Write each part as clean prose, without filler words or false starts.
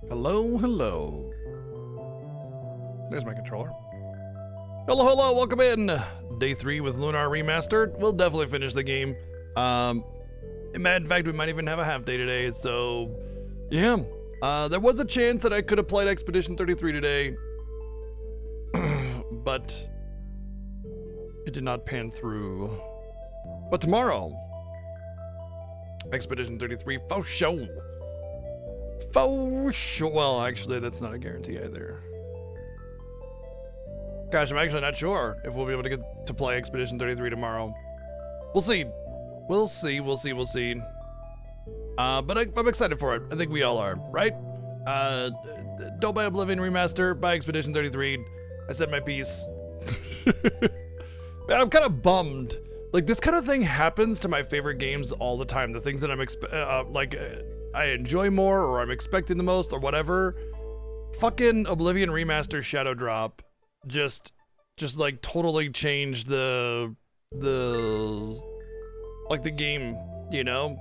Hello, hello. There's my controller. Hello, hello, welcome in. Day 3 with Lunar Remastered. We'll definitely finish the game. In fact, we might even have a half day today, so yeah. There was a chance that I could have played Expedition 33 today, but it did not pan through. But tomorrow, Expedition 33 faux show. Faux show. Well, actually, that's not a guarantee either. Gosh, I'm actually not sure if we'll be able to get to play Expedition 33 tomorrow. We'll see. We'll see. But I'm excited for it. I think we all are, right? Don't buy Oblivion Remaster, buy Expedition 33. I said my piece. Man, I'm kind of bummed. Like, this kind of thing happens to my favorite games all the time. The things that I enjoy more, or I'm expecting the most, or whatever. Fucking Oblivion Remaster Shadow Drop just like totally changed the game, you know?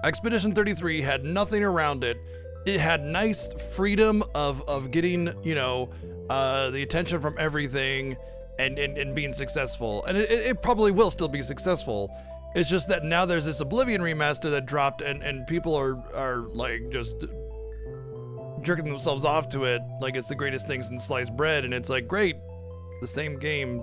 Expedition 33 had nothing around it. It had nice freedom of getting, you know, the attention from everything and being successful. And it probably will still be successful. It's just that now there's this Oblivion Remaster that dropped and people are like just jerking themselves off to it like it's the greatest thing since sliced bread, and it's like, great, it's the same game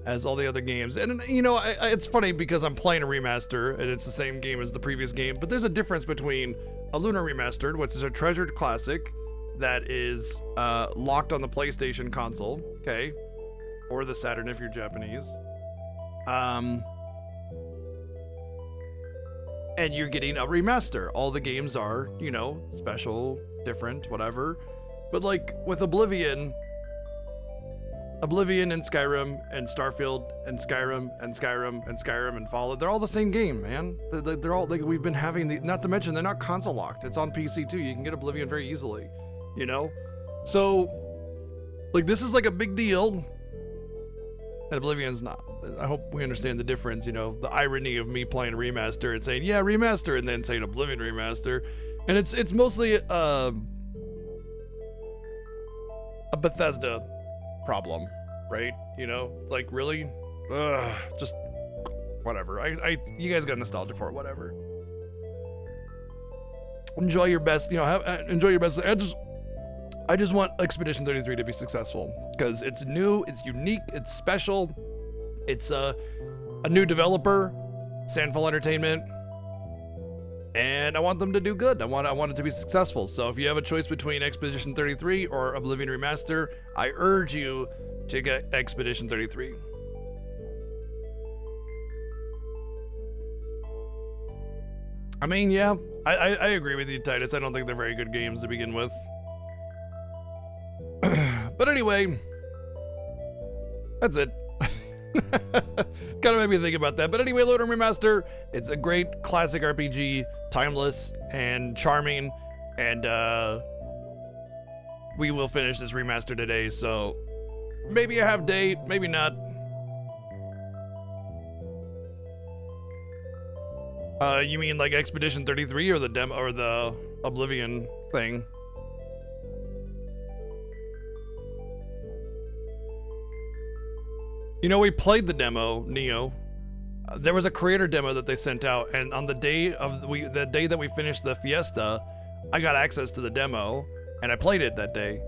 as all the other games. And you know, it's funny because I'm playing a remaster and it's the same game as the previous game, but there's a difference between a Lunar Remastered, which is a treasured classic that is locked on the PlayStation console, okay, or the Saturn if you're Japanese, and you're getting a remaster. All the games are, you know, special, different, whatever. But like with Oblivion and Skyrim and Starfield and Skyrim and Fallout, they're all the same game, man. They're all like, we've been having not to mention they're not console locked. It's on PC too. You can get Oblivion very easily, you know? So like, this is like a big deal, and Oblivion's not. I hope we understand the difference, you know, the irony of me playing a remaster and saying, yeah, remaster, and then saying Oblivion Remaster. And it's mostly a Bethesda problem, right? You know, it's like, really? Just whatever. You guys got nostalgia for it, whatever. Enjoy your best, you know, enjoy your best. I just want Expedition 33 to be successful because it's new, it's unique, it's special. It's a new developer, Sandfall Entertainment, and I want them to do good. I want it to be successful. So if you have a choice between Expedition 33 or Oblivion Remaster, I urge you to get Expedition 33. I mean, yeah, I agree with you, Titus. I don't think they're very good games to begin with. But anyway, that's it. Kind of made me think about that. But anyway, Lunar Remaster, it's a great classic RPG, timeless and charming, and we will finish this remaster today, so maybe a half day, maybe not. You mean like Expedition 33 or the demo or the Oblivion thing? You know, we played the demo, Neo. There was a creator demo that they sent out, and on the day that we finished the fiesta, I got access to the demo, and I played it that day.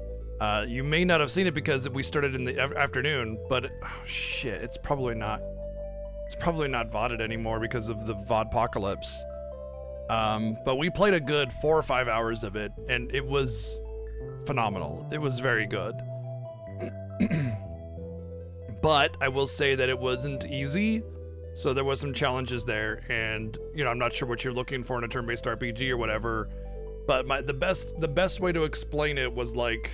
You may not have seen it because we started in the afternoon, but oh, shit, it's probably not VODed anymore because of the VODpocalypse. But we played a good 4 or 5 hours of it, and it was phenomenal. It was very good. But I will say that it wasn't easy, so there was some challenges there, and you know, I'm not sure what you're looking for in a turn-based RPG or whatever, but the best way to explain it was like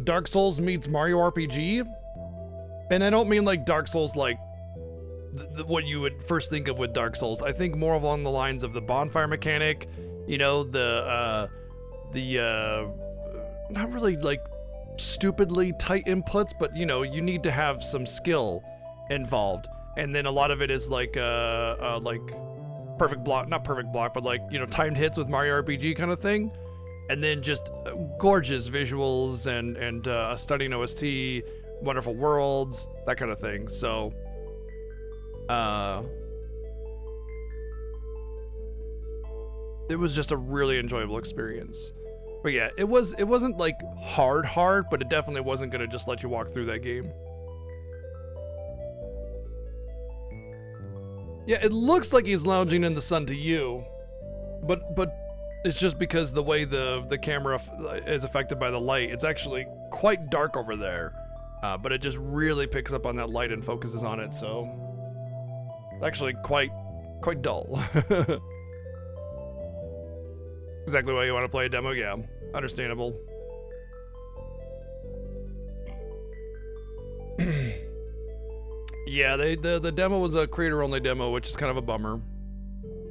Dark Souls meets Mario RPG, and I don't mean like Dark Souls like what you would first think of with Dark Souls. I think more along the lines of the bonfire mechanic, you know, the not really like stupidly tight inputs, but you know, you need to have some skill involved, and then a lot of it is like perfect block, not perfect block, but like, you know, timed hits with Mario RPG kind of thing. And then just gorgeous visuals and a stunning OST, wonderful worlds, that kind of thing. So, it was just a really enjoyable experience. But yeah, it wasn't like hard, but it definitely wasn't gonna just let you walk through that game. Yeah, it looks like he's lounging in the sun to you, but it's just because the way the camera is affected by the light. It's actually quite dark over there, but it just really picks up on that light and focuses on it. So it's actually quite dull. Exactly why you want to play a demo. Yeah, understandable. Yeah, the demo was a creator-only demo, which is kind of a bummer.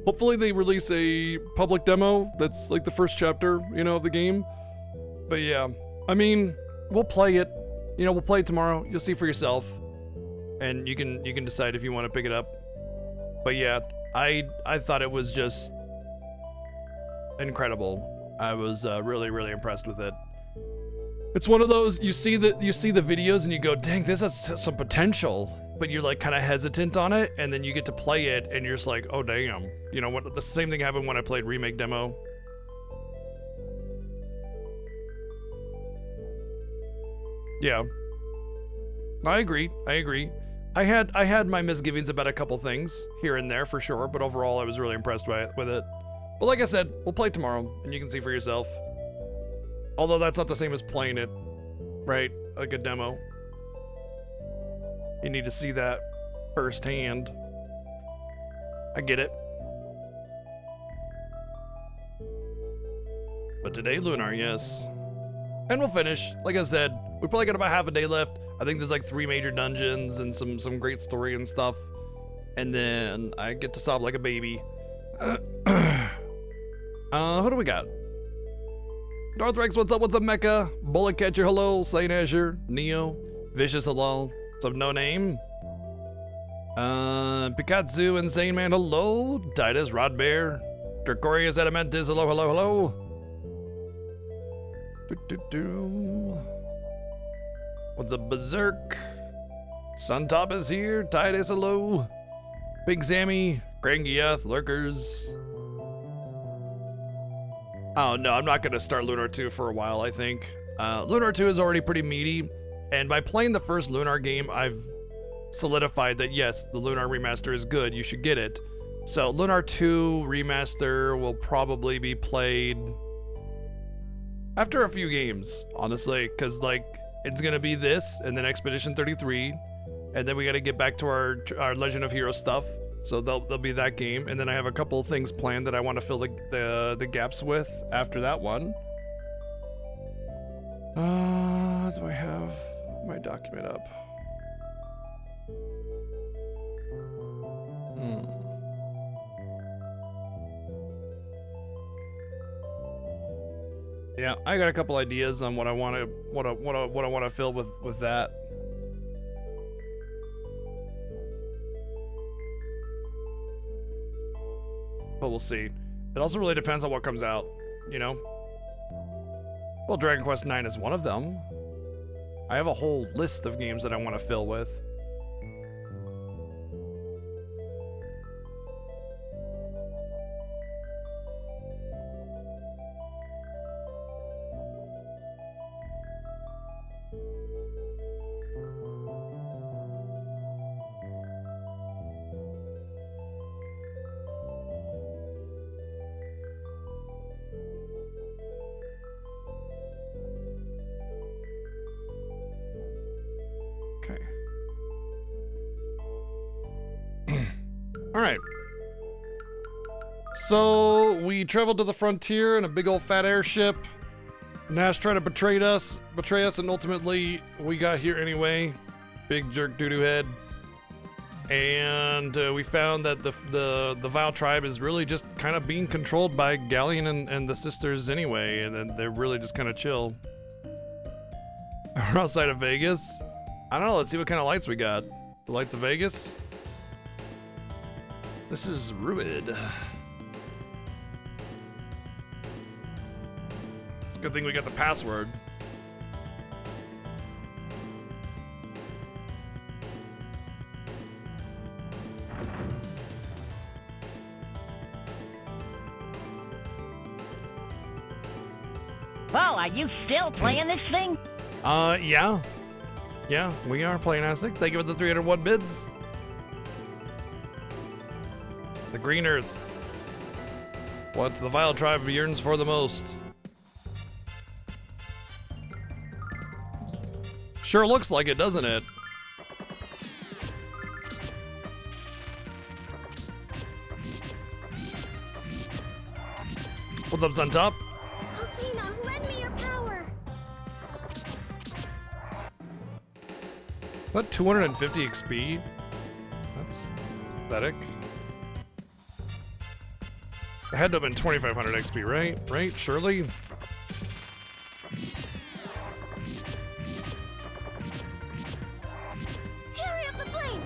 Hopefully they release a public demo that's like the first chapter, you know, of the game. But yeah, I mean, we'll play it. You know, we'll play it tomorrow. You'll see for yourself, and you can decide if you want to pick it up. But yeah, I thought it was just incredible. I was really impressed with it. It's one of those you see the videos and you go, dang, this has some potential. But you're like kind of hesitant on it, and then you get to play it, and you're just like, oh damn. You know what? The same thing happened when I played Remake Demo. Yeah, I agree. I had my misgivings about a couple things here and there for sure, but overall I was really impressed with it. But like I said, we'll play tomorrow, and you can see for yourself. Although that's not the same as playing it, right? Like a demo. You need to see that firsthand. I get it. But today, Lunar, yes. And we'll finish. Like I said, we probably got about half a day left. I think there's like 3 major dungeons and some great story and stuff. And then I get to sob like a baby. Who do we got? Darthrex, what's up? What's up, Mecha? Bullet Catcher, hello. Saint Azure, Neo, Vicious, hello. What's up, No Name? Pikatsu, Insane Man, hello. Titus, Rod Bear, Dracorius, Adamantis, hello. What's up, Berserk? Suntop is here. Titus, hello. Big Sammy, Grangiath, Lurkers. Oh no, I'm not gonna start Lunar 2 for a while, I think. Lunar 2 is already pretty meaty. And by playing the first Lunar game, I've solidified that yes, the Lunar Remaster is good, you should get it. So Lunar 2 Remaster will probably be played after a few games, honestly, because like, it's gonna be this, and then Expedition 33, and then we gotta get back to our Legend of Heroes stuff, so there'll be that game, and then I have a couple of things planned that I want to fill the gaps with after that one. Do I have my document up? Yeah, I got a couple ideas on what I want to fill with that. But we'll see. It also really depends on what comes out, you know? Well, Dragon Quest IX is one of them. I have a whole list of games that I want to fill with. Okay. All right. So we traveled to the frontier in a big old fat airship. Nash tried to betray us, and ultimately we got here anyway. Big jerk doo-doo head. And we found that the Vile tribe is really just kind of being controlled by Galleon and the sisters anyway, and they're really just kind of chill. We're outside of Vegas. I don't know, let's see what kind of lights we got. The lights of Vegas? This is Ruid. It's a good thing we got the password. Oh, are you still playing this thing? Yeah. Yeah, we are playing Aztec. Thank you for the 301 bids. The Green Earth. What the vile tribe yearns for the most. Sure looks like it, doesn't it? What's up, Sun Top? Athena, lend me your power. That 250 XP? That's pathetic. It had to have been 2,500 XP, right? Right? Surely? Fury of the flame.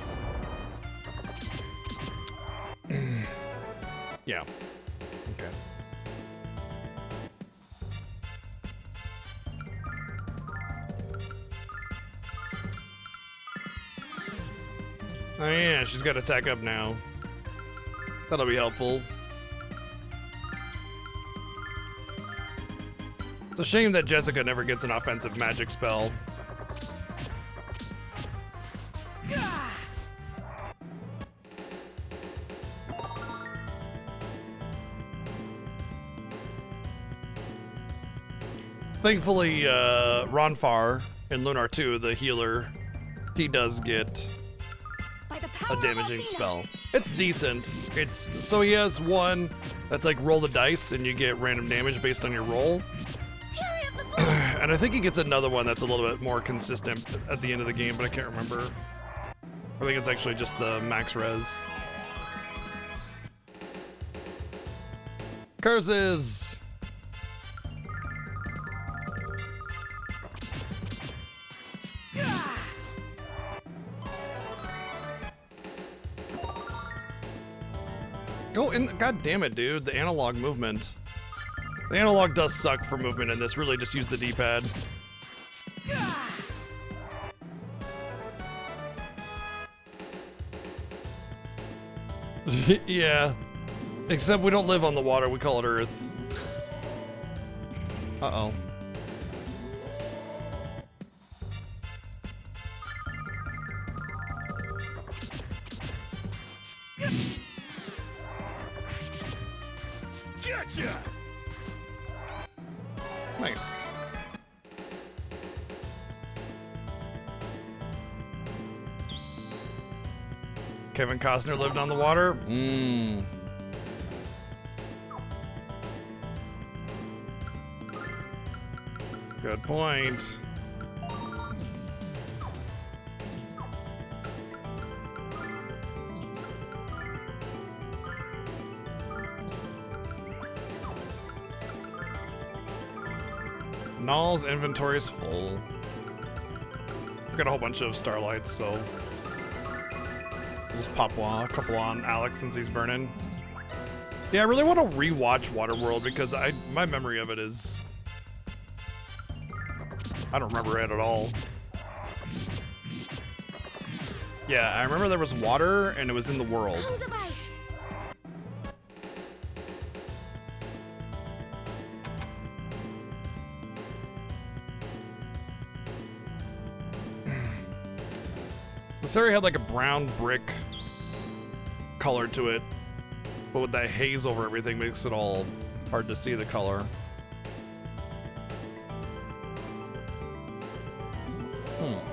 Yeah. Okay. Oh yeah, she's got attack up now. That'll be helpful. It's a shame that Jessica never gets an offensive magic spell. Thankfully, Ronfar in Lunar 2, the healer, he does get a damaging spell. It's decent. It's so he has one that's like roll the dice and you get random damage based on your roll. And I think he gets another one that's a little bit more consistent at the end of the game, but I can't remember. I think it's actually just the max res. Curses! Go in. God damn it, dude. The analog movement. The analog does suck for movement in this. Really, just use the D-pad. Yeah. Except we don't live on the water. We call it Earth. Uh-oh. Gotcha. Nice. Kevin Costner lived on the water? Mmm. Good point. Null's inventory is full. We've got a whole bunch of starlights, so we'll just pop a couple on Alex since he's burning. Yeah, I really want to rewatch Waterworld because my memory of it is I don't remember it at all. Yeah, I remember there was water and it was in the world. This area had like a brown brick color to it, but with that haze over everything makes it all hard to see the color.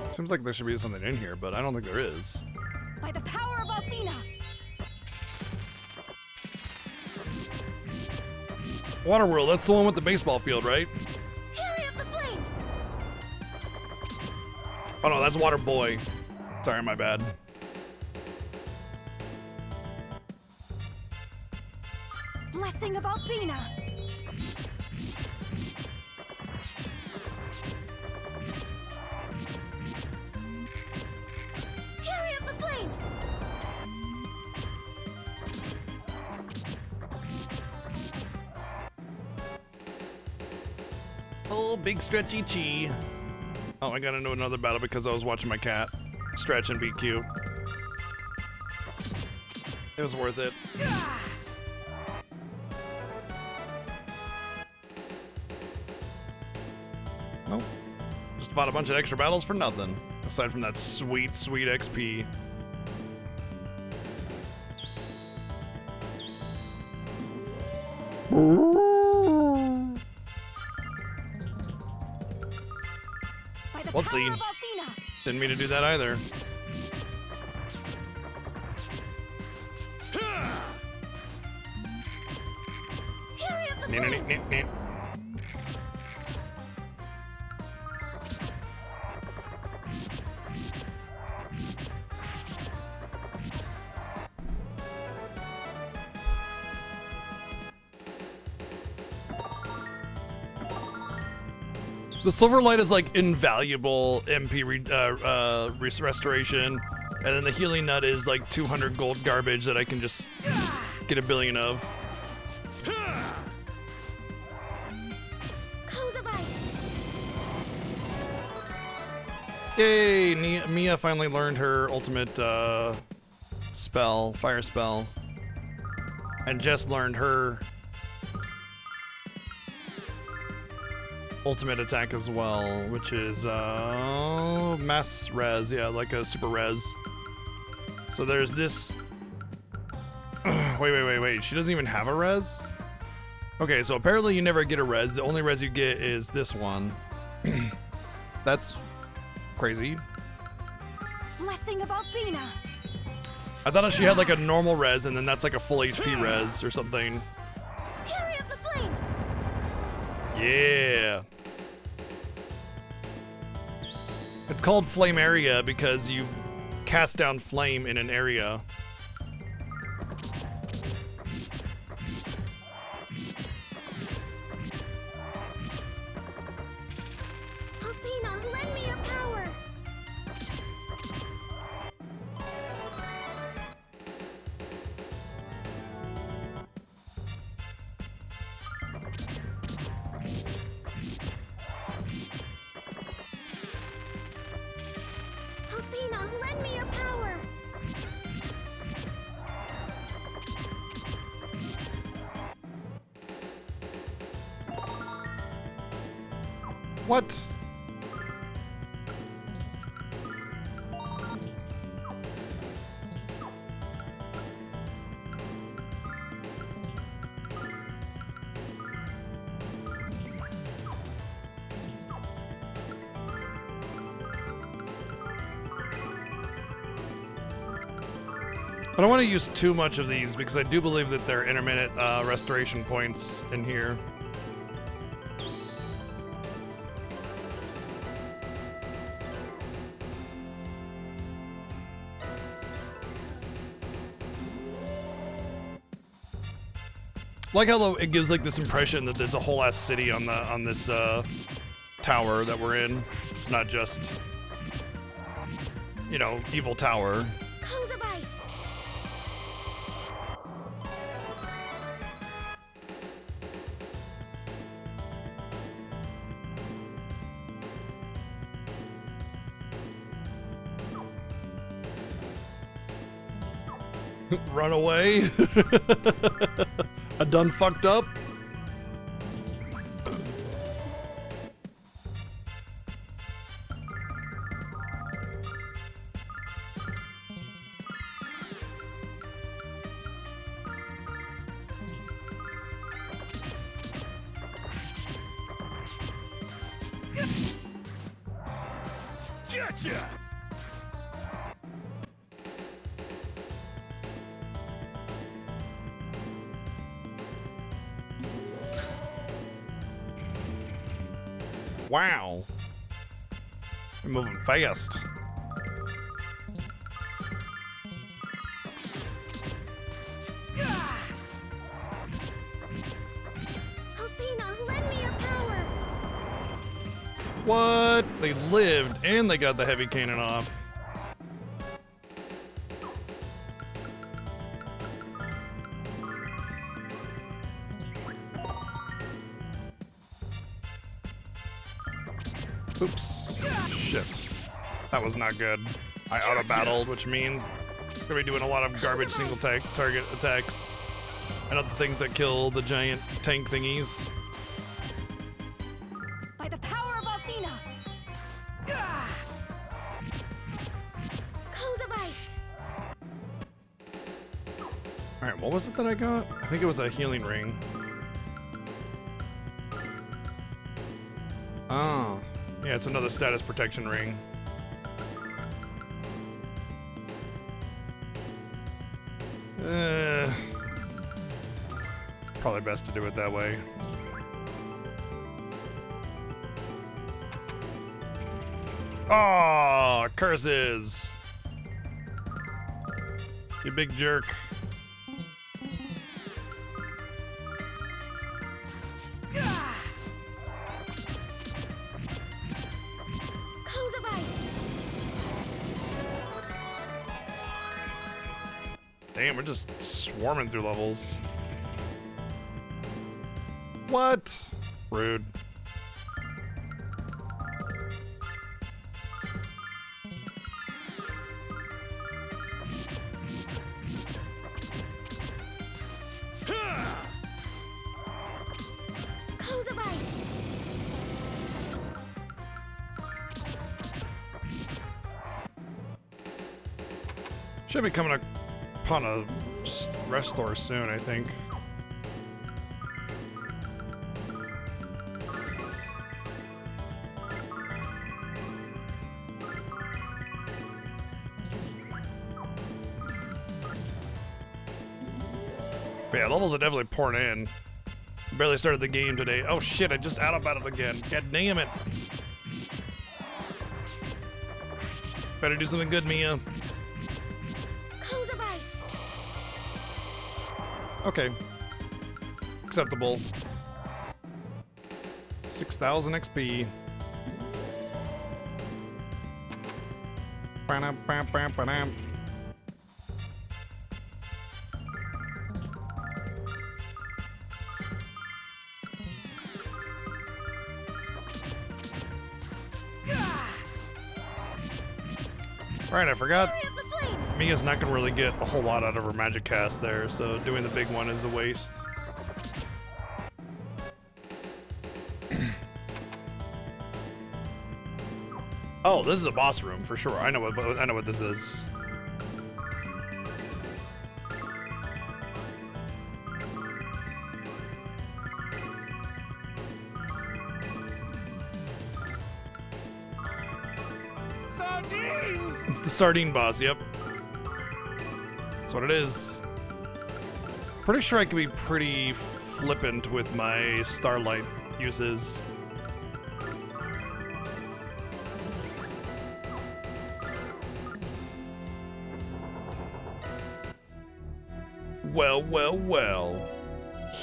Seems like there should be something in here, but I don't think there is. By the power of Athena. Waterworld, that's the one with the baseball field, right? Fury of the flame. Oh no, that's Water Boy. Sorry, my bad. Blessing of Athena. Fury of the flame. Oh, big stretchy chi. Oh, I got into another battle because I was watching my cat stretch and be cute. It was worth it. Nope. Just fought a bunch of extra battles for nothing. Aside from that sweet, sweet XP. By the Whoopsie. power of Athena. Didn't mean to do that either. Fury of the Nee, nee, flame. nee, nee, nee. The silver light is like invaluable MP restoration, and then the healing nut is like 200 gold garbage that I can just get a billion of. Cold of ice. Yay! Mia finally learned her ultimate spell, fire spell, and Jess learned her ultimate attack as well, which is mass res, yeah, like a super res. So there's this. Wait. She doesn't even have a res? Okay, so apparently you never get a res. The only res you get is this one. That's crazy. Blessing of Athena. I thought she had like a normal res and then that's like a full HP res or something. Fury of the flame. Yeah. It's called flame area because you cast down flame in an area. Athena, lend me your power. Athena, lend me your power. What? I don't want to use too much of these because I do believe that there are intermittent restoration points in here. Like how it gives like this impression that there's a whole ass city on this tower that we're in. It's not just, you know, evil tower. Cold of ice. Run away. I done fucked up. Gotcha! Wow. You're moving fast. Athena, lend me your power. What? They lived and they got the heavy cannon off. Oops. Shit. That was not good. I auto-battled, which means I'm gonna be doing a lot of garbage single target attacks. And not the things that kill the giant tank thingies. By the power of Athena. Cold of ice. Alright, what was it that I got? I think it was a healing ring. Oh. Yeah, it's another status protection ring. Probably best to do it that way. Oh, curses! You big jerk. Cold of ice. Damn, we're just swarming through levels. What? Rude. Cold of ice. Should be coming upon a rest store soon, I think. But yeah, levels are definitely pouring in. Barely started the game today. Oh shit, I just auto-battled again. God damn it. Better do something good, Mia. Cold of ice. Okay. Acceptable. 6,000 XP. Ba-dum. Alright, I forgot. Fury of the flame. Mia's not gonna really get a whole lot out of her magic cast there, so doing the big one is a waste. Oh, this is a boss room for sure. I know what this is. Sardines! It's the sardine boss, yep. That's what it is. Pretty sure I can be pretty flippant with my starlight uses. Well, well, well.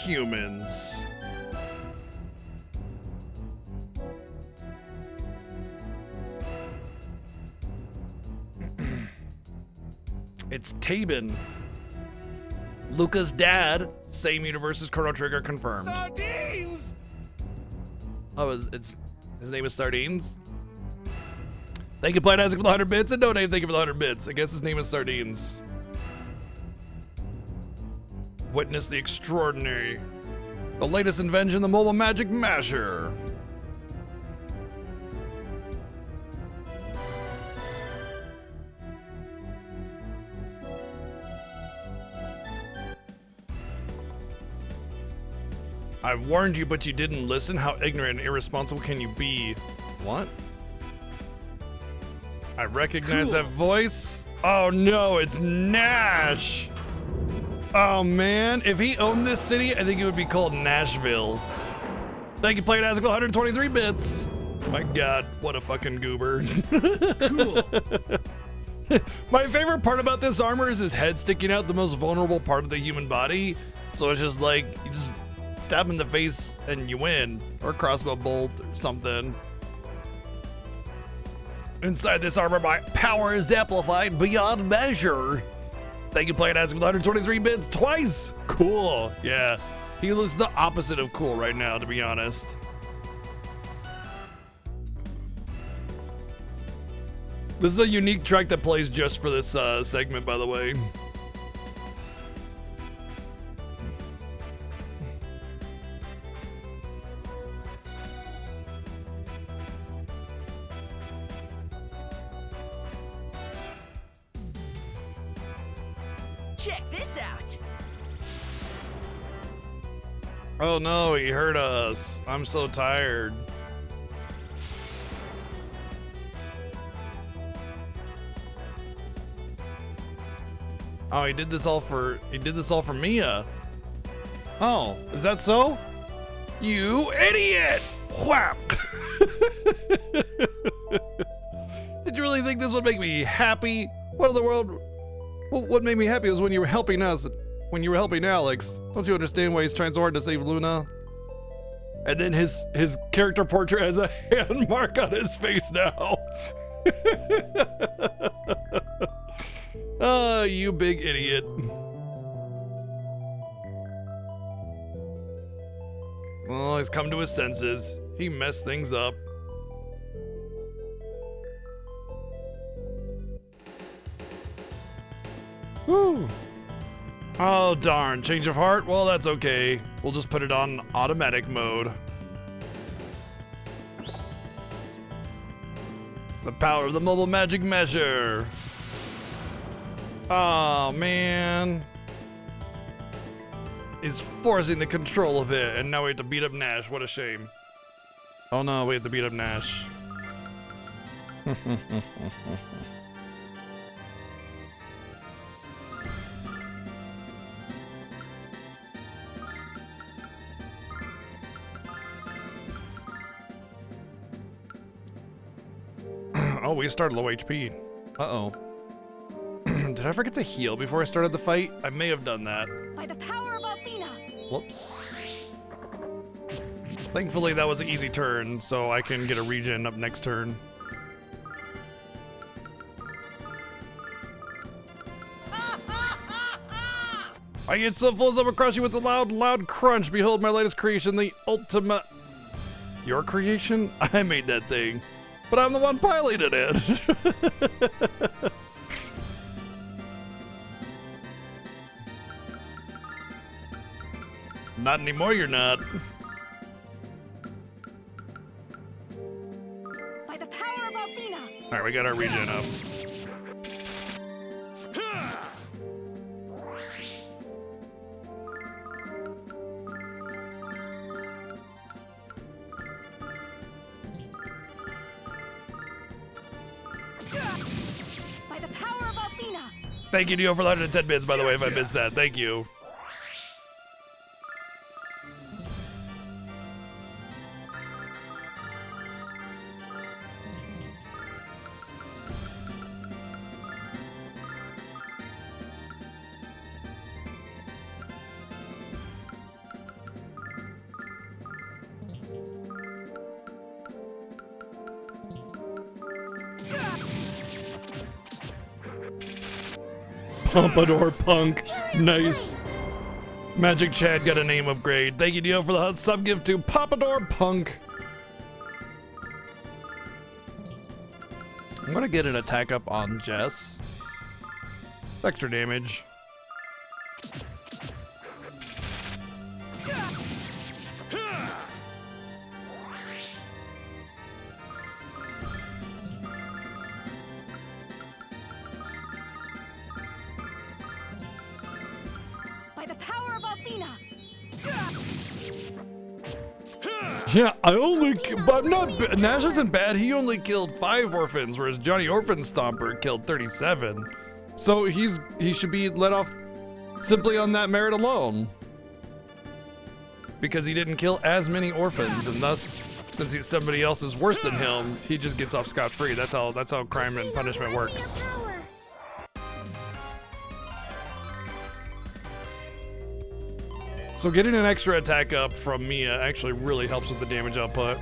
Humans. It's Tabin. Luca's dad. Same universe as Chrono Trigger confirmed. Sardines! Oh, it's his name is Sardines? Thank you, Blind Isaac, for the 100 bits, and no name, thank you for the 100 bits. I guess his name is Sardines. Witness the extraordinary. The latest invention, the mobile magic masher. I warned you, but you didn't listen. How ignorant and irresponsible can you be? What? I recognize that voice. Oh no, it's Nash. Oh man, if he owned this city, I think it would be called Nashville. Thank you, Playing Isaac, 123 bits. My god, what a fucking goober. Cool. My favorite part about this armor is his head sticking out, the most vulnerable part of the human body. So it's just like, you just stab him in the face and you win. Or crossbow bolt or something. Inside this armor, my power is amplified beyond measure. Thank you, Playing Isaac, with 123 bits twice. Cool. Yeah. He looks the opposite of cool right now, to be honest. This is a unique track that plays just for this segment, by the way. Check this out. Oh no, he hurt us. I'm so tired. Oh, he did this all for Mia. Oh, is that so? You idiot! Whap! Did you really think this would make me happy? What in the world? Well, what made me happy was when you were helping us, when you were helping Alex. Don't you understand why he's trying so hard to save Luna? And then his character portrait has a hand mark on his face now. Oh, you big idiot. Well, he's come to his senses. He messed things up. Whew. Oh, darn. Change of heart? Well, that's okay. We'll just put it on automatic mode. The power of the mobile magic measure. Oh, man. He's forcing the control of it, and now we have to beat up Nash. What a shame. Oh, no, we have to beat up Nash. Oh, we started low HP. Uh-oh. Did I forget to heal before I started the fight? I may have done that. By the power of Athena. Whoops. Thankfully, that was an easy turn, so I can get a regen up next turn. I get so full as crush you with a loud crunch. Behold my latest creation, the ultimate... Your creation? I made that thing. But I'm the one piloting it. Not anymore, you're not. By the power of Athena. All right, we got our regen up. By the power of Athena. Thank you, Dio, for the 110 bits, by the way, if I missed that. Thank you. Pompadour Punk. Nice. Magic Chad got a name upgrade. Thank you, Dio, for the sub gift to Pompadour Punk. I'm gonna get an attack up on Jess. It's extra damage. By the power of Athena. Yeah, I only, but I'm not, Nash isn't bad. He only killed 5 orphans, whereas Johnny Orphan Stomper killed 37. So he should be let off simply on that merit alone. Because he didn't kill as many orphans, and thus, since somebody else is worse than him, he just gets off scot-free. That's how crime and punishment works. So getting an extra attack up from Mia actually really helps with the damage output.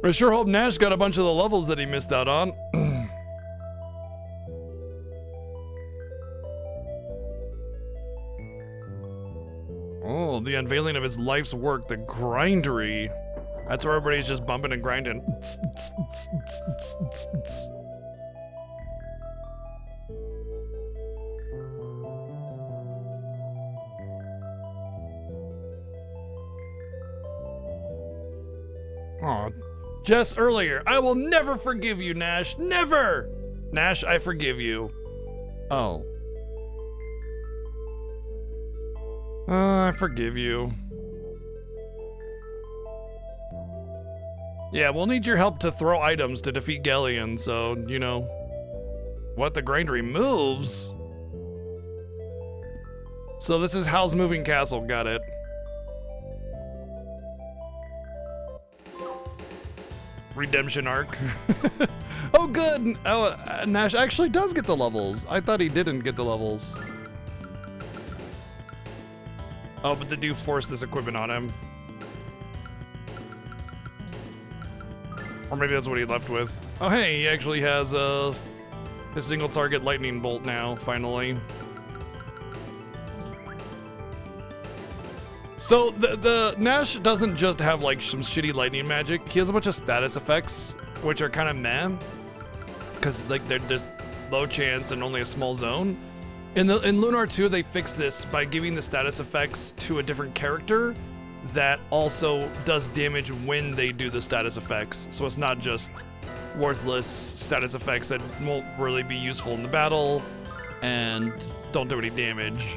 I sure hope Nash got a bunch of the levels that he missed out on. Oh, the unveiling of his life's work, the grindery. That's where everybody's just bumping and grinding. Aw, Jess earlier. I will never forgive you, Nash. Never! Nash, I forgive you. Oh. I forgive you. Yeah, we'll need your help to throw items to defeat Galleon, so, you know. What, the grindery moves? So this is Hal's Moving Castle, got it. Redemption arc. Oh, good! Oh, Nash actually does get the levels. I thought he didn't get the levels. Oh, but they do force this equipment on him. Or maybe that's what he left with. Oh, hey, he actually has a single target lightning bolt now, finally. So the Nash doesn't just have like some shitty lightning magic. He has a bunch of status effects, which are kind of meh, because like there's low chance and only a small zone. In Lunar 2, they fixed this by giving the status effects to a different character that also does damage when they do the status effects. So it's not just worthless status effects that won't really be useful in the battle and don't do any damage.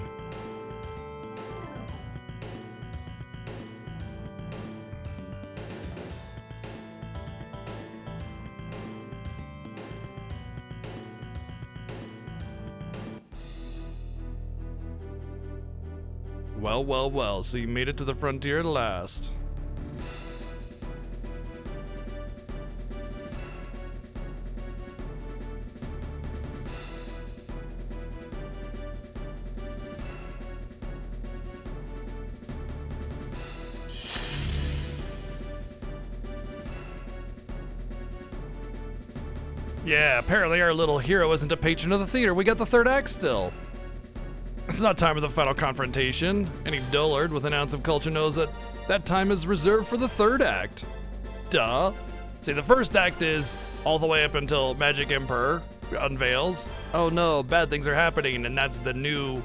Well, well, well, so you made it to the frontier at last. Yeah, apparently our little hero isn't a patron of the theater. We got the third act still. It's not time for the final confrontation. Any dullard with an ounce of culture knows that that time is reserved for the third act. Duh. See, the first act is all the way up until Magic Emperor unveils. Oh no, bad things are happening, and that's the new...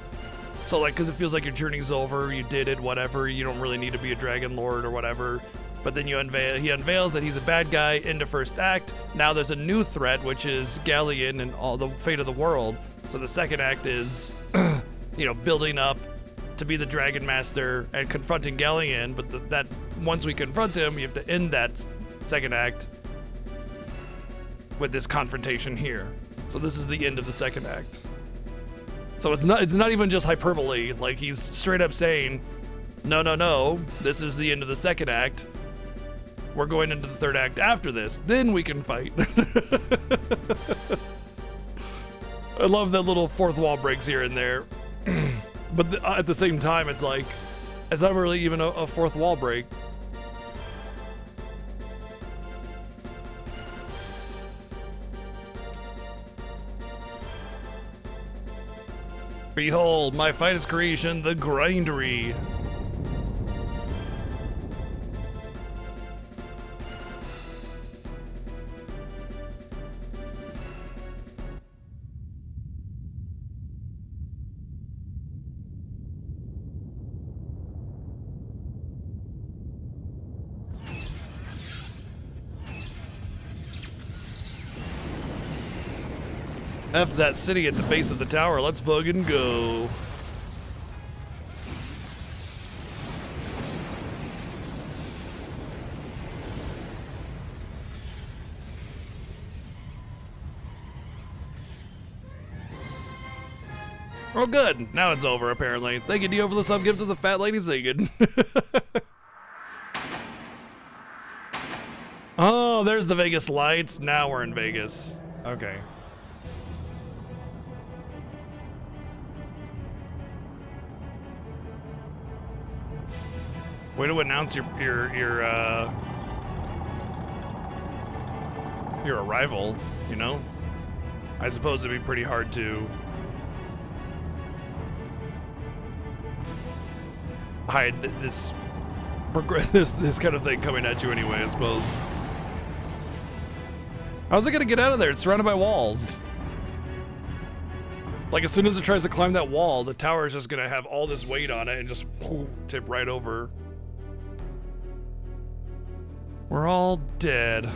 So like, because it feels like your journey's over, you did it, whatever, you don't really need to be a Dragon Lord or whatever. But then he unveils that he's a bad guy into first act. Now there's a new threat, which is Galleon and all the fate of the world. So the second act is... you know, building up to be the Dragon Master and confronting Galleon, but that once we confront him, you have to end that second act with this confrontation here. So this is the end of the second act. So it's not even just hyperbole. Like, he's straight up saying, no, this is the end of the second act. We're going into the third act after this. Then we can fight. I love that little fourth wall breaks here and there. But at the same time, it's like, it's not really even a fourth wall break. Behold, my finest creation, the grindery. F that city at the base of the tower, let's fucking go. Oh good, now it's over apparently. Thank you Dio for the sub gift to the fat lady singing. Oh, there's the Vegas lights. Now we're in Vegas. Okay. Way to announce your arrival, you know? I suppose it'd be pretty hard to... hide this this kind of thing coming at you anyway, I suppose. How's it gonna get out of there? It's surrounded by walls. Like, as soon as it tries to climb that wall, the tower is just gonna have all this weight on it and just tip right over. We're all dead.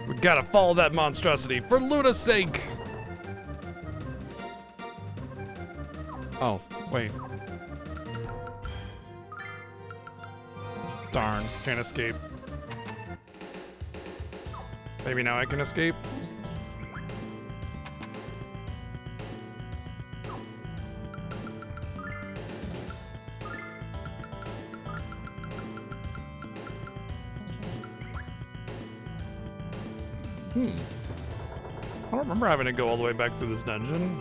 We gotta follow that monstrosity for Luna's sake. Oh, wait. Darn, can't escape. Maybe now I can escape. I don't remember having to go all the way back through this dungeon.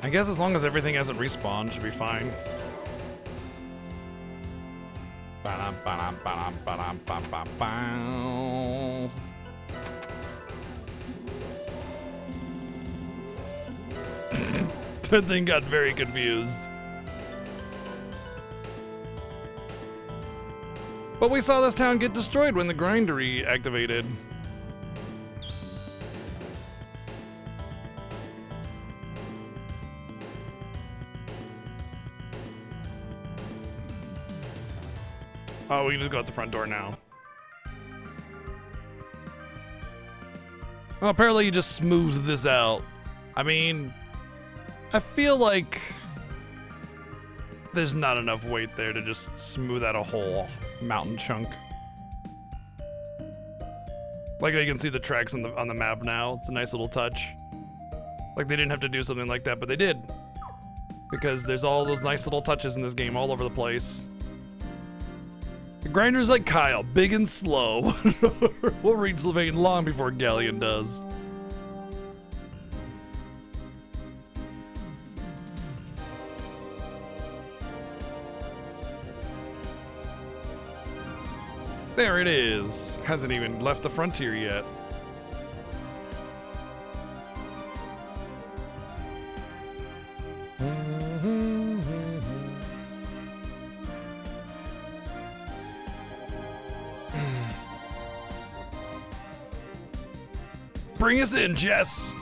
I guess as long as everything hasn't respawned, should be fine. Ba-dum, ba-dum, ba-dum, ba-dum, bum, bum, bum. That thing got very confused. But we saw this town get destroyed when the grindery activated. Oh, we can just go out the front door now. Well, apparently you just smooth this out. I mean, I feel like there's not enough weight there to just smooth out a whole mountain chunk. Like, you can see the tracks on the map now. It's a nice little touch. Like, they didn't have to do something like that, but they did. Because there's all those nice little touches in this game all over the place. The grinder's like Kyle, big and slow. We'll reach Levain long before Galleon does. There it is. Hasn't even left the frontier yet. Bring us in, Jess.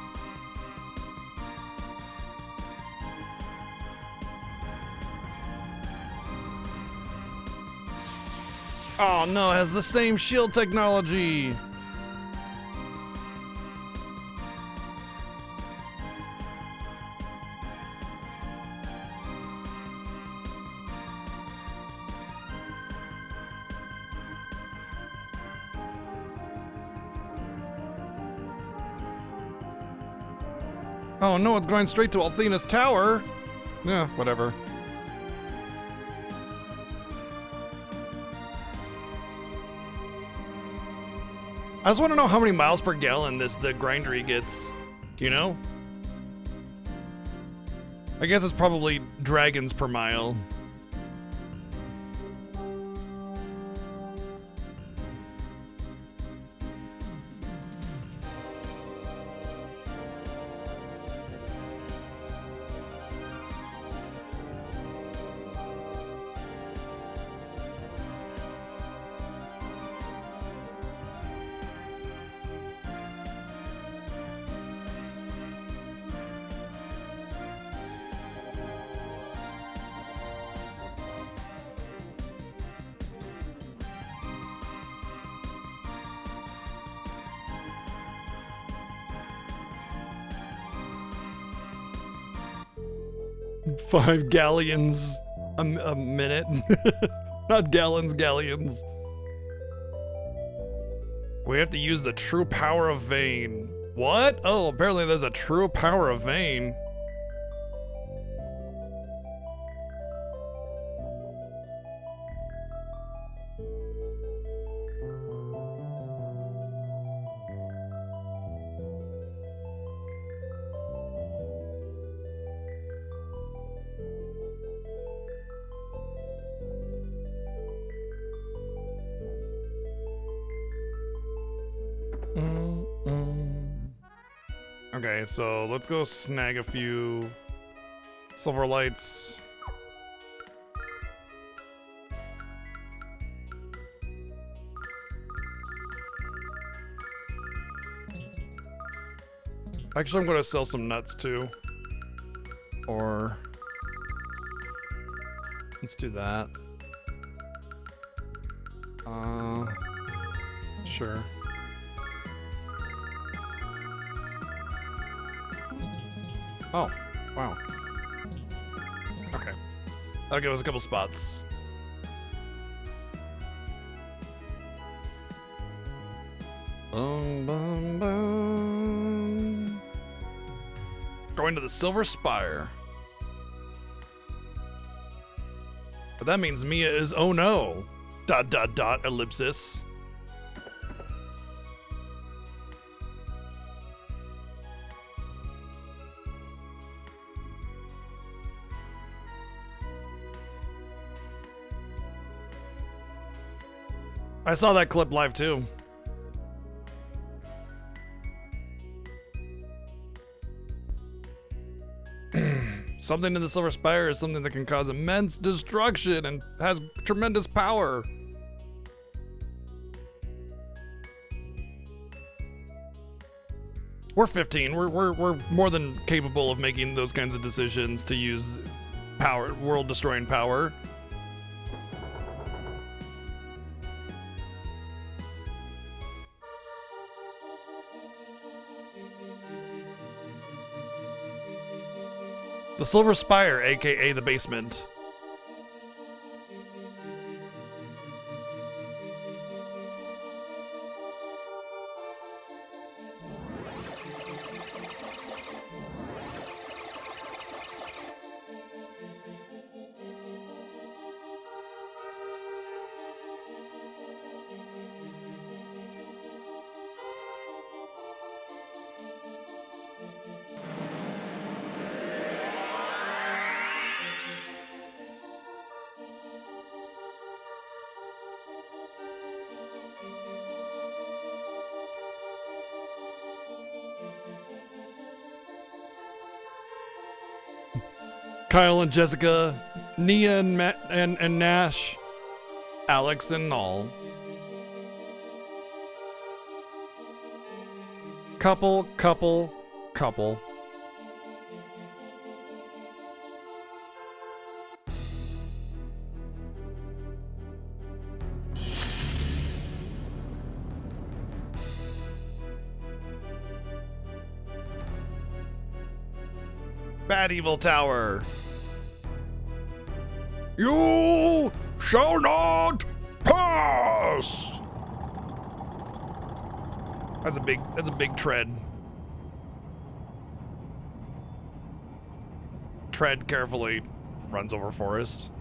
Oh no, it has the same shield technology. Oh no, it's going straight to Althena's tower. Yeah, whatever. I just want to know how many miles per gallon the grindery gets. Do you know? I guess it's probably dragons per mile. Five galleons a minute. Not gallons, galleons. We have to use the true power of Vayne. What? Oh, apparently there's a true power of Vayne. Okay, so let's go snag a few silver lights. Actually, I'm gonna sell some nuts too. Or let's do that. Sure. Oh, wow. Okay. That'll give us a couple spots. Boom, boom, boom. Going to the Silver Spire. But that means Mia is oh no. ... ellipsis. I saw that clip live too. Something in the Silver Spire is something that can cause immense destruction and has tremendous power. We're 15. We're more than capable of making those kinds of decisions to use power, world-destroying power. The Silver Spire, aka the basement. Kyle and Jessica, Nia and Matt and Nash, Alex and Null. Couple. Bad Evil Tower. You shall not pass. That's a big tread. Tread carefully. Runs over forest.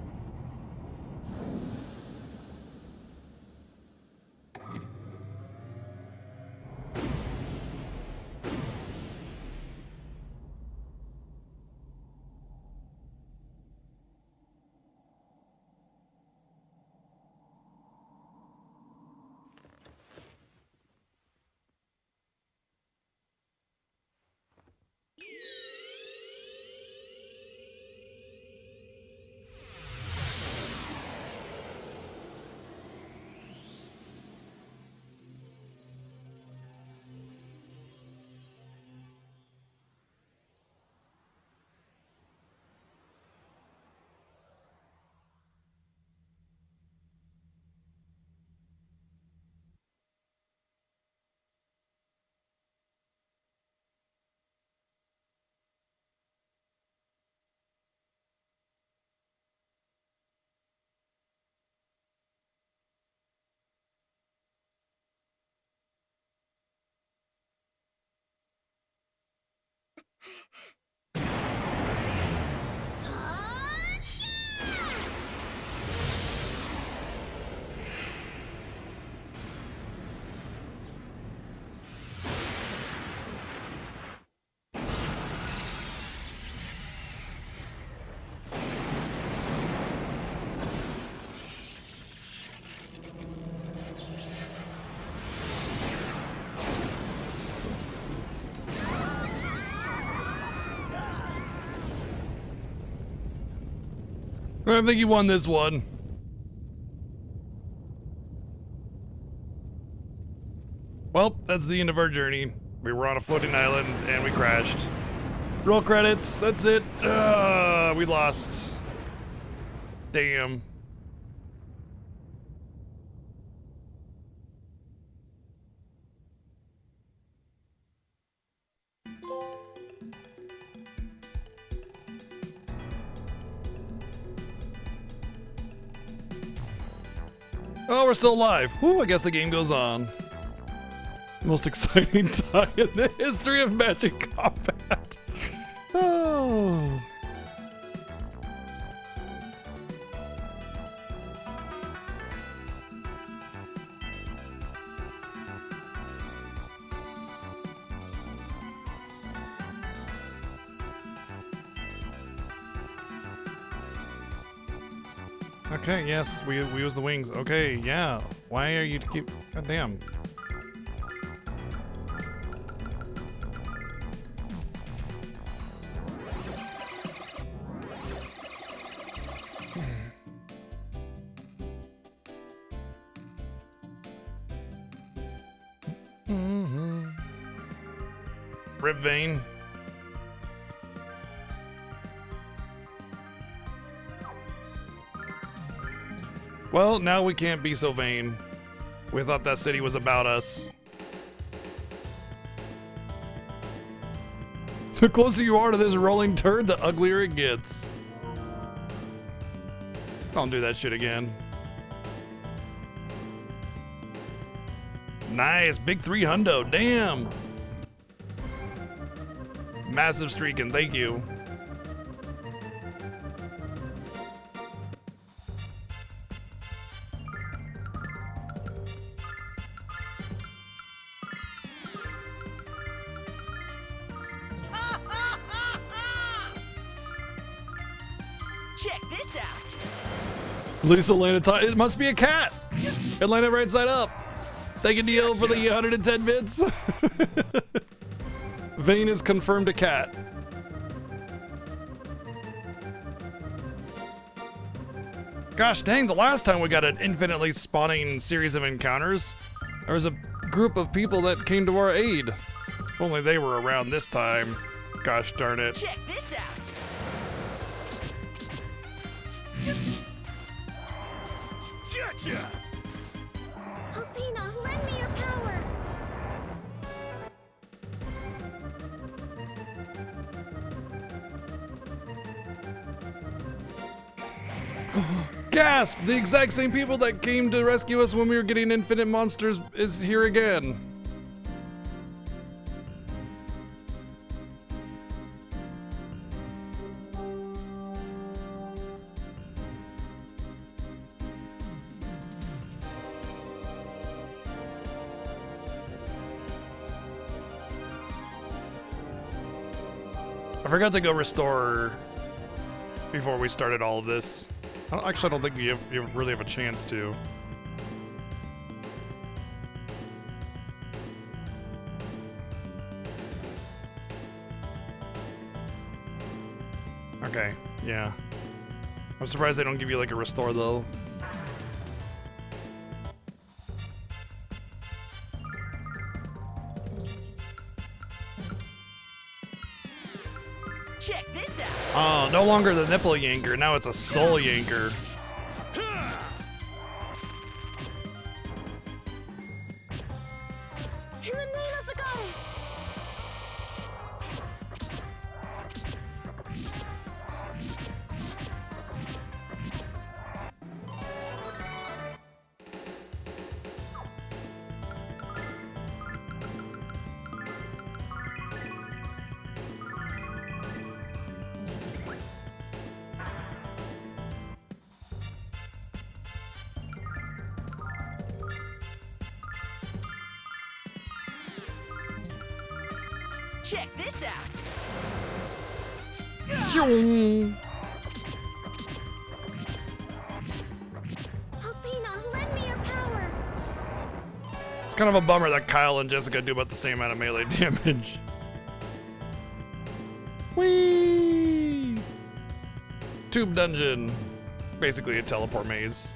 I think you won this one. Well, that's the end of our journey. We were on a floating island and we crashed. Roll credits, that's it. We lost. Damn. Oh, we're still alive. Whew, I guess the game goes on. Most exciting time in the history of Magic Combat. Oh. Okay, yes, we use the wings. Okay, yeah. Why are you to keep... God damn. Rip Vein. Well, now we can't be so vain. We thought that city was about us. The closer you are to this rolling turd, the uglier it gets. Don't do that shit again. Nice, big 3 hundo, damn. Massive streaking, thank you. Check this out. Lisa landed. It must be a cat. It landed right side up. Thank you, Neil, for the 110 bits. Vane is confirmed a cat. Gosh dang, the last time we got an infinitely spawning series of encounters, there was a group of people that came to our aid. If only they were around this time. Gosh darn it. Check this out. Gotcha! Athena, lend me your power. Gasp! The exact same people that came to rescue us when we were getting infinite monsters is here again. I forgot to go restore before we started all of this. I don't think you really have a chance to. Okay, yeah. I'm surprised they don't give you like a restore though. Check this out. Oh, no longer the nipple yanker, now it's a soul yanker. In the name of the goddess. Check this out. Athena, lend me your power. It's kind of a bummer that Kyle and Jessica do about the same amount of melee damage. Whee! Tube dungeon. Basically a teleport maze.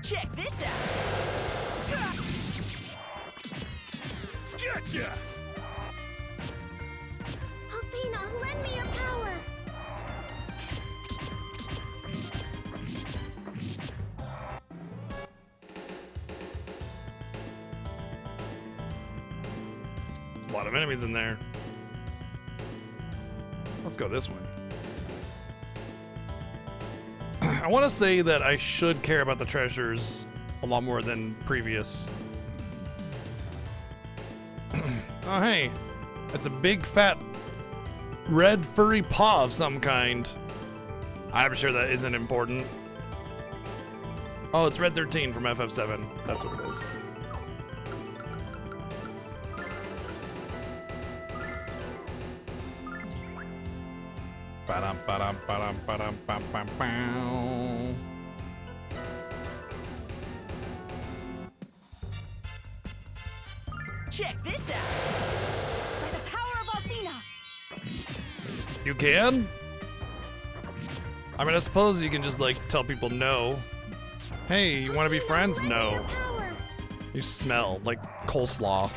Check this out. Gotcha! Athena, lend me your power. There's a lot of enemies in there. Let's go this way. I want to say that I should care about the treasures a lot more than previous. Oh, hey. It's a big, fat, red, furry paw of some kind. I'm sure that isn't important. Oh, it's Red 13 from FF7. That's what it is. Ba-dum, ba-dum, ba-dum, ba-dum, bam, bam, bam. Check this out. By the power of Athena. You can? I mean, I suppose you can just, like, tell people no. Hey, you want to be friends? Lend me No. your power. You smell like coleslaw.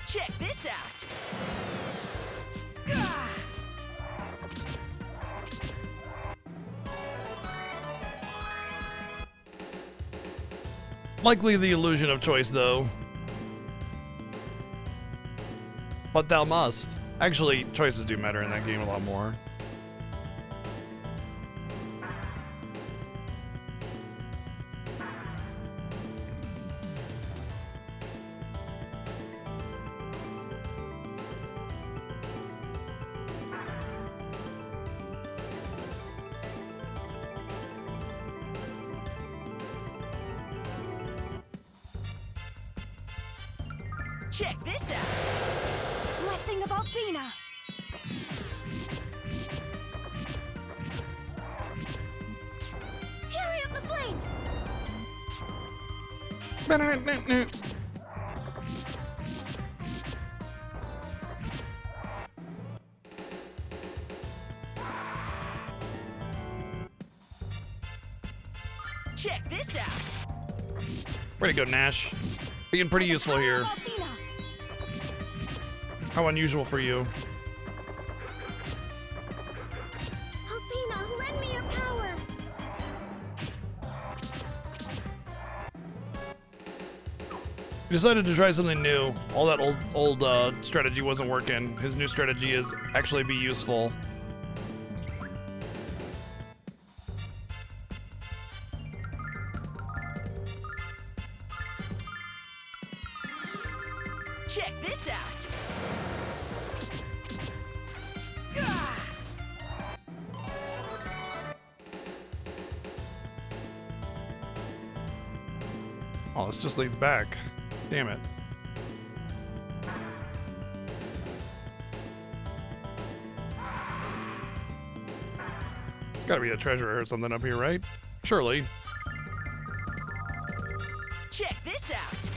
Check this out. Likely the illusion of choice, though. But thou must. Actually, choices do matter in that game a lot more. Check this out. Blessing of Athena. Fury of the flame. Check this out. Way to go, Nash. Being pretty useful here. Power of Athena. How unusual for you. Athena, lend me your power. He decided to try something new. All that old strategy wasn't working. His new strategy is actually be useful. Check this out. Oh, this just leads back. Damn it. There's gotta be a treasure or something up here, right? Surely. Check this out.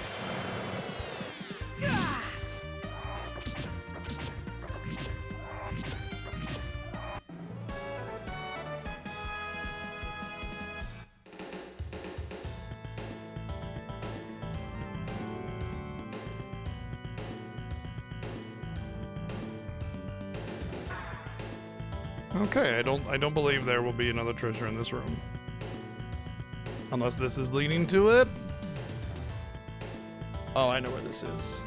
Okay, I don't believe there will be another treasure in this room. Unless this is leading to it. Oh, I know where this is.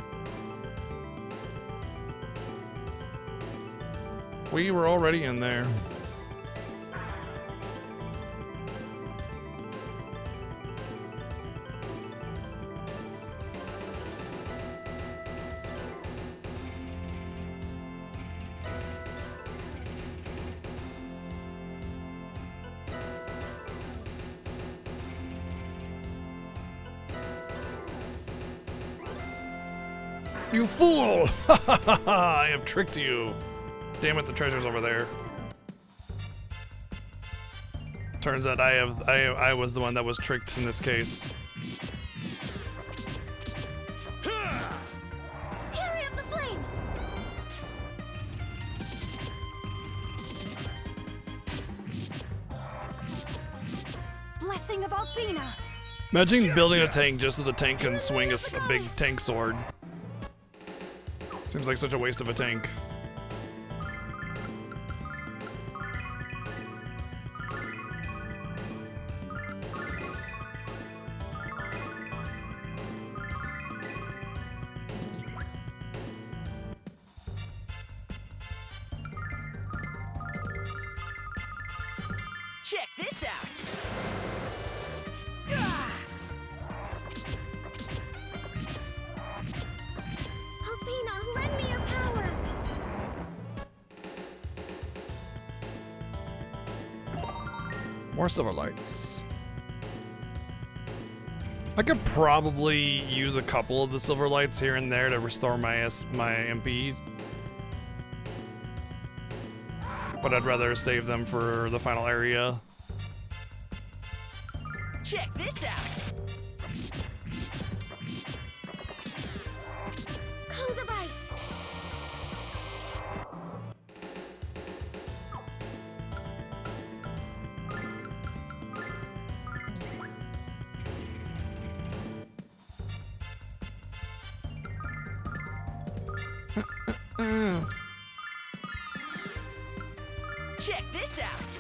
We were already in there. You fool! I have tricked you. Damn it, the treasure's over there. Turns out I was the one that was tricked in this case. Fury of the flame! Blessing of Althena! Imagine building a tank just so the tank can swing a big tank sword. Seems like such a waste of a tank. Check this out. Althena, lend me your power! More silver lights. I could probably use a couple of the silver lights here and there to restore my MP. But I'd rather save them for the final area. Check this out. Cold of ice! Check this out.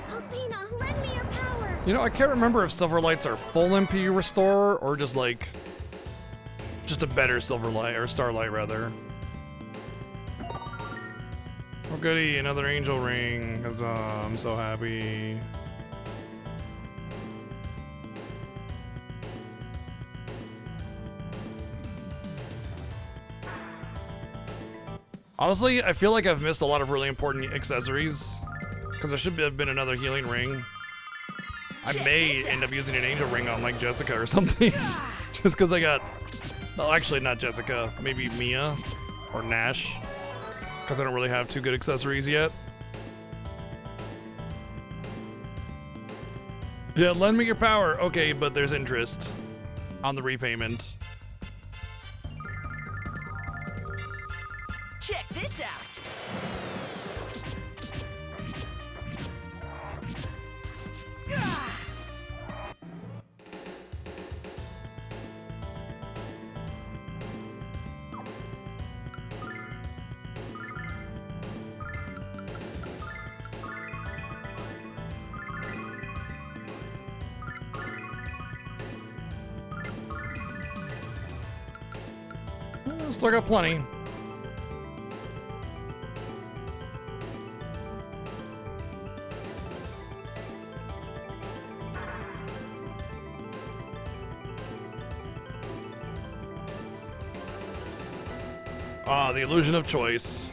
Althena, lend me your power! You know, I can't remember if silver lights are full MP restore or just like just a better silver light or starlight rather. Oh goody, another angel ring. Huzzah, I'm so happy. Honestly, I feel like I've missed a lot of really important accessories because there should have been another healing ring. I may end up using an angel ring on like Jessica or something. Just because I got, well, actually not Jessica, maybe Mia or Nash, because I don't really have two good accessories yet. Yeah, lend me your power. Okay, but there's interest on the repayment. Check this out. Still got plenty. Ah, the illusion of choice.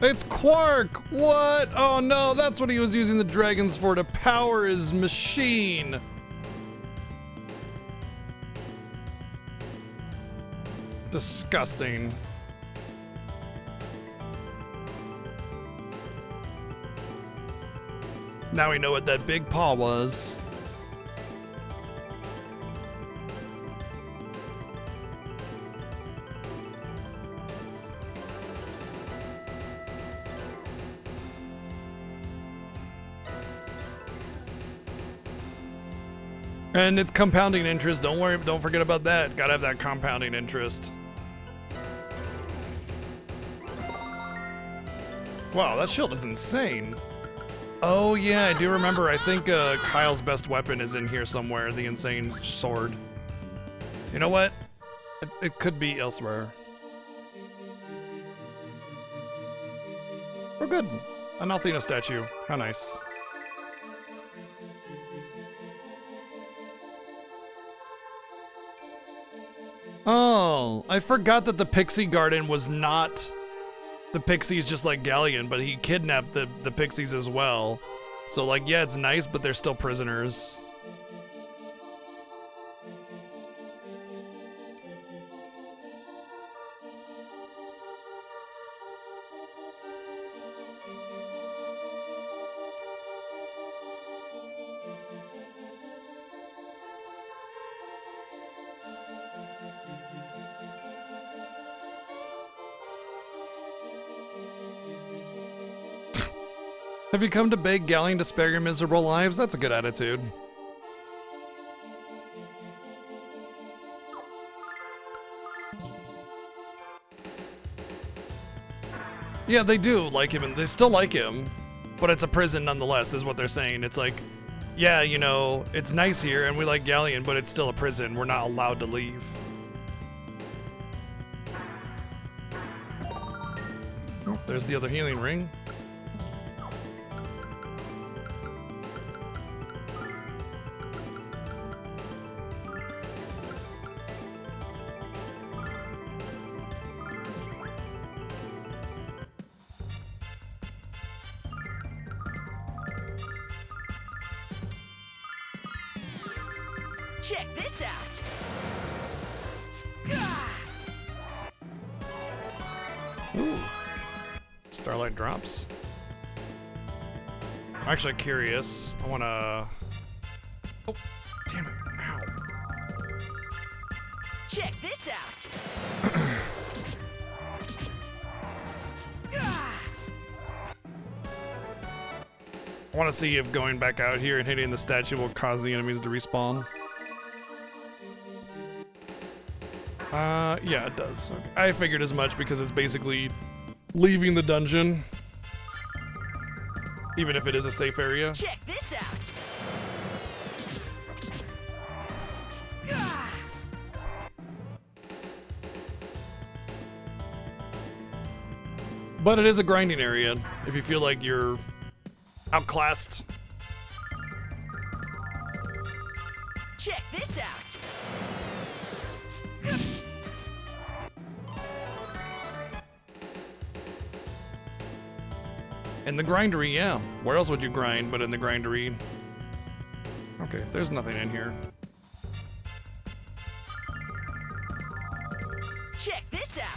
It's Quark! What? Oh no, that's what he was using the dragons for, to power his machine. Disgusting. Now we know what that big paw was. And it's compounding interest. Don't worry, don't forget about that. Gotta have that compounding interest. Wow, that shield is insane. Oh yeah, I do remember. I think Kyle's best weapon is in here somewhere, the insane sword. You know what? It could be elsewhere. We're good. An Althena statue. How nice. Oh, I forgot that the Pixie Garden was not the Pixies just like Galleon, but he kidnapped the Pixies as well. So like, yeah, it's nice, but they're still prisoners. Have you come to beg Galleon to spare your miserable lives? That's a good attitude. Yeah, they do like him, and they still like him, but it's a prison nonetheless, is what they're saying. It's like, yeah, you know, it's nice here, and we like Galleon, but it's still a prison. We're not allowed to leave. Oh, there's the other healing ring. Check this out. Ooh. Starlight drops. I'm actually curious. I wanna... Oh, damn it. Ow. Check this out. I wanna see if going back out here and hitting the statue will cause the enemies to respawn. Yeah, it does. Okay. I figured as much because it's basically leaving the dungeon. Even if it is a safe area. Check this out. But it is a grinding area if you feel like you're outclassed. Check this out. In the grindery, yeah. Where else would you grind but in the grindery? Okay, there's nothing in here. Check this out.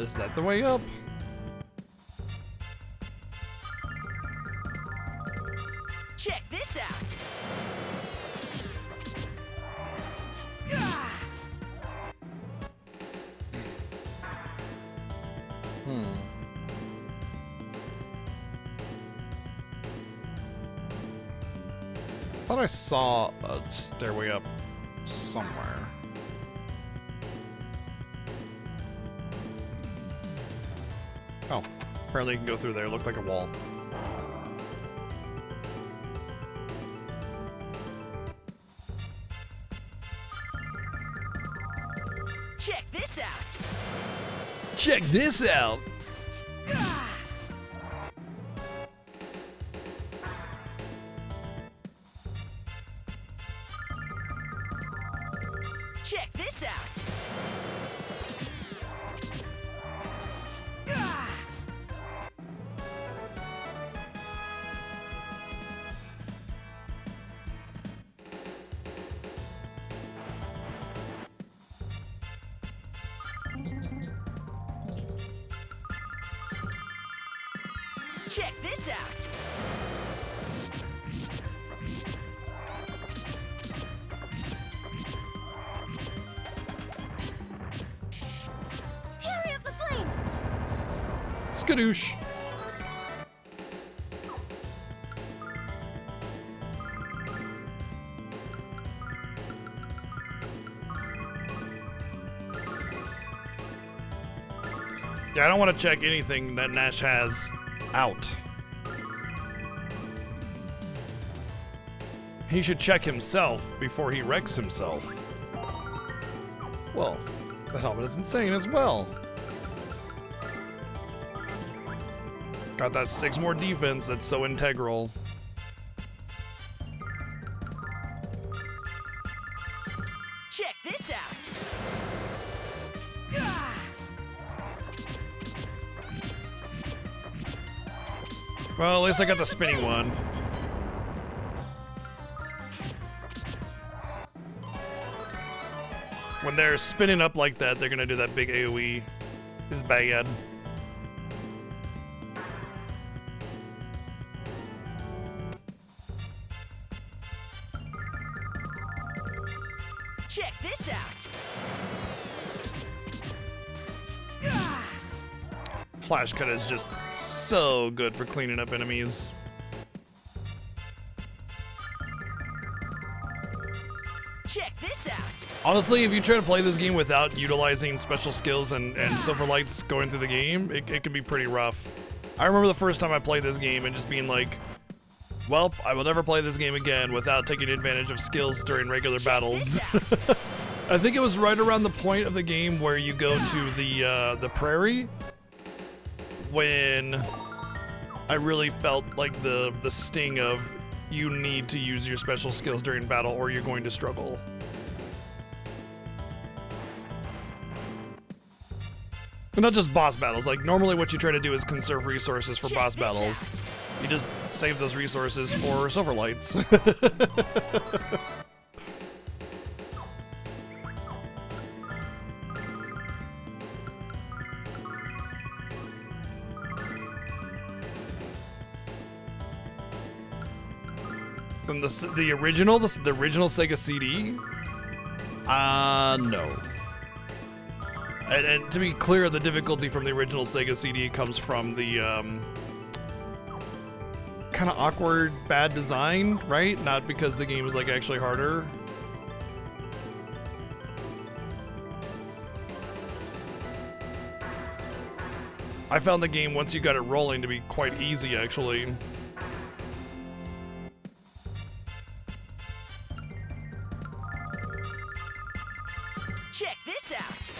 Is that the way up? Check this out. Thought I saw a stairway up somewhere. Oh, apparently you can go through there. It looked like a wall. Check this out. Check this out! Check this out. Check this out. Fury of the Flame! Skadoosh! Yeah, I don't want to check anything that Nash has out. He should check himself before he wrecks himself. Well, the helmet is insane as well. Got that 6 more defense that's so integral. Check this out. Well, at least I got the spinning one. When they're spinning up like that, they're gonna do that big AoE. Is bad. Check this out. Flash cut is just so good for cleaning up enemies. Check this out. Honestly, if you try to play this game without utilizing special skills and silver lights going through the game, it can be pretty rough. I remember the first time I played this game and just being like, well, I will never play this game again without taking advantage of skills during regular battles. I think it was right around the point of the game where you go to the prairie when I really felt like the sting of you need to use your special skills during battle or you're going to struggle. But not just boss battles. Like normally what you try to do is conserve resources for boss battles. You just save those resources for silver lights. From the original Sega CD? No. And to be clear, the difficulty from the original Sega CD comes from the kind of awkward, bad design, right? Not because the game is like actually harder. I found the game, once you got it rolling, to be quite easy, actually. Check this out.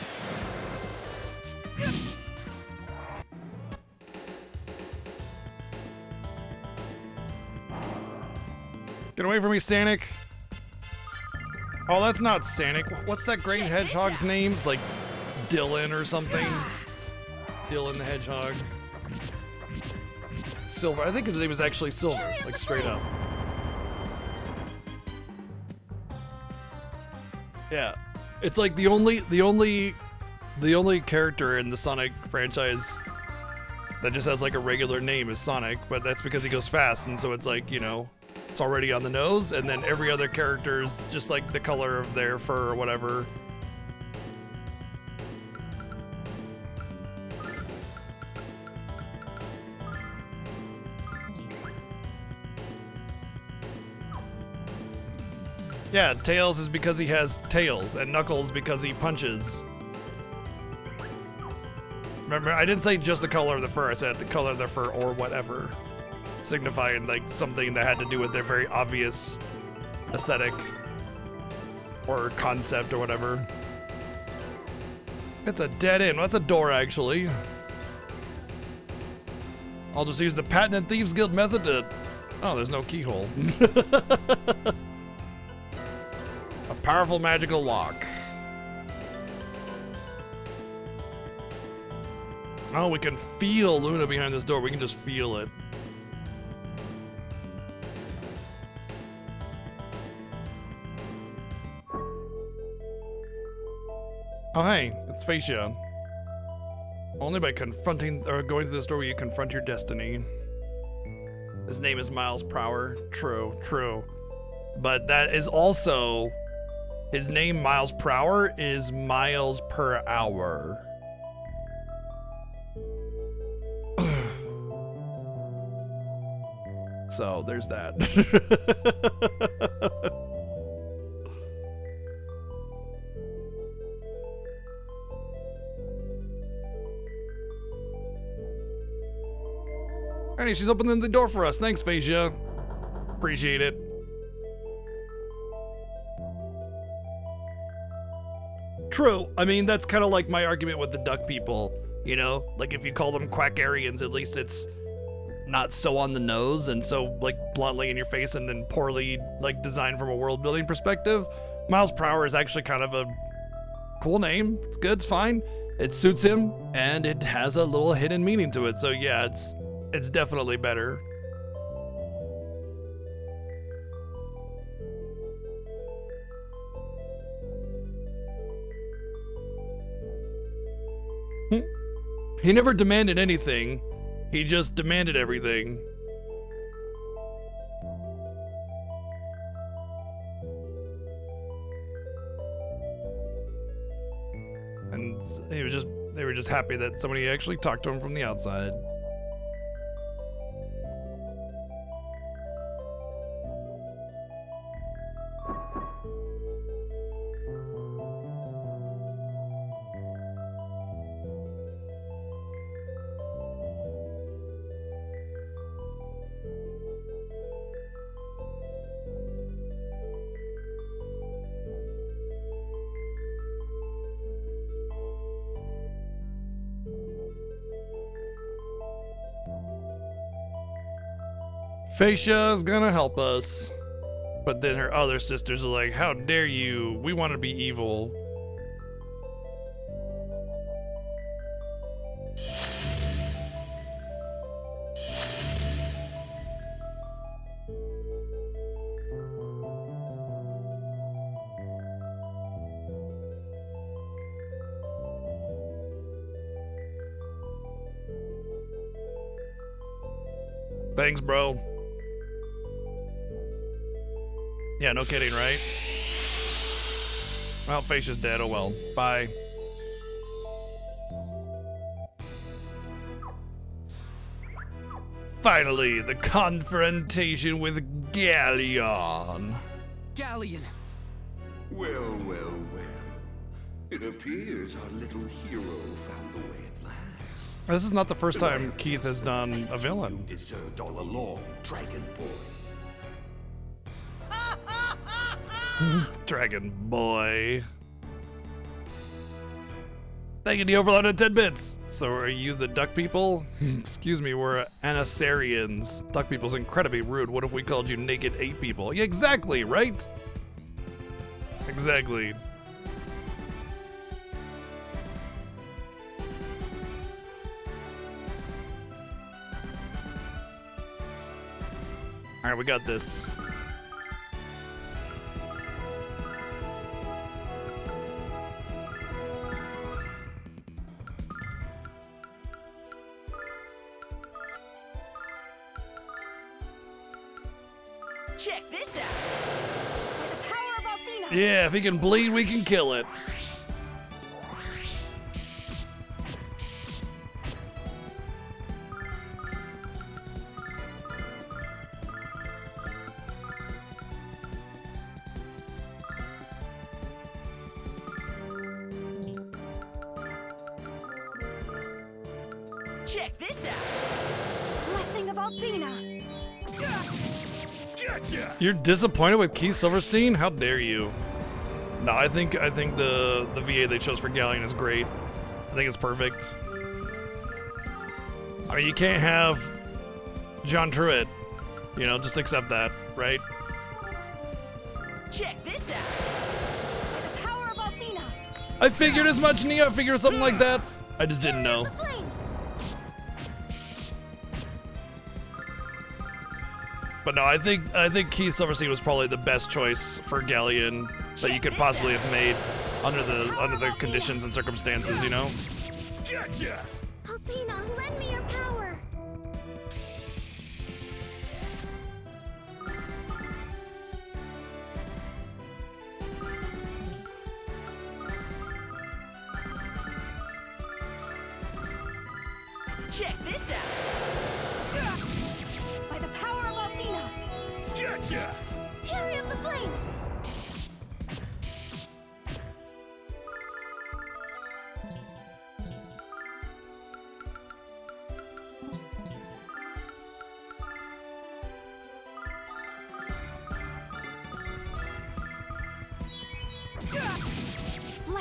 Get away from me, Sonic. Oh, that's not Sonic. What's that great hedgehog's name? It's like Dylan or something. Dylan the Hedgehog. Silver. I think his name is actually Silver, like straight up. Yeah. It's like the only character in the Sonic franchise that just has like a regular name is Sonic, but that's because he goes fast, and so it's like, you know, it's already on the nose, and then every other character's just like the color of their fur or whatever. Yeah, Tails is because he has tails, and Knuckles because he punches. Remember, I didn't say just the color of the fur, I said the color of the fur or whatever. Signifying like something that had to do with their very obvious aesthetic or concept or whatever. It's a dead end. Well, that's a door, actually. I'll just use the Patented Thieves Guild method to... Oh, there's no keyhole. A powerful magical lock. Oh, we can feel Luna behind this door. We can just feel it. Oh, hey, it's Facia. Only by confronting or going to this door will you confront your destiny. His name is Miles Prower. True, true. But that is also, his name Miles Prower is miles per hour. So there's that. Hey, she's opening the door for us. Thanks, Phasia. Appreciate it. True. I mean, that's kind of like my argument with the duck people, you know? Like, if you call them Quackarians, at least it's not so on the nose and so, like, bluntly in your face and then poorly, like, designed from a world-building perspective. Miles per Hour is actually kind of a cool name. It's good, it's fine. It suits him, and it has a little hidden meaning to it. So, yeah, it's definitely better. He never demanded anything. He just demanded everything. And they were just happy that somebody actually talked to him from the outside. Phasia is gonna help us. But then her other sisters are like, how dare you? We want to be evil. Thanks, bro. Yeah, no kidding, right? Well, Phasia's dead. Oh well. Bye. Finally, the confrontation with Galleon. Galleon. Well, well, well. It appears our little hero found the way at last. This is not the first time Keith has done a villain. You deserved all along, Dragon Boy. Dragon Boy. Thank you, the Overload at 10 bits. So are you the duck people? Excuse me, we're Anasarians. Duck people's incredibly rude. What if we called you naked ape people? Yeah, exactly, right? Exactly. All right, we got this. Check this out. By the power of Athena. Yeah, if he can bleed, we can kill it. Check this out. Blessing of Athena. Gotcha! You're disappointed with Keith Silverstein? How dare you? No, I think the VA they chose for Galleon is great. I think it's perfect. I mean, you can't have John Truitt. You know, just accept that, right? Check this out. By the power of Athena. I figured as much, Nia. I figured something like that. I just didn't know. The flame. But no, I think Keith Silverstein was probably the best choice for Galleon that you could possibly have made under the conditions and circumstances, you know? Gotcha! Athena, lend me your power. Check this out. By the power of Athena. Gotcha! Fury of the flame.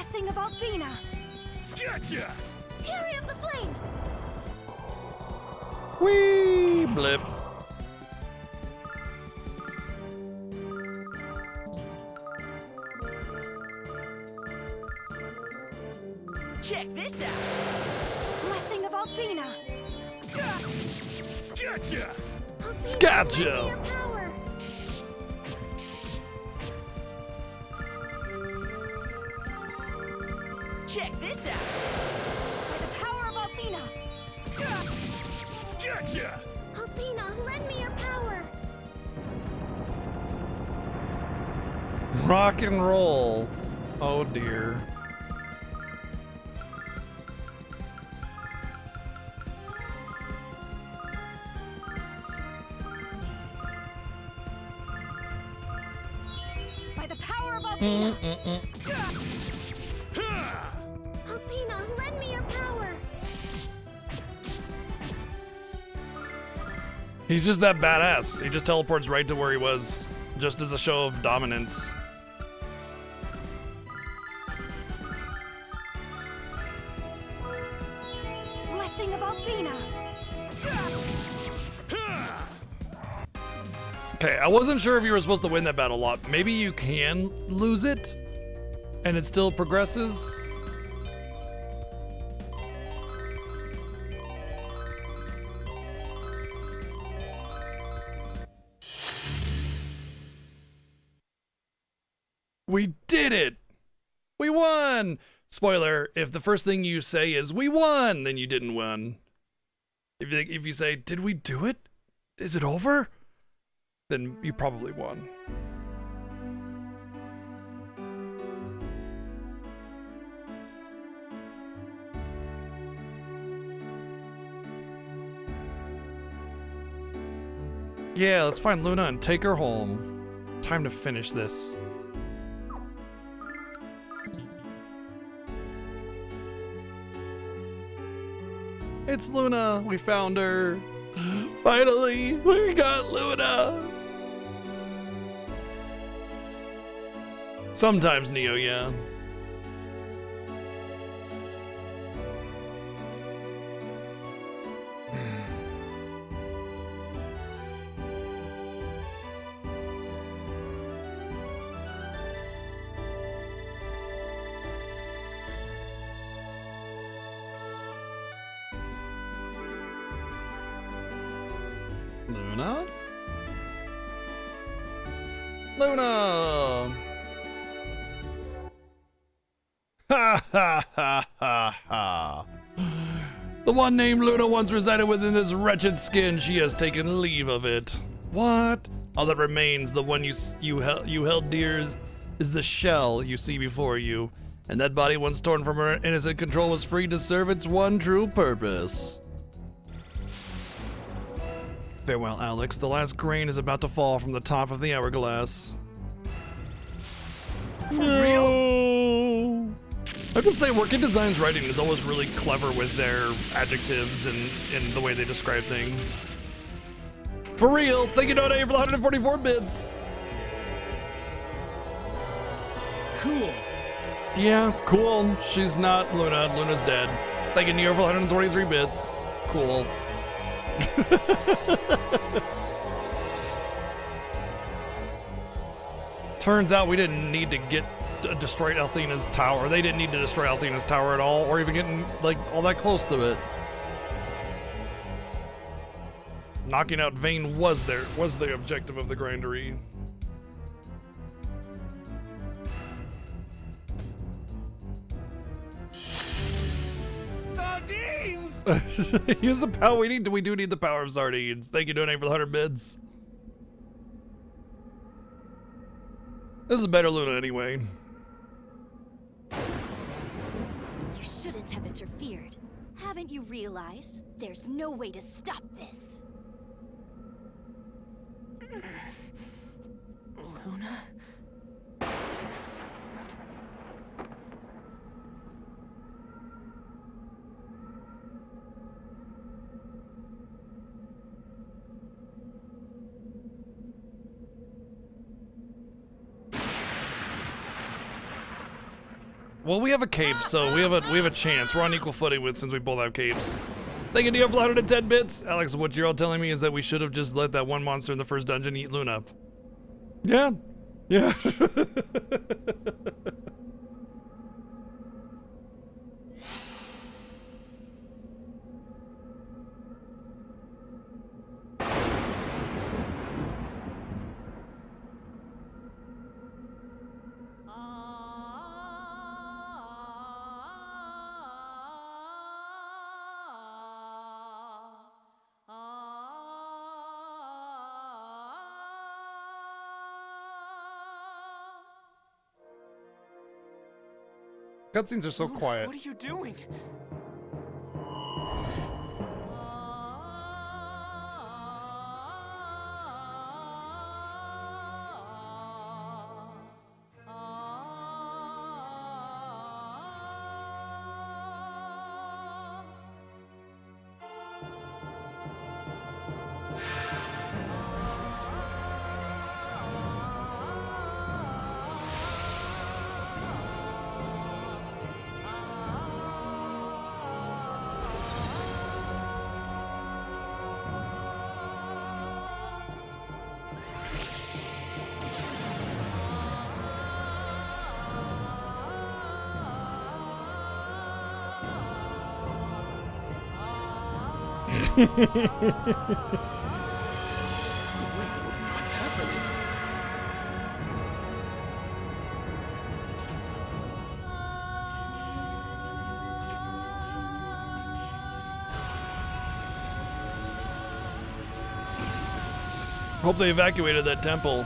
Blessing of Althena. Gotcha! Fury of the Flame. Whee! Blip. Check this out. Blessing of Althena. Gotcha! Althena, Gotcha. lend me your power. Check this out. By the power of Althena. Gotcha! Althena, lend me your power. Rock and roll. Oh dear. By the power of Althena. Ha! Althena, lend me your power. He's just that badass. He just teleports right to where he was, just as a show of dominance. Blessing of Althena. Ha! Okay, I wasn't sure if you were supposed to win that battle a lot. Maybe you can lose it, and it still progresses. We did it! We won! Spoiler, if the first thing you say is, we won, then you didn't win. If you say, did we do it? Is it over? Then you probably won. Yeah, let's find Luna and take her home. Time to finish this. It's Luna. We found her. Finally, we got Luna. Sometimes Neo, yeah. Luna? Luna! Ha ha ha ha ha. The one named Luna once resided within this wretched skin. She has taken leave of it. What? All that remains, the one you held dear, is the shell you see before you. And that body, once torn from her innocent control, was free to serve its one true purpose. Farewell, Alex. The last grain is about to fall from the top of the hourglass. For real? No. I have to say, Working Design's writing is always really clever with their adjectives and the way they describe things. For real, thank you, Donate, for the 144 bits. Cool. Yeah, cool. She's not Luna. Luna's dead. Thank you, Neo, for 123 bits. Cool. Turns out we didn't need to destroy Althena's tower. They didn't need to destroy Althena's tower at all, or even getting like all that close to it. Knocking out Vayne was the objective of the grindery. Sardines! Use the power we need. We do need the power of sardines. Thank you, Donate, for the 100 bids. This is a better Luna anyway. You shouldn't have interfered. Haven't you realized there's no way to stop this? Luna? Well, we have a cape, so we have a chance. We're on equal footing with since we both have capes. Thank you, Neo, for 110 bits. Alex, what you're all telling me is that we should have just let that one monster in the first dungeon eat Luna. Yeah. Yeah. Cutscenes are so Luna, quiet. What are you doing? What's happening? Hope they evacuated that temple.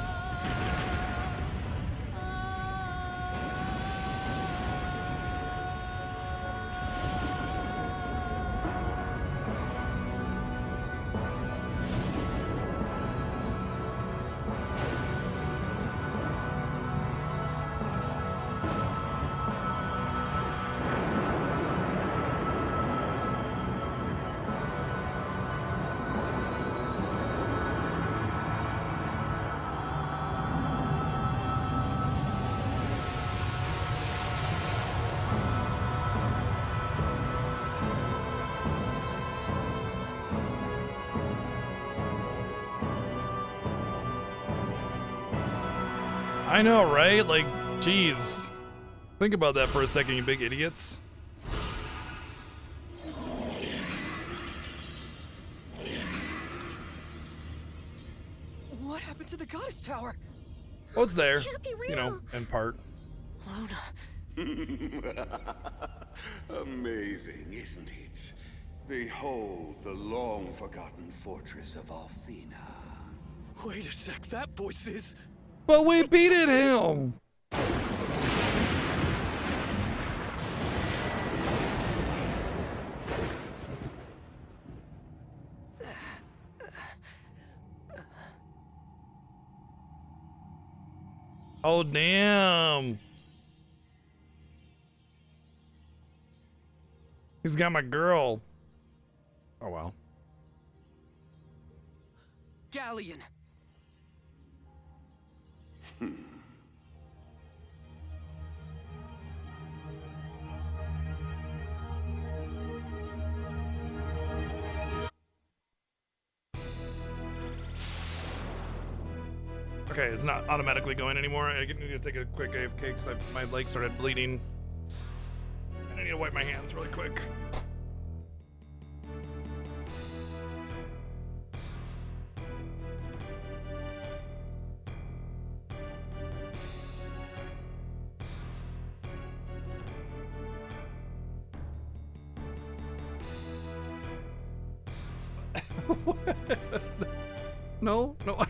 I know, right? Like, jeez. Think about that for a second, you big idiots. What happened to the goddess tower? Oh, it's there. Can't be You know, real. in part. Luna. Amazing, isn't it? Behold the long-forgotten fortress of Althena. Wait a sec, that voice is... But we beat it him! Oh, damn. He's got my girl. Oh, well. Galleon. Okay, it's not automatically going anymore. I need to take a quick AFK because my leg started bleeding. And I need to wipe my hands really quick. No, no.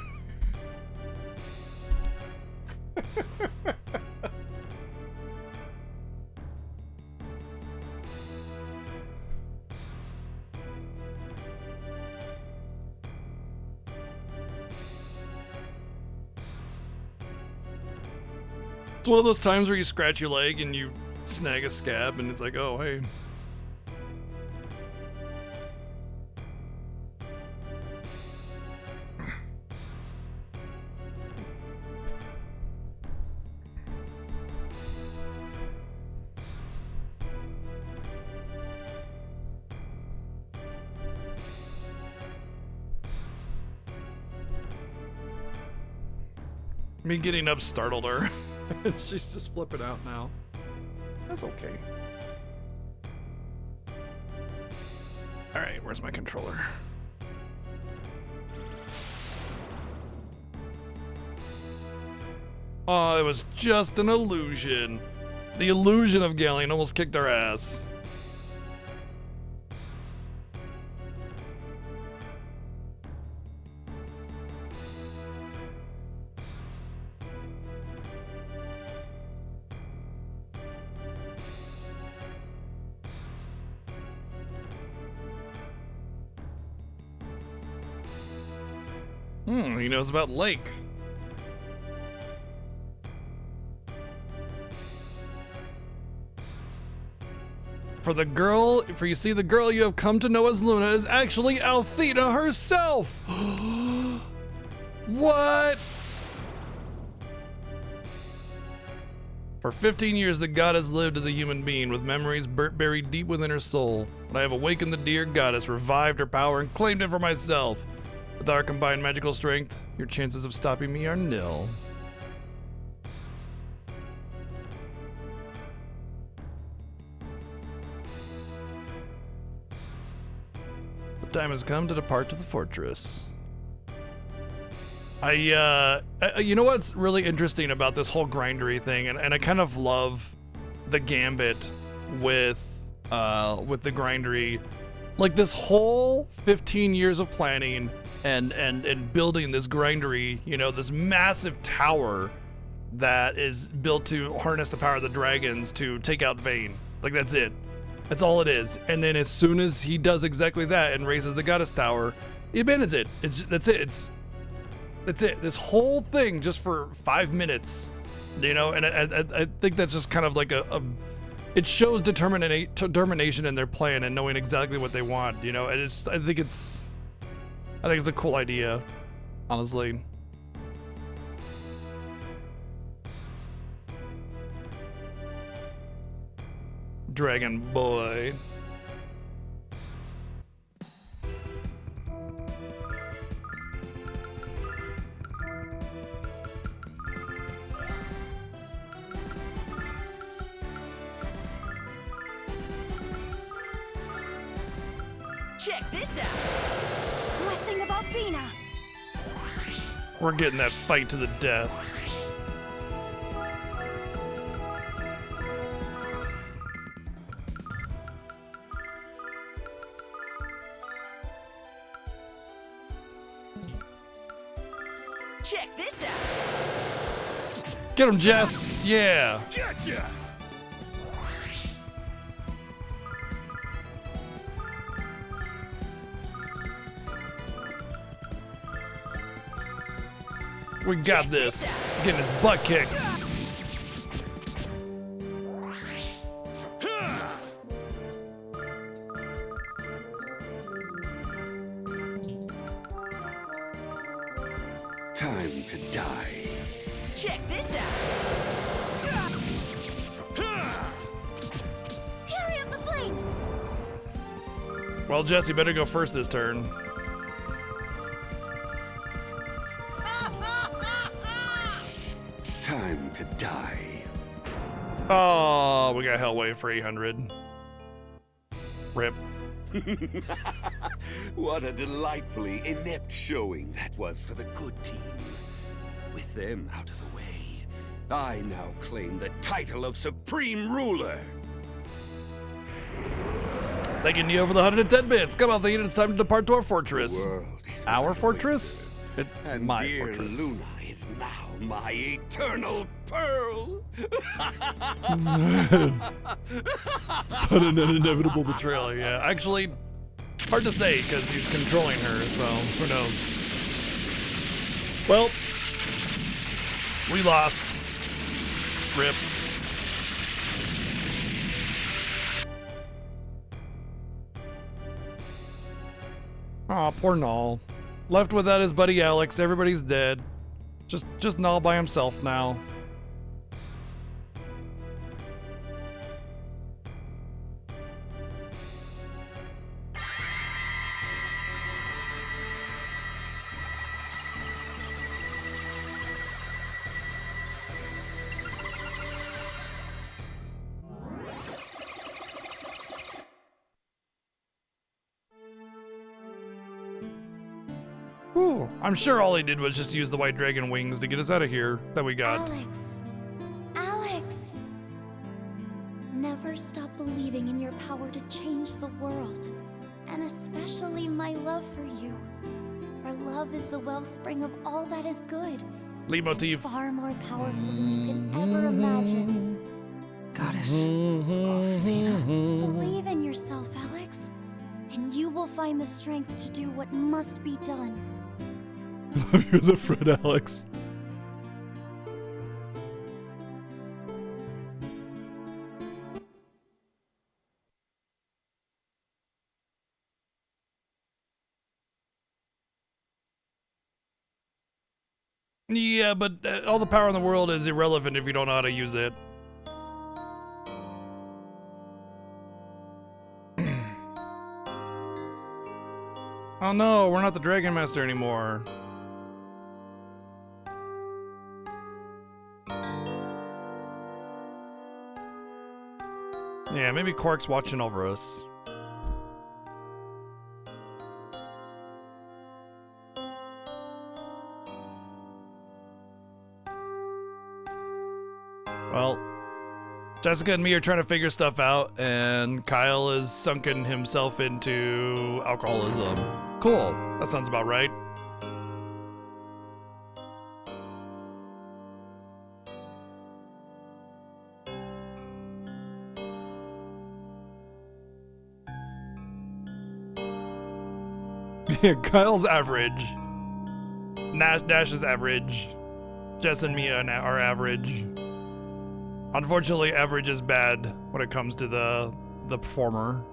It's one of those times where you scratch your leg and you snag a scab and it's like, oh, hey. Me getting up startled her. She's just flipping out now. That's okay. All right, where's my controller? Oh, it was just an illusion. The illusion of Galleon almost kicked our ass. He knows about Lake. For you see, the girl you have come to know as Luna is actually Althena herself. What? For 15 years, the goddess lived as a human being with memories buried deep within her soul. When I have awakened the dear goddess, revived her power, and claimed it for myself. With our combined magical strength, your chances of stopping me are nil. The time has come to depart to the fortress. You know what's really interesting about this whole grindery thing, and I kind of love the gambit with the grindery. Like this whole 15 years of planning and building this grindery, you know, this massive tower that is built to harness the power of the dragons to take out Vayne. Like that's it. That's all it is. And then as soon as he does exactly that and raises the goddess tower, he abandons it. That's it. This whole thing just for 5 minutes, you know. And I think that's just kind of like it shows determination in their plan and knowing exactly what they want, you know. And I think it's a cool idea, honestly. Dragon Boy. Check this out. Blessing of Althena. We're getting that fight to the death. Check this out. Get him, Jess. Yeah. Gotcha! We got this. He's getting his butt kicked. Time to die. Check this out. Fury of the Flame. Well, Jesse, better go first this turn. Time to die. Oh, we got Hellwave for 800. Rip. What a delightfully inept showing that was for the good team. With them out of the way, I now claim the title of Supreme Ruler. Thanking you for the 110 bits. Come on, Thane, it's time to depart to our fortress. The world is Our my fortress? oyster, It's and my dear fortress. Luna is now my eternal pearl. Sudden and inevitable betrayal, yeah. Actually, hard to say because he's controlling her, so who knows. Well, we lost. Rip. Aw, poor Null. Left without his buddy Alex, everybody's dead. Just Null by himself now. Whew. I'm sure all he did was just use the white dragon wings to get us out of here that we got. Alex. Alex. Never stop believing in your power to change the world. And especially my love for you. For love is the wellspring of all that is good. Leitmotif. Far more powerful than you can ever imagine. Goddess. Athena. Believe in yourself, Alex. And you will find the strength to do what must be done. Love you as a friend, Alex. Yeah, but all the power in the world is irrelevant if you don't know how to use it. Oh no, we're not the Dragon Master anymore. Yeah, maybe Quark's watching over us. Well, Jessica and me are trying to figure stuff out, and Kyle is sunken himself into alcoholism. Cool. That sounds about right. Yeah, Kyle's average. Dash is average. Jess and Mia are average. Unfortunately, average is bad when it comes to the performer.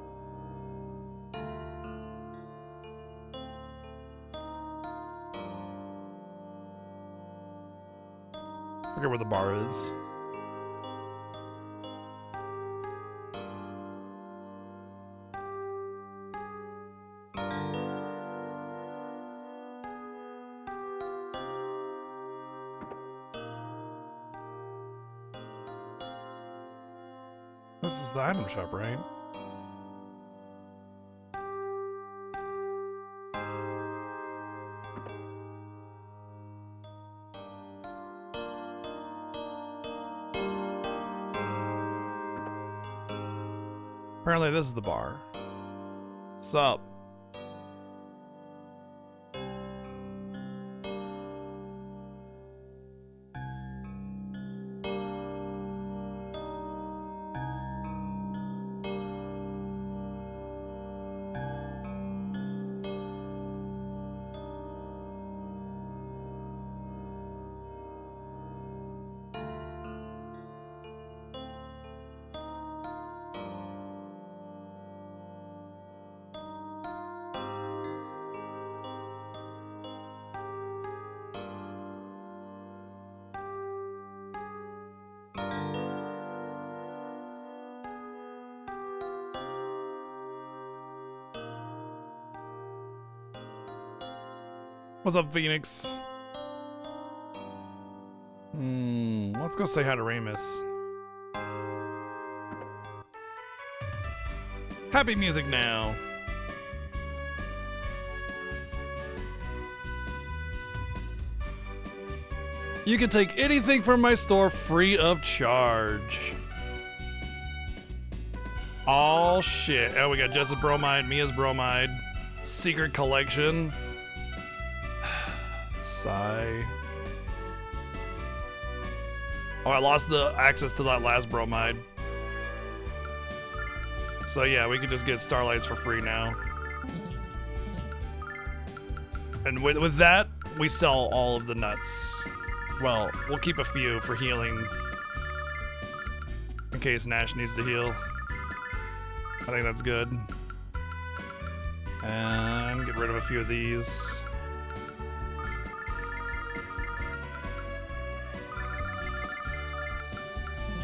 I forget where the bar is. This is the item shop, right? Apparently this is the bar. Sup? What's up, Phoenix? Let's go say hi to Ramus. Happy music now. You can take anything from my store free of charge. Oh shit. Oh, we got Jess's bromide, Mia's bromide, secret collection. Sigh. Oh, I lost the access to that last bromide. So yeah, we can just get starlights for free now. And with that, we sell all of the nuts. Well, we'll keep a few for healing. In case Nash needs to heal. I think that's good. And get rid of a few of these.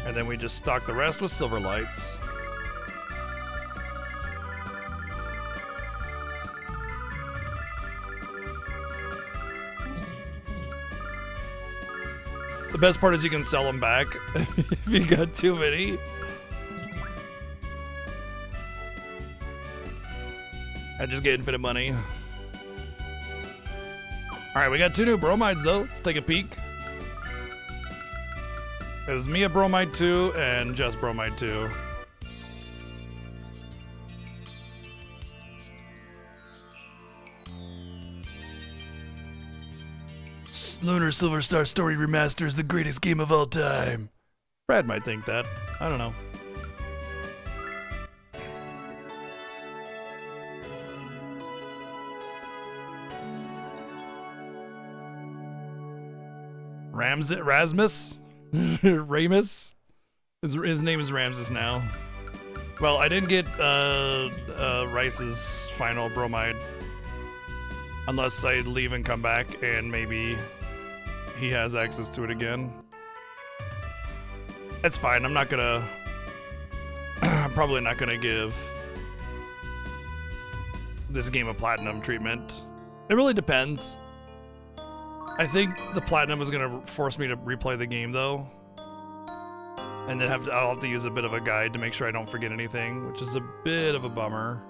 And then we just stock the rest with silver lights. The best part is you can sell them back if you got too many. And just get infinite money. All right, we got 2 new bromides though. Let's take a peek. It was Mia Bromide 2 and Jess Bromide 2. Lunar Silver Star Story Remaster is the greatest game of all time. Brad might think that. I don't know. Rasmus? Ramus? His name is Ramses now. Well, I didn't get Rice's final bromide. Unless I leave and come back and maybe he has access to it again. It's fine. I'm not gonna... I'm probably not gonna give this game a platinum treatment. It really depends. I think the platinum is gonna force me to replay the game though. And then I'll have to use a bit of a guide to make sure I don't forget anything, which is a bit of a bummer.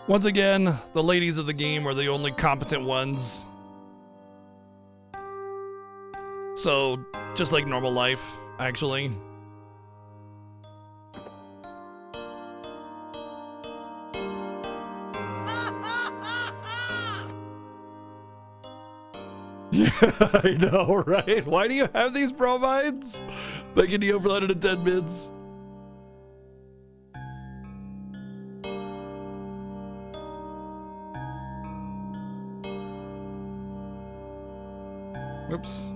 Once again, the ladies of the game are the only competent ones. So, just like normal life, actually. Yeah, I know, right? Why do you have these bromides? They can be overloaded in 10 bids. Oops.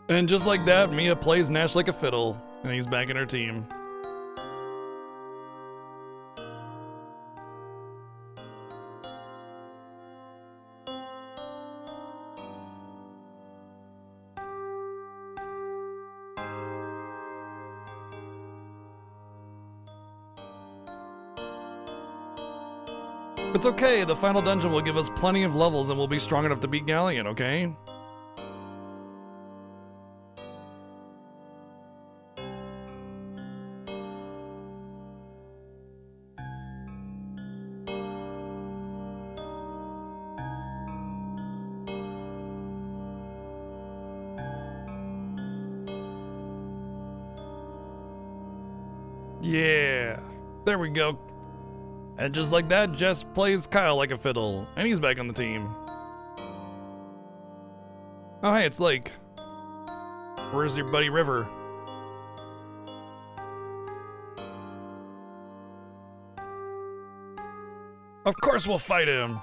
And just like that, Mia plays Nash like a fiddle, and he's back in her team. It's okay, the final dungeon will give us plenty of levels and we'll be strong enough to beat Galleon, okay? Yeah, there we go. And just like that, Jess plays Kyle like a fiddle, and he's back on the team. Oh hey, it's Lake. Where's your buddy River? Of course we'll fight him!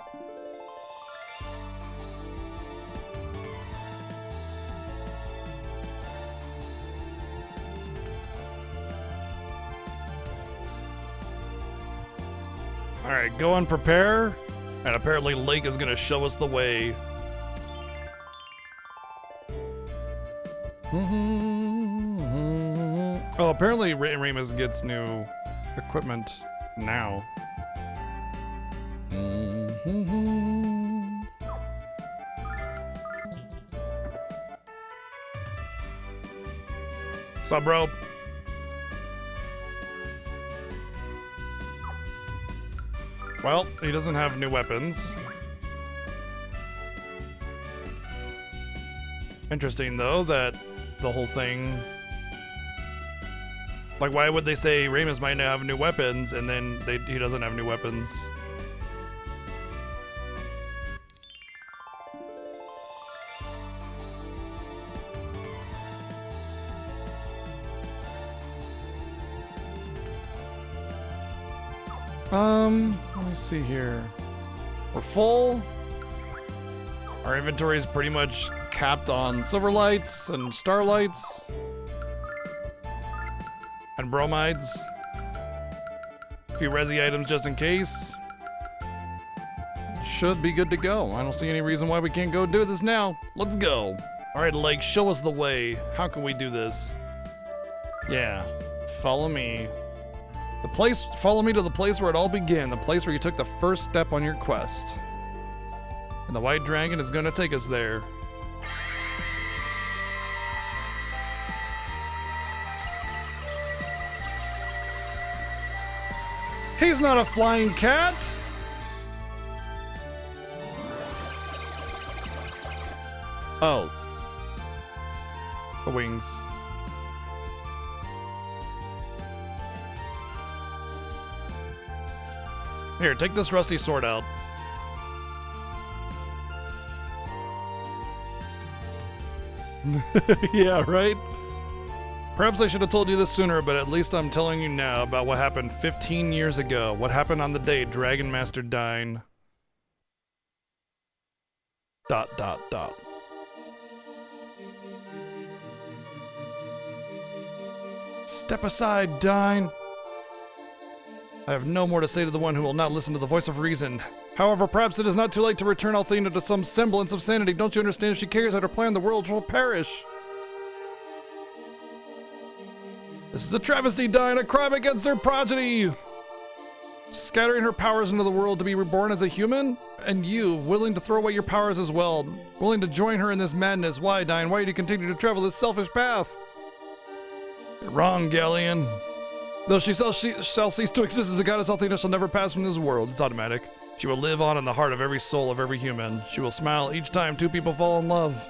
Alright, go and prepare. And apparently Lake is gonna show us the way. Oh, apparently Ramus gets new equipment now. Sup, bro? Well, he doesn't have new weapons. Interesting, though, that the whole thing... Like, why would they say Ramus might not have new weapons, and then he doesn't have new weapons? Let me see here. We're full. Our inventory is pretty much capped on silver lights and starlights. And bromides. A few resi items just in case. should be good to go. I don't see any reason why we can't go do this now. Let's go. All right, Lake, show us the way. How can we do this? Yeah, follow me. Follow me to the place where it all began, the place where you took the first step on your quest. And the white dragon is gonna take us there. He's not a flying cat! Oh. The wings. Here, take this rusty sword out. Yeah, right? Perhaps I should have told you this sooner, but at least I'm telling you now about what happened 15 years ago. What happened on the day Dragon Master died. ... Step aside, Dine. I have no more to say to the one who will not listen to the voice of reason. However, perhaps it is not too late to return Althena to some semblance of sanity. Don't you understand? If she carries out her plan, the world will perish. This is a travesty, Dine, a crime against her progeny. Scattering her powers into the world to be reborn as a human? And you, willing to throw away your powers as well, willing to join her in this madness. Why, Dine? Why do you continue to travel this selfish path? You're wrong, Galleon. Though she shall cease to exist as a goddess, Althena shall never pass from this world. It's automatic. She will live on in the heart of every soul of every human. She will smile each time two people fall in love.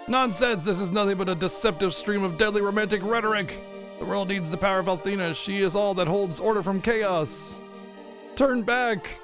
Nonsense! This is nothing but a deceptive stream of deadly romantic rhetoric. The world needs the power of Althena. She is all that holds order from chaos. Turn back!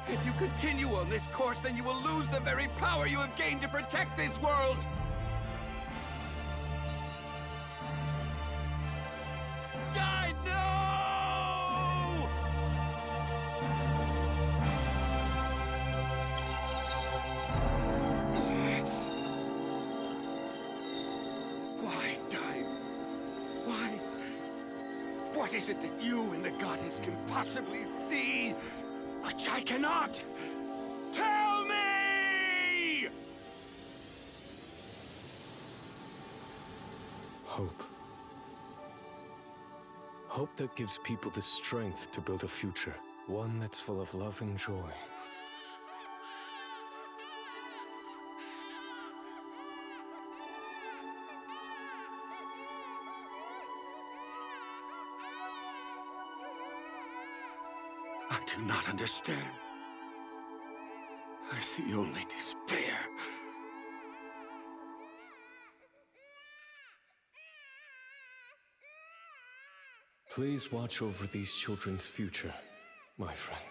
If you continue on this course, then you will lose the very power you have gained to protect this world! Die, no! Why, Die? Why? What is it that you and the goddess can possibly see? Which I cannot! Tell me! Hope. Hope that gives people the strength to build a future. One that's full of love and joy. I do not understand. I see only despair. Please watch over these children's future, my friend.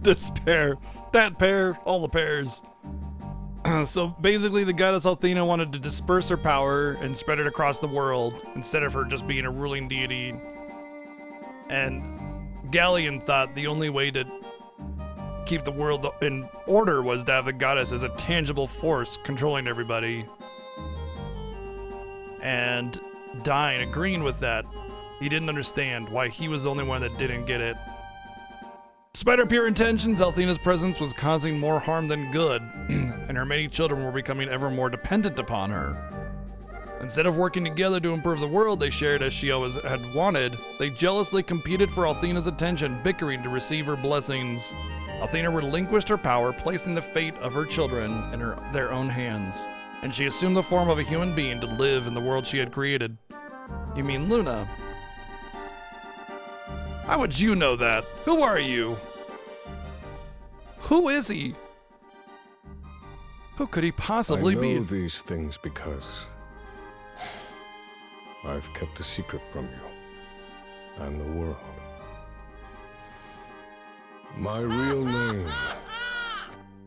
Despair. That pair, all the pairs. So basically the goddess Althena wanted to disperse her power and spread it across the world instead of her just being a ruling deity. And Galleon thought the only way to keep the world in order was to have the goddess as a tangible force controlling everybody. And Dine agreeing with that. He didn't understand why he was the only one that didn't get it. Despite her pure intentions, Althena's presence was causing more harm than good, and her many children were becoming ever more dependent upon her. Instead of working together to improve the world they shared as she always had wanted, they jealously competed for Althena's attention, bickering to receive her blessings. Althena relinquished her power, placing the fate of her children in their own hands, and she assumed the form of a human being to live in the world she had created. You mean Luna? How would you know that? Who are you? Who is he? Who could he possibly I be? know these things because I've kept a secret from you and the world. My real name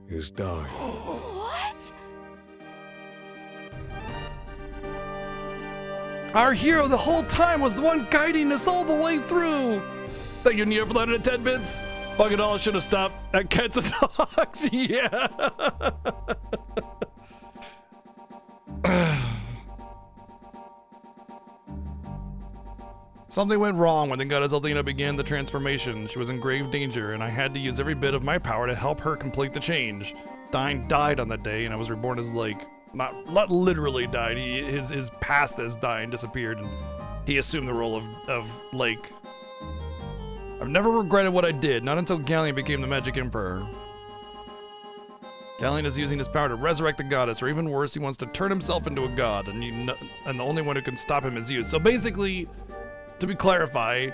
is Dying. What? Our hero the whole time was the one guiding us all the way through. Thank you, Nia, for letting it 10 bits. Fuck it all, should have stopped at cats and dogs. Yeah. Something went wrong when the goddess Althena began the transformation. She was in grave danger, and I had to use every bit of my power to help her complete the change. Dying died on that day, and I was reborn as Lake. Not literally died. His past as Dying disappeared, and he assumed the role of Lake. I've never regretted what I did, not until Galleon became the Magic Emperor. Galleon is using his power to resurrect the goddess, or even worse, he wants to turn himself into a god, and the only one who can stop him is you. So basically, to clarify,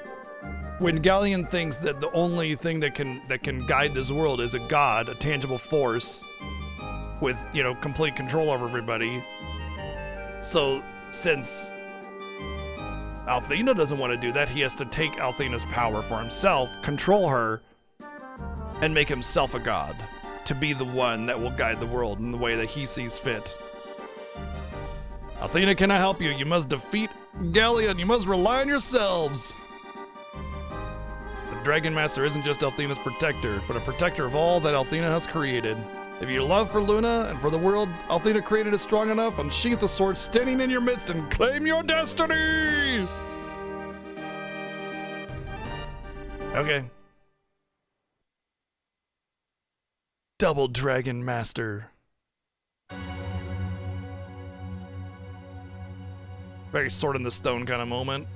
when Galleon thinks that the only thing that can guide this world is a god, a tangible force, with, you know, complete control over everybody. So since Althena doesn't want to do that, he has to take Althena's power for himself, control her, and make himself a god to be the one that will guide the world in the way that he sees fit. Althena cannot help you. You must defeat Galleon. You must rely on yourselves. The Dragon Master isn't just Althena's protector, but a protector of all that Althena has created. If your love for Luna and for the world Althena created is strong enough, unsheath the sword standing in your midst and claim your destiny! Okay. Double Dragon Master. Very sword in the stone kind of moment.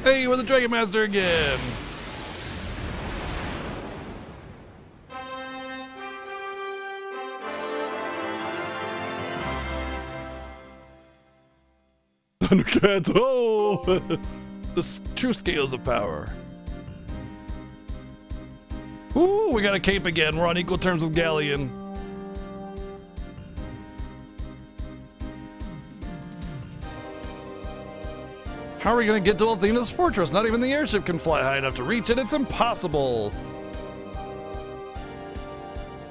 Hey, we're the Dragon Master again. Thundercats, oh! The true scales of power. Ooh, we got a cape again. We're on equal terms with Galleon. How are we going to get to Althena's fortress? Not even the airship can fly high enough to reach it. It's impossible.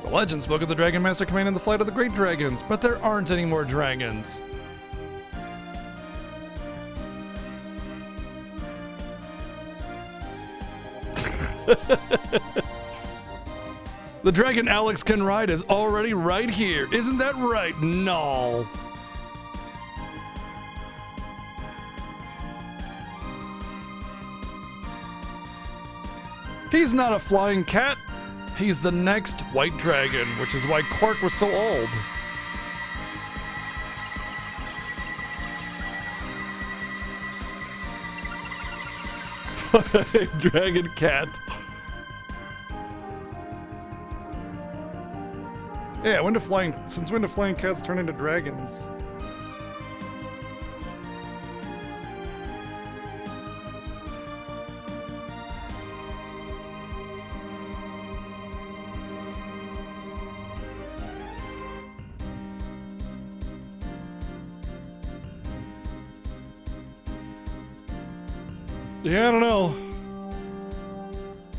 The legend spoke of the Dragon Master commanding the flight of the great dragons, but there aren't any more dragons. The dragon Alex can ride is already right here. Isn't that right? No. He's not a flying cat. He's the next white dragon, which is why Quark was so old. Dragon cat. Yeah, since when do flying cats turn into dragons? Yeah, I don't know.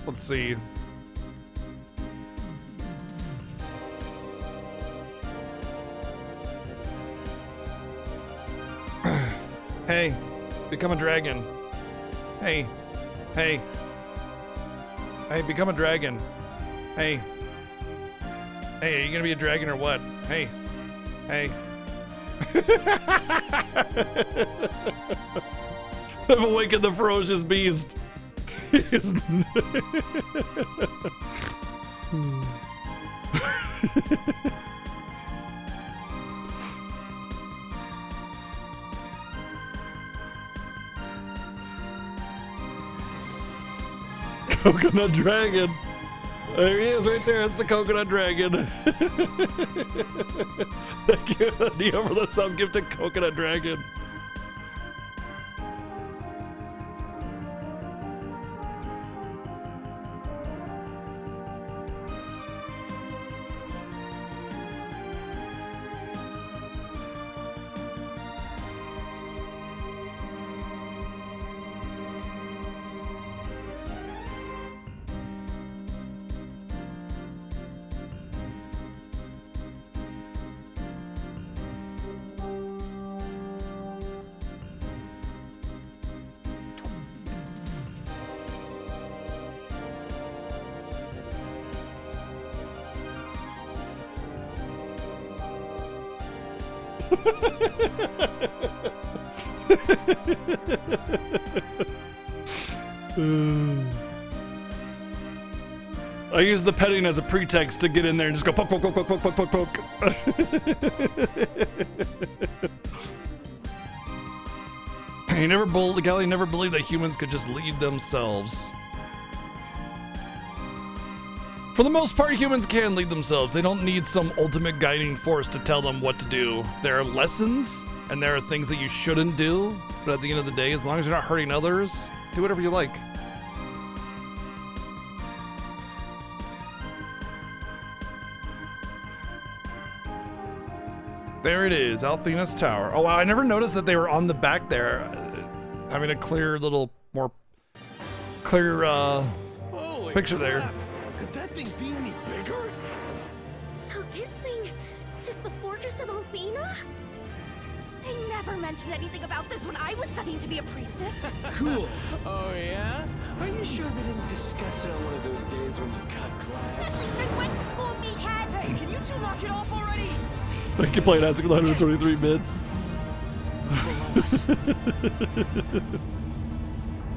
Let's see. Hey, become a dragon. Hey, hey. Hey, become a dragon. Hey. Hey, are you gonna be a dragon or what? Hey. Hey. I've awakened the ferocious beast. Coconut dragon. There he is right there. It's the coconut dragon. Thank you, Neo, for the sub-gifted coconut dragon. I use the petting as a pretext to get in there and just go poke, poke, poke, poke, poke, poke, poke, poke. Gally never believed that humans could just lead themselves. For the most part, humans can lead themselves. They don't need some ultimate guiding force to tell them what to do. There are lessons, and there are things that you shouldn't do. But at the end of the day, as long as you're not hurting others, do whatever you like. There it is, Althena's tower. Oh wow, I never noticed that they were on the back there. Having a clear little, more clear Holy picture crap. there. Could that thing be any bigger? So this thing is the Fortress of Althena? They never mentioned anything about this when I was studying to be a priestess. Cool. Oh, yeah? Are you sure they didn't discuss it on one of those days when you cut At class? least I went to school, meathead! Hey, can you two knock it off already? I can play it as 123 bits. Below us. The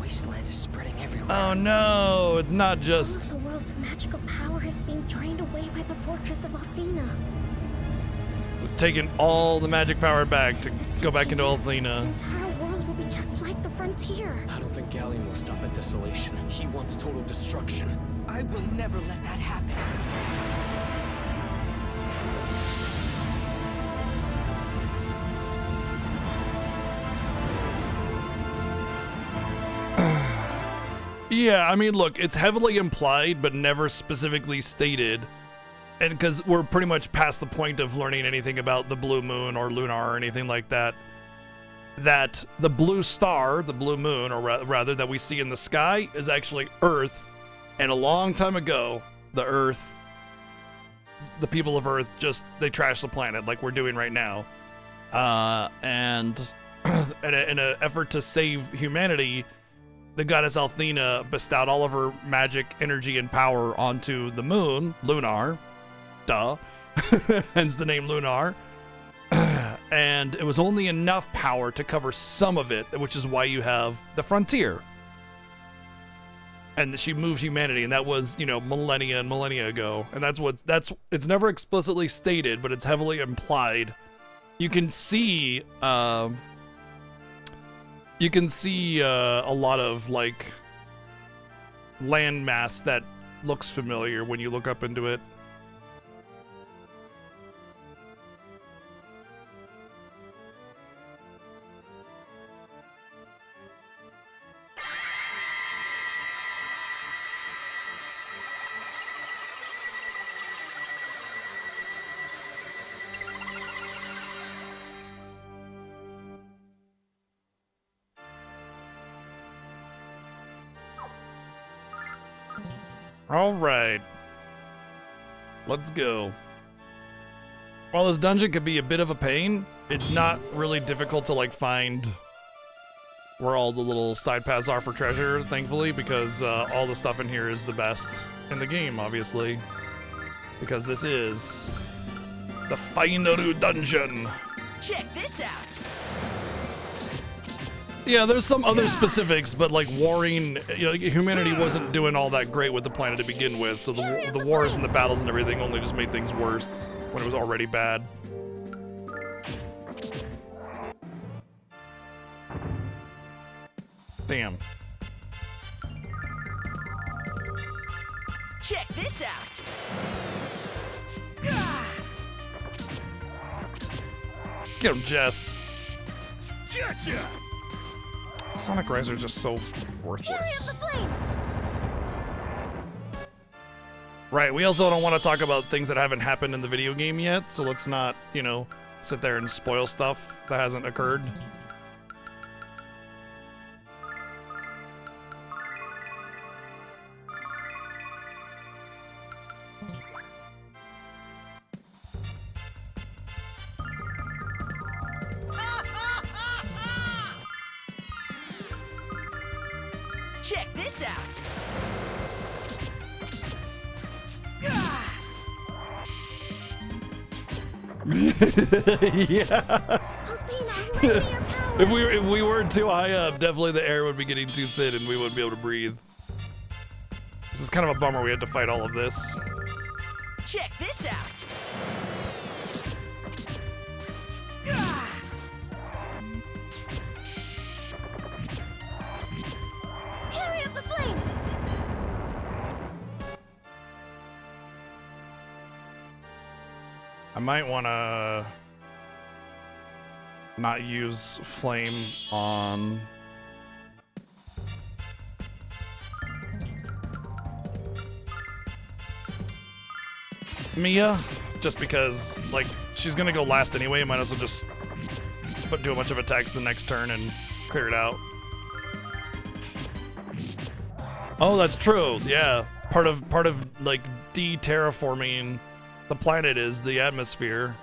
wasteland is spreading everywhere. Oh no, it's not All just. of the world's magical power is being drained away by the Fortress of Althena. So taking all the magic power back to As this go back into continues, The Althena. entire world will be just like the frontier. I don't think Galleon will stop at desolation. He wants total destruction. I will never let that happen. Yeah, I mean, look, it's heavily implied, but never specifically stated. And because we're pretty much past the point of learning anything about the blue moon or Lunar or anything like that, that the blue star, the blue moon, or rather that we see in the sky, is actually Earth. And a long time ago, the Earth, the people of Earth, they trashed the planet like we're doing right now. And in an effort to save humanity, the goddess Althena bestowed all of her magic, energy, and power onto the moon, Lunar. Duh. Hence the name Lunar. And it was only enough power to cover some of it, which is why you have the frontier. And she moved humanity, and that was, millennia and millennia ago. And it's never explicitly stated, but it's heavily implied. You can see a lot of like landmass that looks familiar when you look up into it. All right, let's go. While this dungeon could be a bit of a pain, it's not really difficult to like find where all the little side paths are for treasure, thankfully, because all the stuff in here is the best in the game, obviously. Because this is the final dungeon. Check this out. Yeah, there's some other specifics, but like warring, you know, humanity wasn't doing all that great with the planet to begin with, so the wars and the battles and everything only just made things worse when it was already bad. Damn. Check this out. Get him, Jess. Gotcha! Sonic Rise are just so Carry up worthless. the flame! Right, we also don't want to talk about things that haven't happened in the video game yet, so let's not, you know, sit there and spoil stuff that hasn't occurred. Check this out. Yeah. Althena, lend me your power! If we weren't too high up, definitely the air would be getting too thin and we wouldn't be able to breathe. This is kind of a bummer we had to fight all of this. Check this out. Carry up the flame! I might want to not use flame on Mia, just because, like, she's gonna go last anyway. Might as well just do a bunch of attacks the next turn and clear it out. Oh, that's true. Yeah, part of like de-terraforming the planet is the atmosphere.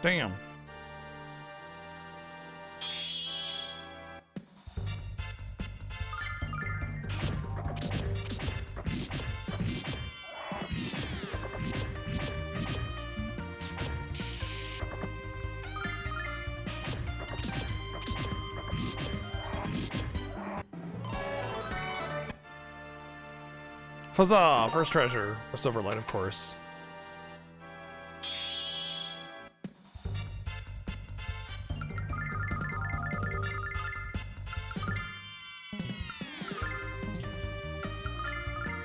Damn. Huzzah! First treasure. A silver light, of course.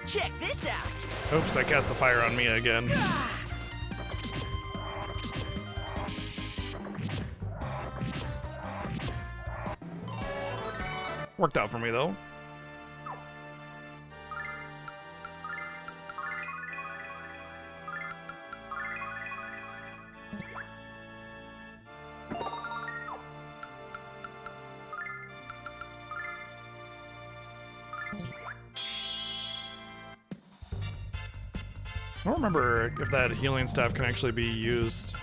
Check this out. Oops, I cast the fire on Mia again. Worked out for me, though. I don't remember if that healing staff can actually be used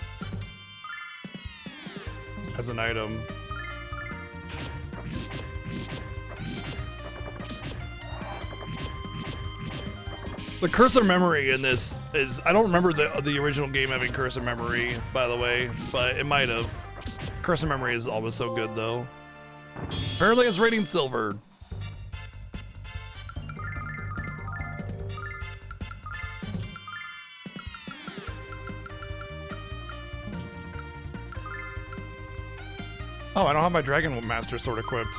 as an item. The curse of memory in this is, I don't remember the original game having curse of memory, by the way, but it might have. Curse of memory is always so good, though. Apparently it's rating silver. Oh, I don't have my Dragon Master sword equipped.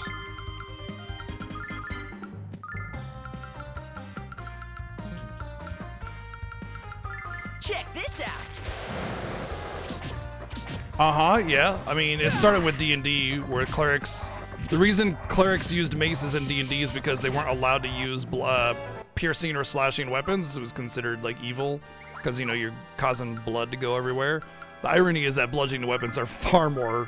Check this out. Uh-huh, yeah. I mean, it started with D&D, where clerics... The reason clerics used maces in D&D is because they weren't allowed to use piercing or slashing weapons. It was considered, like, evil. because, you know, you're causing blood to go everywhere. The irony is that bludgeoning weapons are far more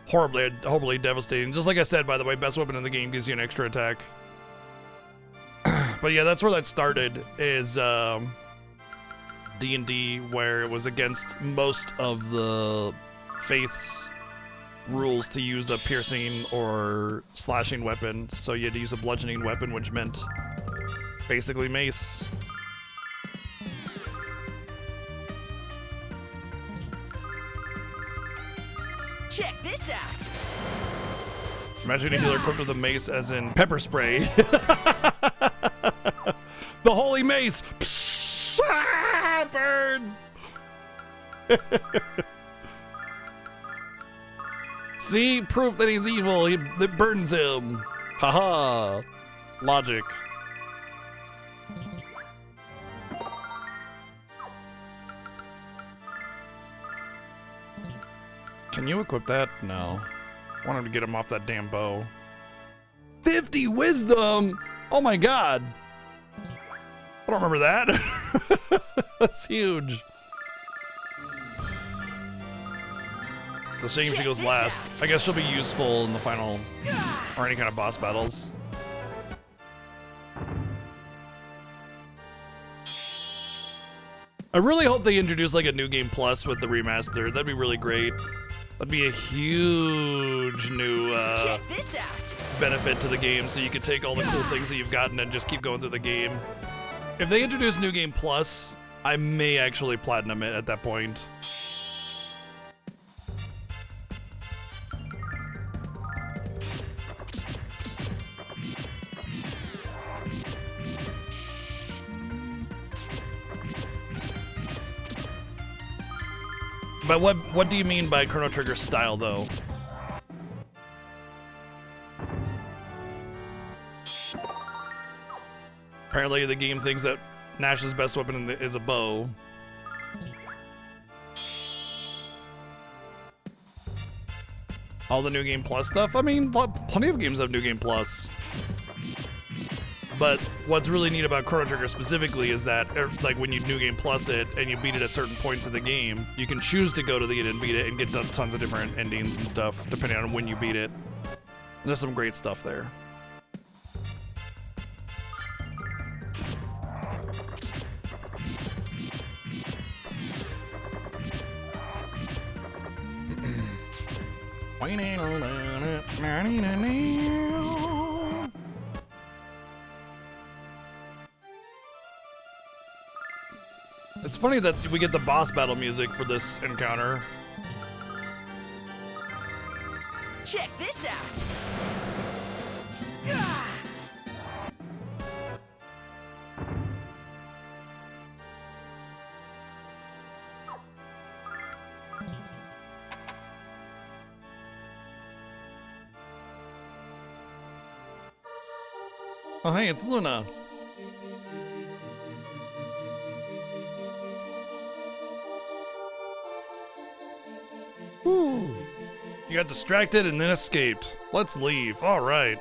horribly devastating. Just like I said, by the way, best weapon in the game gives you an extra attack. But yeah, that's where that started, is D&D, where it was against most of the faith's rules to use a piercing or slashing weapon, so you had to use a bludgeoning weapon, which meant basically mace. Check this out. Imagine a healer equipped with a mace, as in pepper spray. The holy mace. Psh, ah, burns. See, proof that he's evil. It burns him. Haha. Logic. Can you equip that? No. I want him to get him off that damn bow. 50 wisdom! Oh my god. I don't remember that. That's huge. It's a shame she goes last. I guess she'll be useful in the final or any kind of boss battles. I really hope they introduce like a new game plus with the remaster. That'd be really great. That'd be a huge new Check this out. benefit to the game, so you can take all the cool things that you've gotten and just keep going through the game. If they introduce New Game Plus, I may actually platinum it at that point. But what do you mean by Chrono Trigger style, though? Apparently the game thinks that Nash's best weapon is a bow. All the New Game Plus stuff? I mean, plenty of games have New Game Plus. But what's really neat about Chrono Trigger specifically is that, like, when you New Game Plus it and you beat it at certain points of the game, you can choose to go to the end and beat it and get tons of different endings and stuff, depending on when you beat it. And there's some great stuff there. It's funny that we get the boss battle music for this encounter. Check this out. Oh, hey, it's Luna. Whew. You got distracted and then escaped. Let's leave. All right.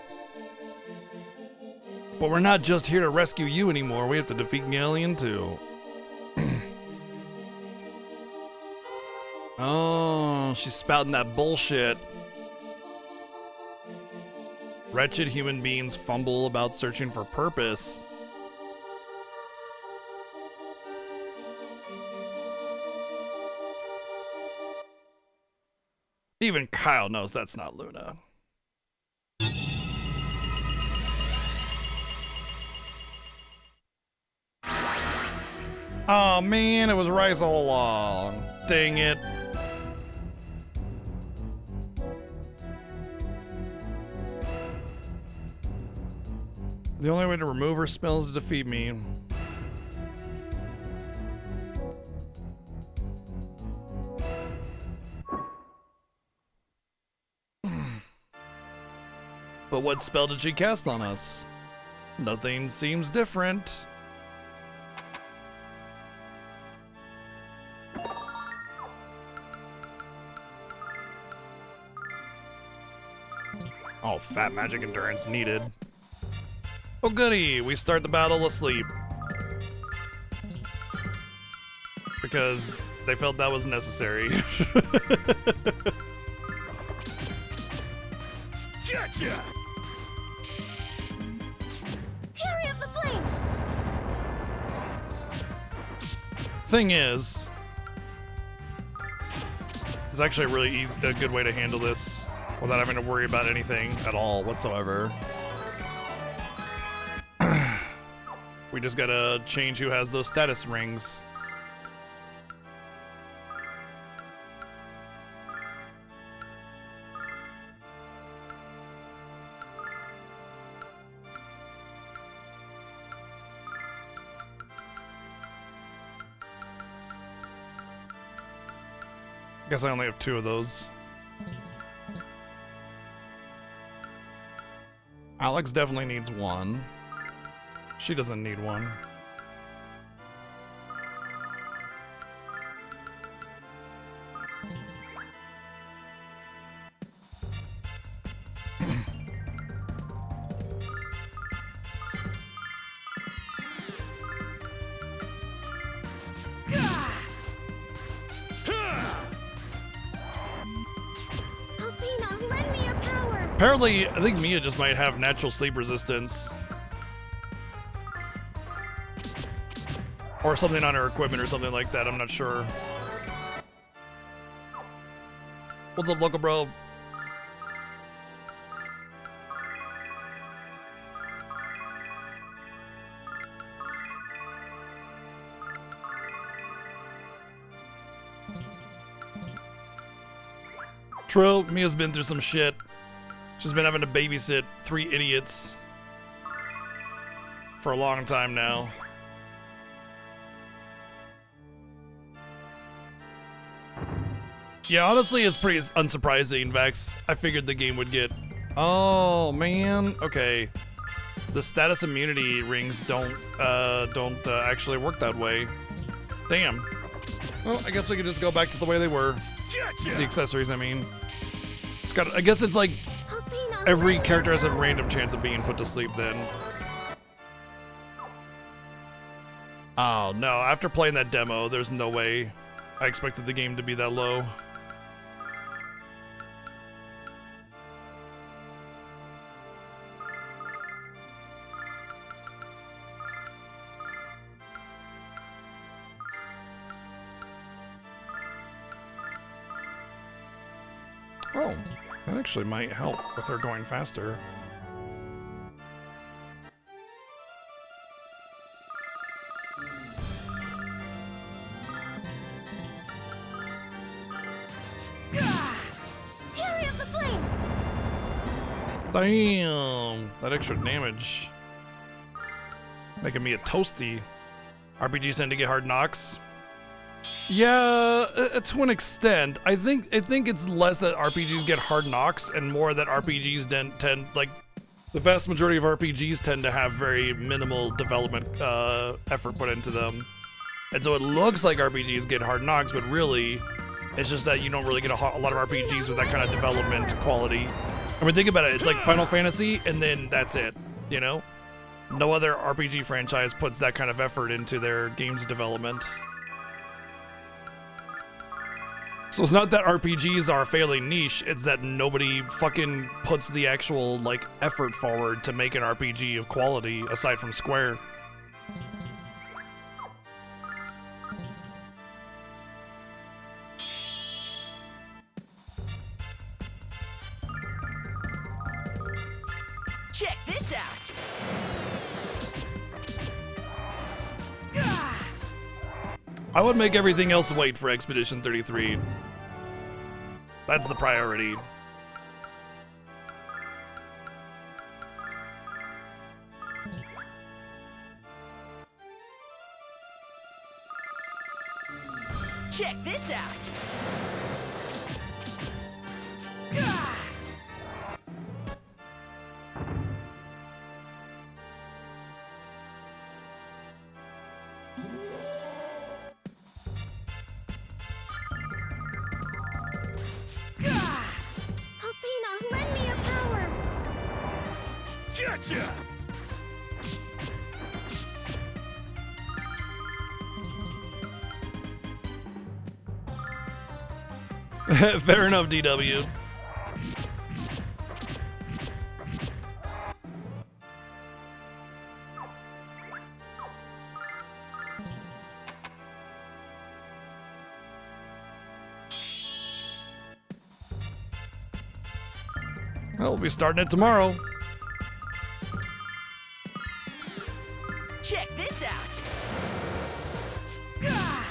But we're not just here to rescue you anymore. We have to defeat Galleon too. Oh, she's spouting that bullshit. Wretched human beings fumble about searching for purpose. Even Kyle knows that's not Luna. Oh man, it was Rice all along. Dang it. The only way to remove her spell is to defeat me. But what spell did she cast on us? Nothing seems different. Oh, fat magic endurance needed. Oh goody, we start the battle asleep. because they felt that was necessary. Gotcha! Fury of the Flame! Thing is, it's actually a really a good way to handle this without having to worry about anything at all whatsoever. We just gotta change who has those status rings. Guess I only have 2 of those. Alex definitely needs 1. She doesn't need 1. Alpina, lend me your power! Apparently, I think Mia just might have natural sleep resistance. Or something on her equipment or something like that, I'm not sure. What's up, local bro? True, Mia's been through some shit. She's been having to babysit 3 idiots for a long time now. Yeah, honestly, it's pretty unsurprising, Vex. I figured the game would get... Oh, man. Okay. The status immunity rings don't actually work that way. Damn. Well, I guess we could just go back to the way they were. Gotcha! The accessories, I mean. It's got... I guess it's like Alpina, every lend me character your has a power. random chance of being put to sleep then. Oh, no. After playing that demo, there's no way I expected the game to be that low. Oh, that actually might help with her going faster. Fury of the Flame! Damn, that extra damage. Making me a toasty. RPGs tend to get hard knocks. Yeah, to an extent. I think it's less that RPGs get hard knocks and more that RPGs tend like the vast majority of RPGs tend to have very minimal development effort put into them. And so it looks like RPGs get hard knocks, but really it's just that you don't really get a lot of RPGs with that kind of development quality. I mean, think about it. It's like Final Fantasy and then that's it, you know? No other RPG franchise puts that kind of effort into their games development. So it's not that RPGs are a failing niche, it's that nobody fucking puts the actual, like, effort forward to make an RPG of quality, aside from Square. Check this out. I would make everything else wait for Expedition 33. That's the priority. Check this out. Alpina, lend me your power! Gotcha! Fair enough, DW. Well, we'll be starting it tomorrow. Check this out. Ah!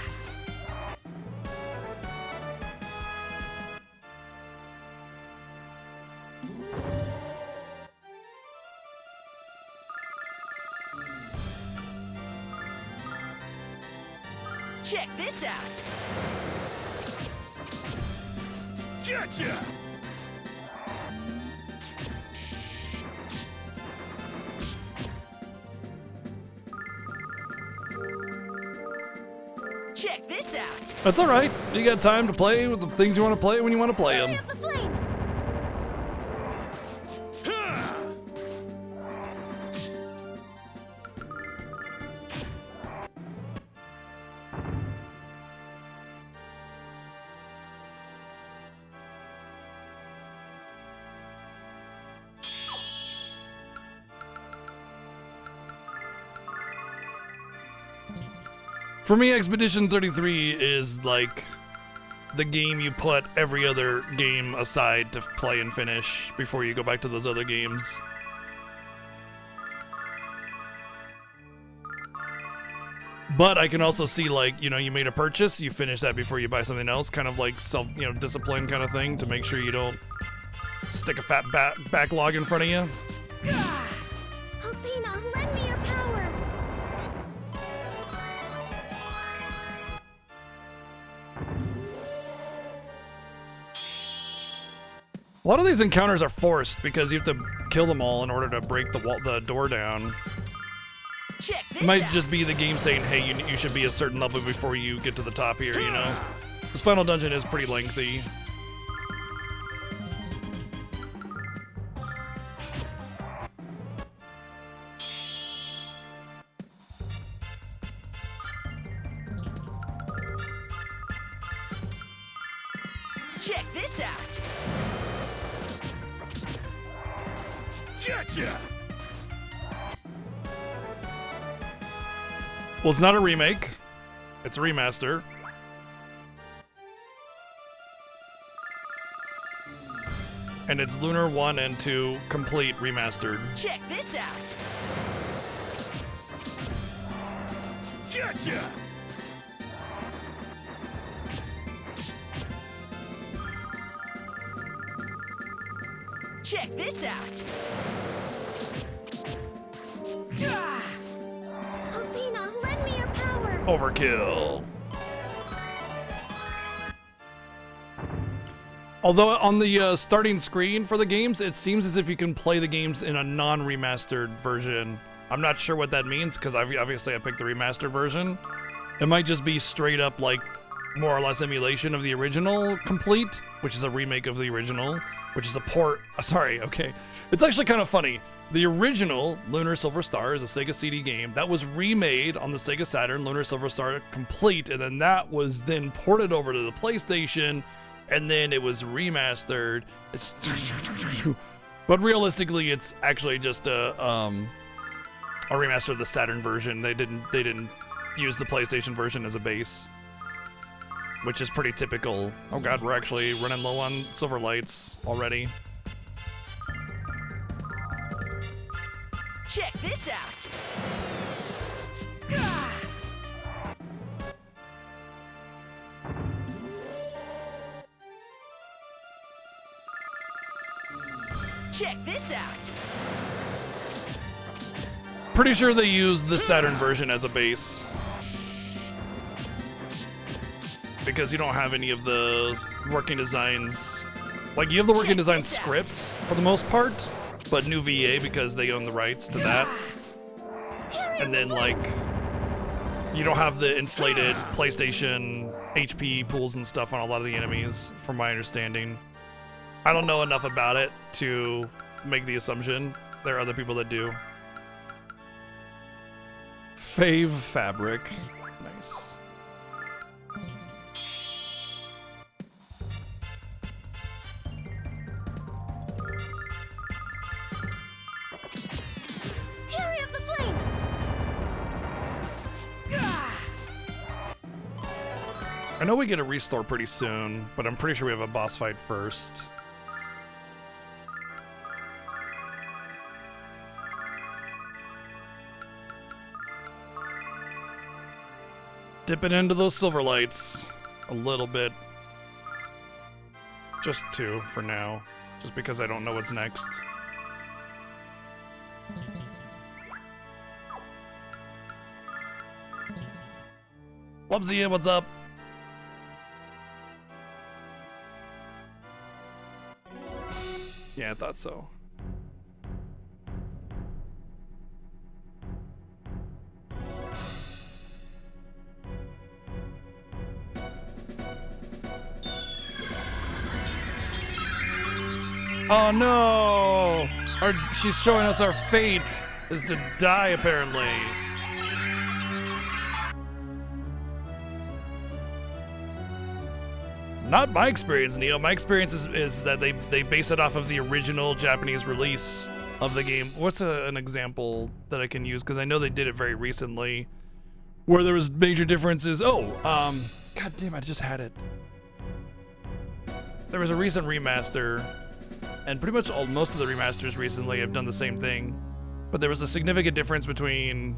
Check this out. Gotcha! Check this out. That's all right. You got time to play with the things you want to play when you want to play Hurry them. up the flame! Ha! For me, Expedition 33 is like the game you put every other game aside to play and finish before you go back to those other games. But I can also see, like, you know, you made a purchase, you finish that before you buy something else, kind of like self, you know, discipline kind of thing to make sure you don't stick a fat backlog in front of you. Athena, lend me your power! A lot of these encounters are forced because you have to kill them all in order to break the door down. Check this It might out. just be the game saying, hey, you should be a certain level before you get to the top here, you know? This final dungeon is pretty lengthy. Check this out. Gotcha! Well, it's not a remake. It's a remaster. And it's Lunar 1 and 2 complete remastered. Check this out. Gotcha! Check this out. Ah! Athena, lend me your power! Overkill. Although on the starting screen for the games, it seems as if you can play the games in a non-remastered version. I'm not sure what that means because obviously I picked the remastered version. It might just be straight up like more or less emulation of the original complete, which is a remake of the original, which is a port. Sorry, okay. It's actually kind of funny. The original Lunar Silver Star is a Sega CD game that was remade on the Sega Saturn, Lunar Silver Star Complete, and then that was then ported over to the PlayStation, and then it was remastered. It's but realistically, it's actually just a remaster of the Saturn version. They didn't use the PlayStation version as a base, which is pretty typical. Oh god, we're actually running low on silver lights already. Check this out. Ah! Check this out. Pretty sure they used the Saturn version as a base, because you don't have any of the working designs. Like, you have the working Check design this out. script for the most part, but new VA because they own the rights to that. And then, like, you don't have the inflated PlayStation HP pools and stuff on a lot of the enemies, from my understanding. I don't know enough about it to make the assumption. There are other people that do. Fave fabric. Nice. I know we get a restore pretty soon, but I'm pretty sure we have a boss fight first. Dipping into those silver lights a little bit. Just 2 for now, just because I don't know what's next. Lubzia, what's up? Yeah, I thought so. Oh no! She's showing us our fate is to die, apparently. Not my experience, Neo. My experience is that they base it off of the original Japanese release of the game. What's an example that I can use? Because I know they did it very recently, where there was major differences. Oh, god damn, I just had it. There was a recent remaster, and pretty much most of the remasters recently have done the same thing. But there was a significant difference between...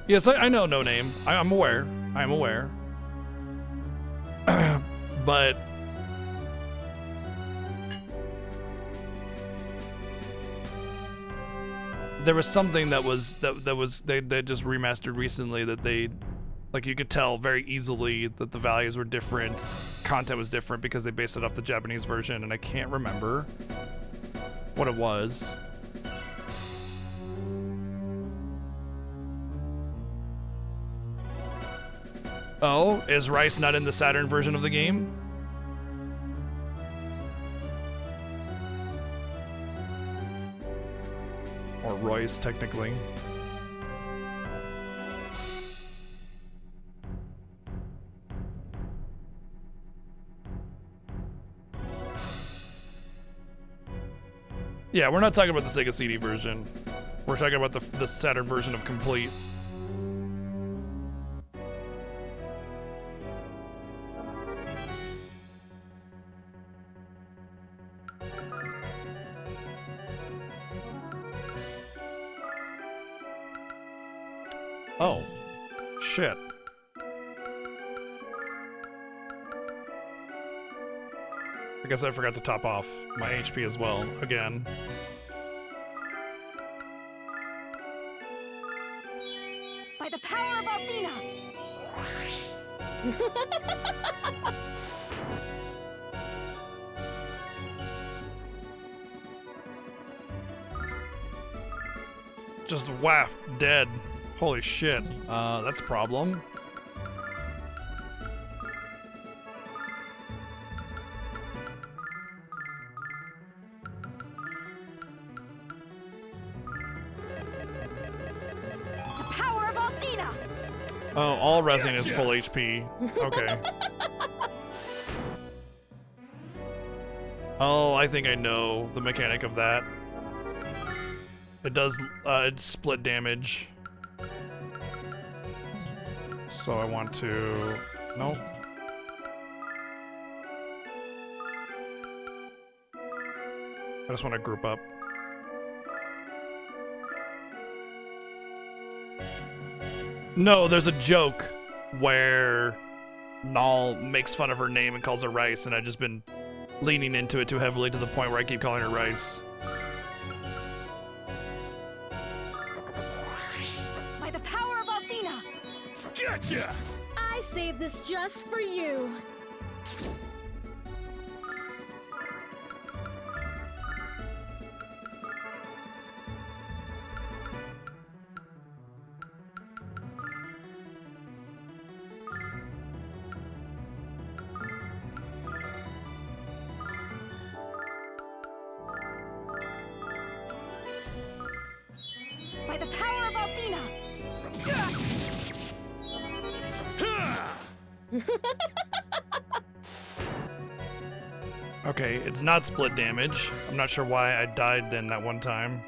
Yes, I know No Name. I'm aware. I'm aware. But there was something that they just remastered recently that they, like, you could tell very easily that the values were different, content was different because they based it off the Japanese version, and I can't remember what it was. Oh, is Rice not in the Saturn version of the game? Or Royce, technically. Yeah, we're not talking about the Sega CD version. We're talking about the Saturn version of Complete. Oh, shit. I guess I forgot to top off my HP as well, again. By the power of Athena! Just whack, dead. Holy shit. That's a problem. The power of Athena! Oh, all resin is full HP. Okay. Oh, I think I know the mechanic of that. It does, it's split damage. So I want to... Nope. I just want to group up. No, there's a joke where Null makes fun of her name and calls her Rice, and I've just been leaning into it too heavily to the point where I keep calling her Rice. By the power of Athena! Gotcha! I saved this just for you. By the power of Athena! Okay, it's not split damage. I'm not sure why I died then that one time.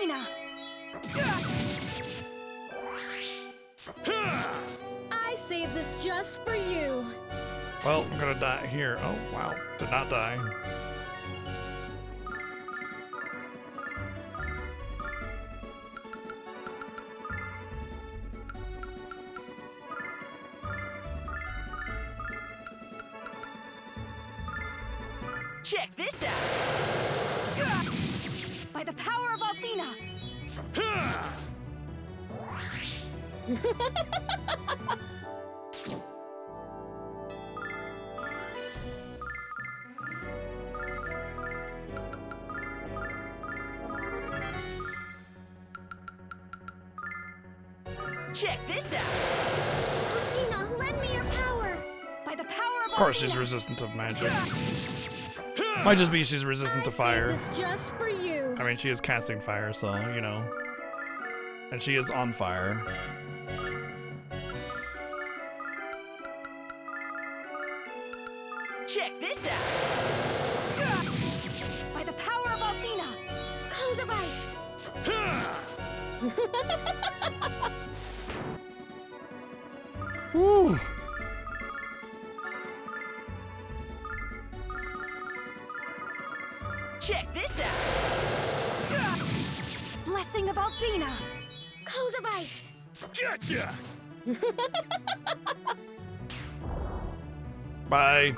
Athena! I saved this just for you. Well, I'm gonna die here. Oh, wow. Did not die. Check this out! By the power of Athena! Check this out! Athena, lend me your power. By the power of Of course, she's Athena! resistant to magic. Might just be she's resistant to fire. I saved this just for you. I mean, she is casting fire, so, you know. And she is on fire. Check this out! By the power of Athena! Cold of ice. Woo! Check this out! Blessing of Athena! Cold of ice. Gotcha! Bye.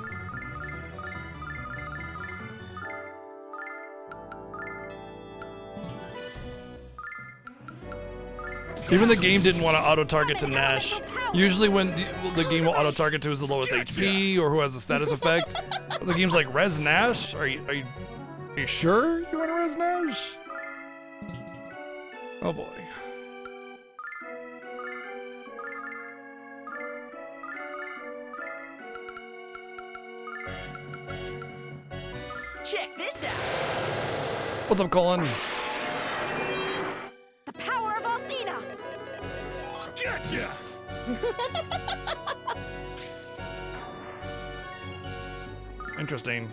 Even the game didn't want to auto-target to Nash. Usually when the game will auto-target to who's the lowest HP or who has the status effect. The game's like, Res Nash? Are you sure you want to Res Nash? Oh boy. Check this out! What's up, Colin? The power of Athena! Gotcha! Interesting.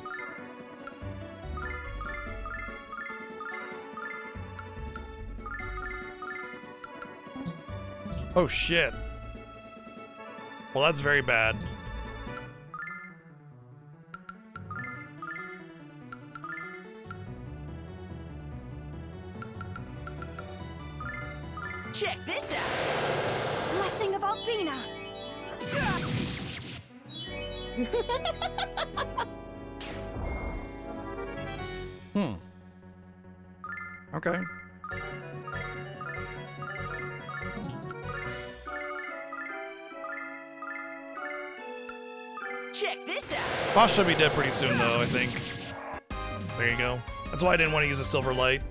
Oh shit. Well, that's very bad. Check this out! Blessing of Athena! Okay. Check this out! Boss should be dead pretty soon, though, I think. There you go. That's why I didn't want to use a silver light.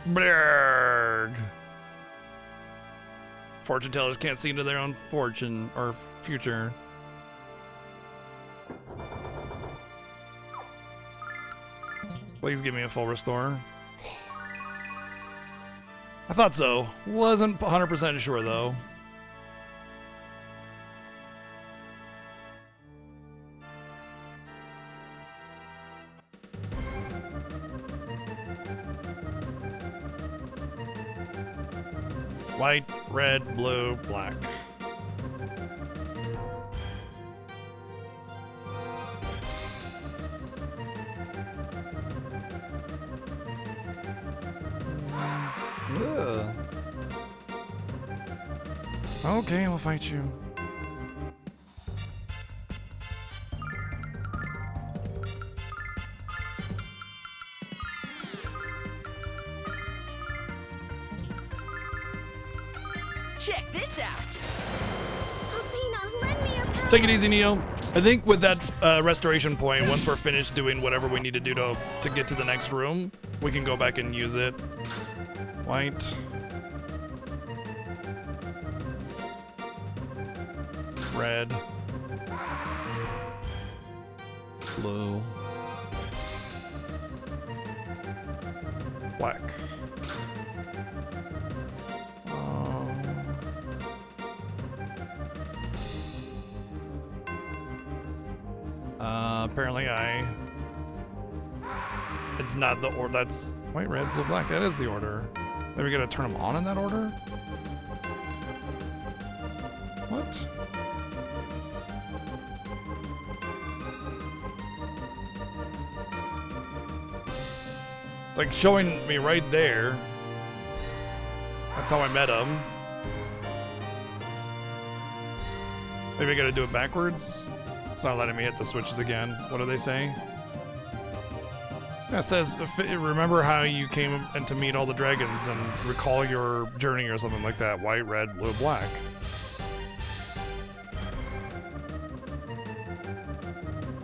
Blurg. Fortune tellers can't see into their own fortune or future. Please give me a full restore. I thought so. Wasn't 100% sure though. White, red, blue, black. Ugh. Okay, we'll fight you. Check this out! Athena, lend me your power. Take it easy, Neo. I think with that restoration point, once we're finished doing whatever we need to do to get to the next room, we can go back and use it. White. Red. Blue. Black. Apparently it's not the order. That's white, red, blue, black. That is the order. Maybe we gotta turn them on in that order? What? It's like showing me right there. That's how I met him. Maybe I gotta do it backwards? It's not letting me hit the switches again. What do they say? Yeah, it says, remember how you came in to meet all the dragons and recall your journey or something like that. White, red, blue, black.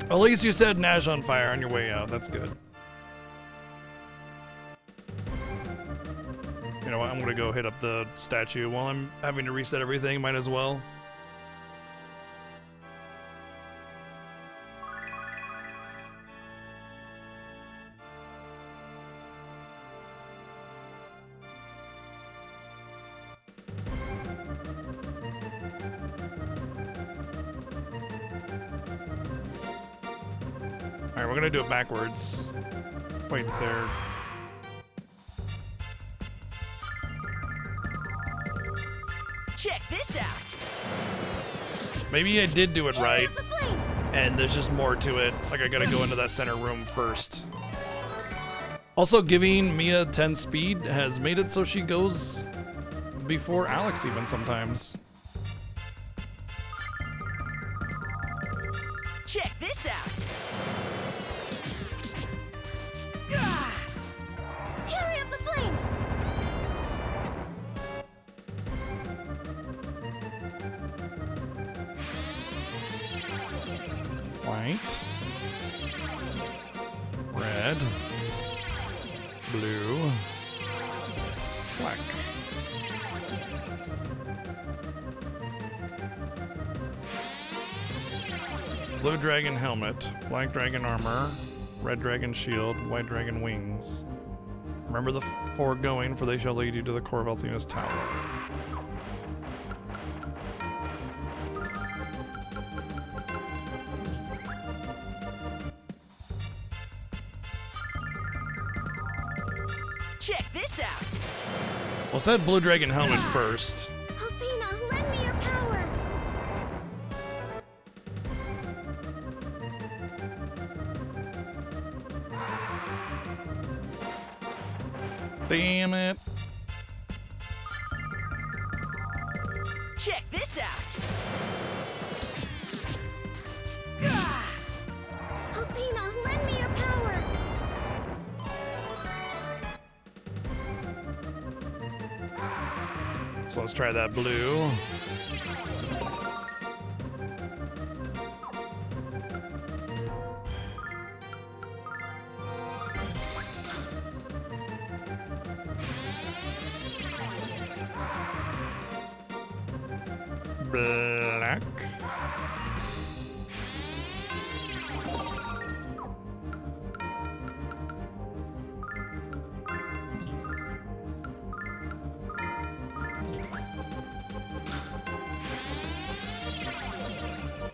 At least you said Nash on fire on your way out. That's good. You know what? I'm gonna go hit up the statue while I'm having to reset everything. Might as well. Alright, we're gonna do it backwards. Wait, there. Check this out. Maybe I did do it right, and there's just more to it. Like, I gotta go into that center room first. Also, giving Mia 10 speed has made it so she goes before Alex even sometimes. Check this out. Carry up the flame! White. Red. Blue. Black. Blue dragon helmet, black dragon armor, red dragon shield, white dragon wings. Remember the foregoing, for they shall lead you to the core of Althena's tower. Check this out. Well, said blue dragon helmet first. Althena, lend me your power! Damn it. Check this out. Althena, lend me your power! So let's try that blue. Black.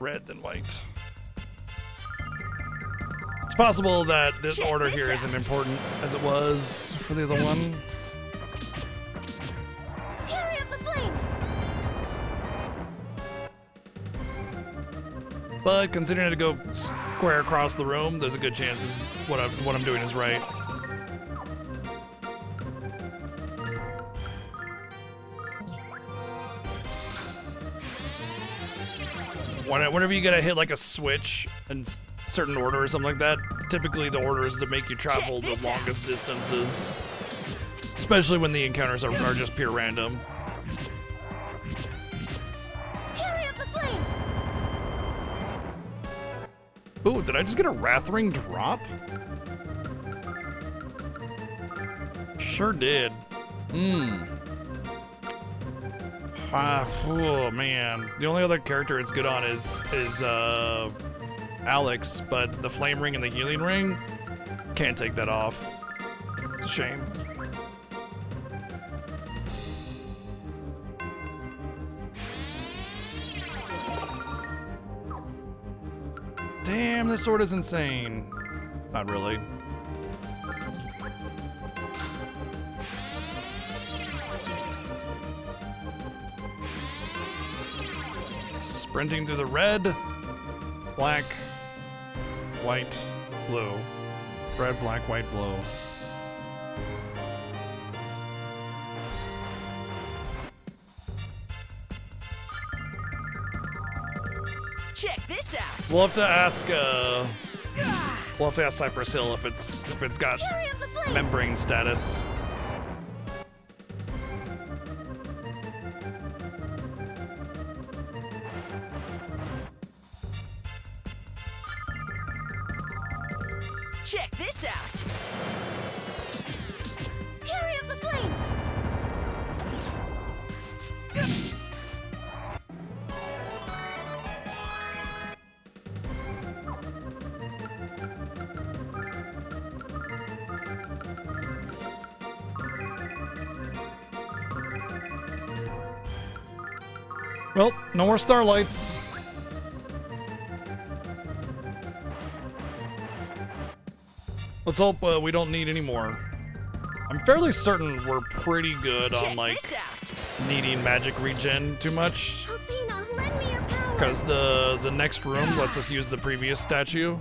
Red then white. It's possible that this Check order this here isn't out. important as it was for the other one. Carry up the flame! But considering to go square across the room, there's a good chance this, what I'm doing is right. Whenever you gotta hit like a switch in certain order or something like that, typically the order is to make you travel Check the this out. longest distances. Especially when the encounters are just pure random. Carry up the flame! Ooh, did I just get a Wrath Ring drop? Sure did. Oh man. The only other character it's good on is Alex, but the Flame Ring and the Healing Ring can't take that off. It's a shame. Damn, this sword is insane. Not really. Sprinting through the red, black, white, blue. Red, black, white, blue. Check this out. We'll have to ask Cypress Hill if it's got Carry up the flame! membrane status. Check this out. Carry up the flame! Well, no more starlights. Let's hope we don't need any more. I'm fairly certain we're pretty good on Check like this out. needing magic regen too much, Alpina, lend me your power! because the next room lets us use the previous statue.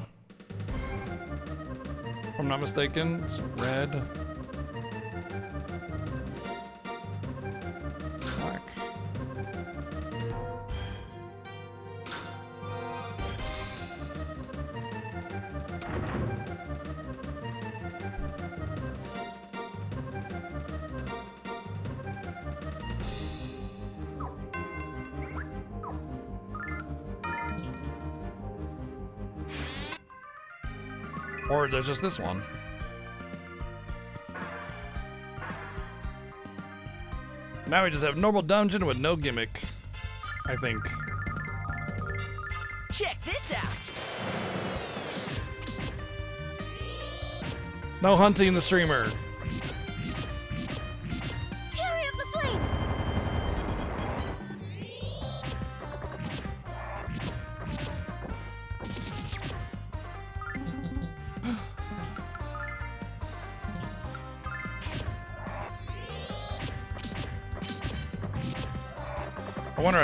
If I'm not mistaken, it's red. Black. Or there's just this one. Now we just have normal dungeon with no gimmick, I think. Check this out. No hunting the streamer. Carry up the flame! I wonder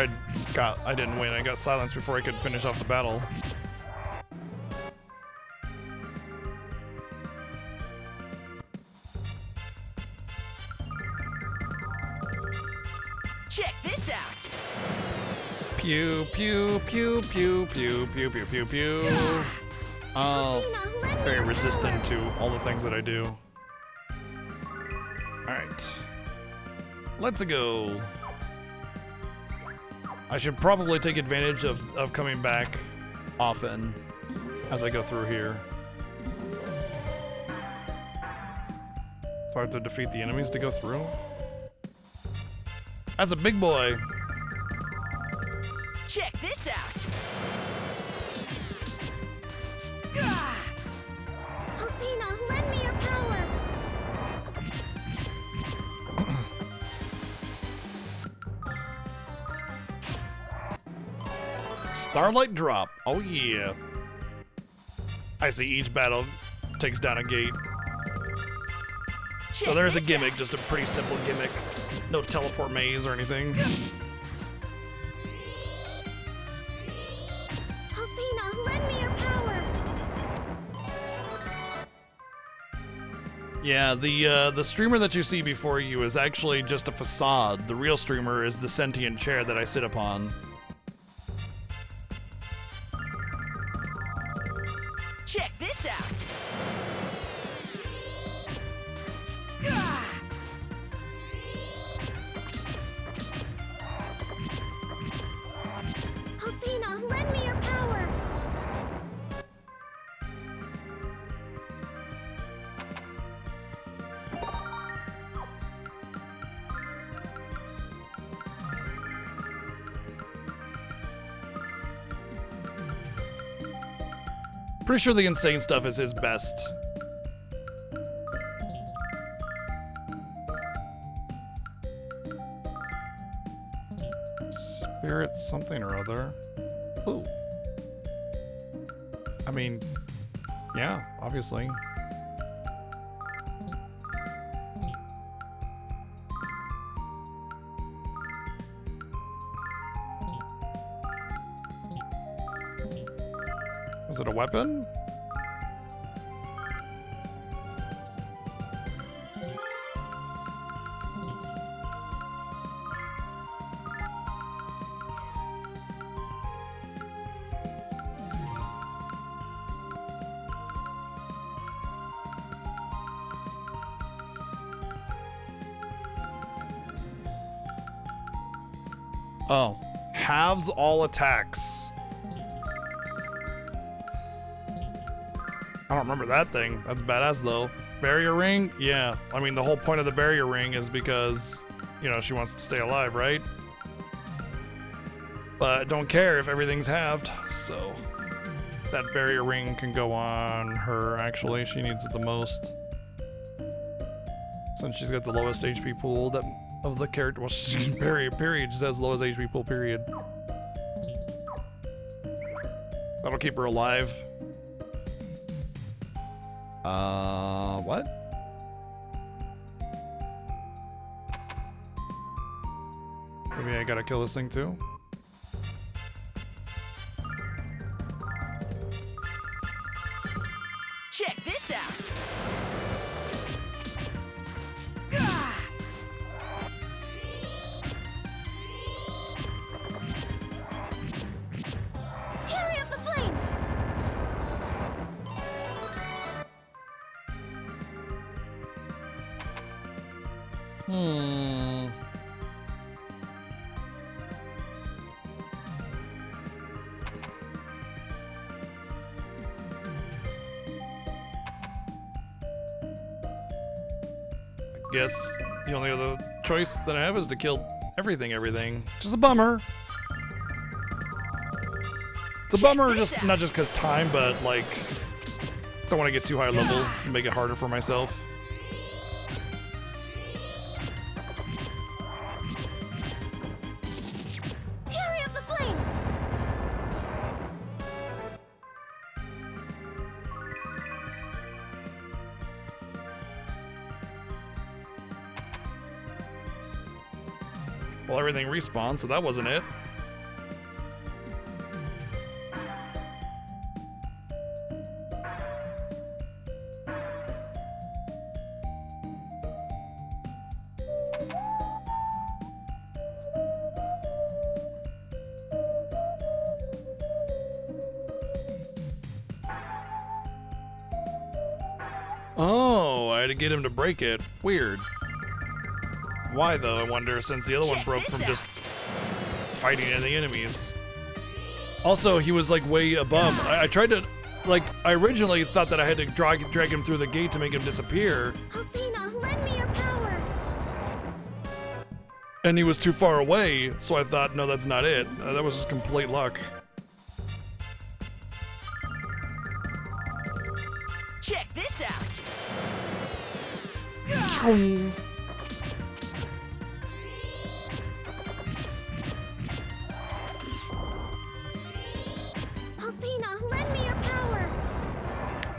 I didn't win. I got silenced before I could finish off the battle. Check this out. Pew pew pew pew pew pew pew pew pew. Oh, Alpina, lend me very your resistant power! to all the things that I do. All right, let's go. I should probably take advantage of coming back often as I go through here. Do I have to defeat the enemies to go through? As a big boy. Check this out. Alpina, lend me your power! Starlight drop. Oh yeah. I see each battle takes down a gate. So Check there's a this gimmick, out. just a pretty simple gimmick. No teleport maze or anything. Alpina, lend me your power! Yeah, the streamer that you see before you is actually just a facade. The real streamer is the sentient chair that I sit upon. Check this out. Alpina, lend me your power! Pretty sure the insane stuff is his best. Spirit something or other. Ooh. I mean, yeah, obviously. Was it a weapon? Oh, halves all attacks. I don't remember that thing. That's badass though. Barrier ring? Yeah. I mean, the whole point of the barrier ring is because, you know, she wants to stay alive, right? But don't care if everything's halved, so that barrier ring can go on her. Actually, she needs it the most. Since she's got the lowest HP pool that of the character. Well, period just has lowest HP pool, period. That'll keep her alive. What? Maybe I gotta kill this thing too? Check this out. Carry up the flame! Guess the only other choice that I have is to kill everything, which is a bummer. It's a bummer, just not just because time, but like, don't want to get too high level and make it harder for myself. Carry up the flame! Well, everything respawned, so that wasn't it. Oh, I had to get him to break it. Weird. Why though, I wonder, since the other one broke from just fighting any enemies. Also, he was like way above. I tried to, like, I originally thought that I had to drag him through the gate to make him disappear. Athena, lend me your power! And he was too far away, so I thought, no, that's not it. That was just complete luck. Check this out. Athena, lend me your power!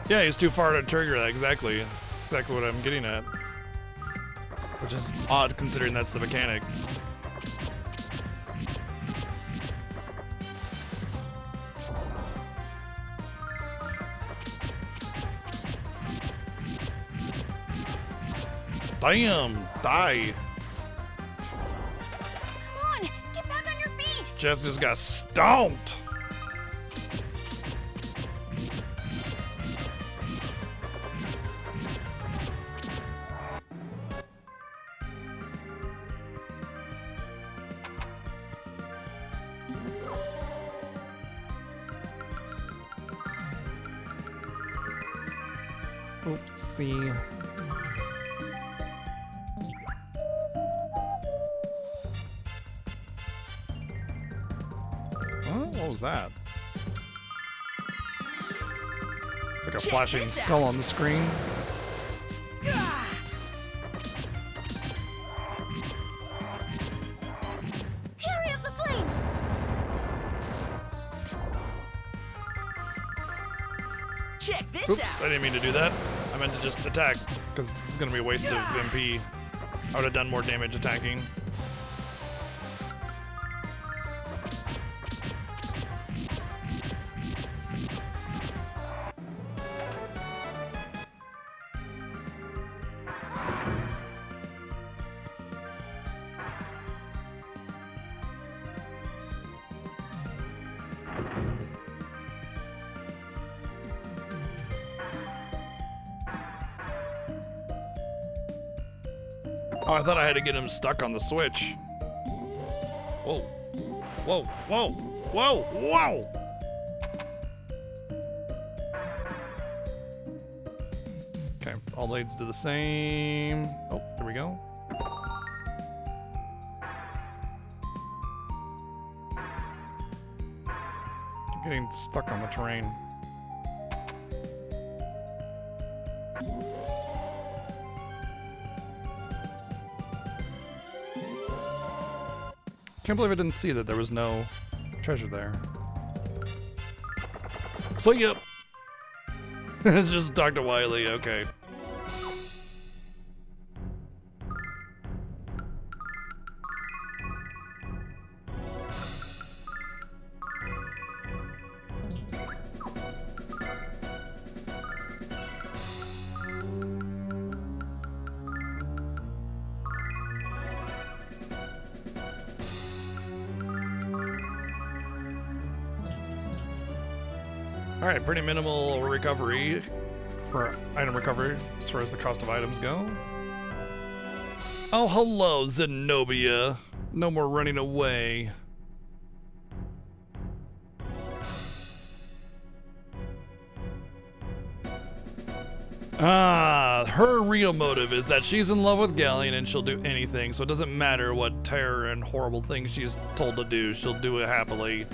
Yeah, he's too far to trigger that, exactly. That's exactly what I'm getting at. Which is odd, considering that's the mechanic. Damn! Die! Come on, get back on your feet. Jess just got stomped! Oopsie. What was that? It's like a flashing skull on the screen. Carry up the flame! Check this Oops, out. I didn't mean to do that. I meant to just attack, because this is going to be a waste of MP. I would have done more damage attacking. Oh, I thought I had to get him stuck on the switch. Whoa. Whoa, whoa, whoa, whoa! Okay, all blades do the same. Oh, there we go. Keep getting stuck on the terrain. Can't believe I didn't see that there was no treasure there. So yep. It's just Dr. Wily, okay. Alright, pretty minimal recovery for item recovery as far as the cost of items go. Oh, hello, Zenobia. No more running away. Ah, her real motive is that she's in love with Galleon and she'll do anything, so it doesn't matter what terror and horrible things she's told to do, she'll do it happily.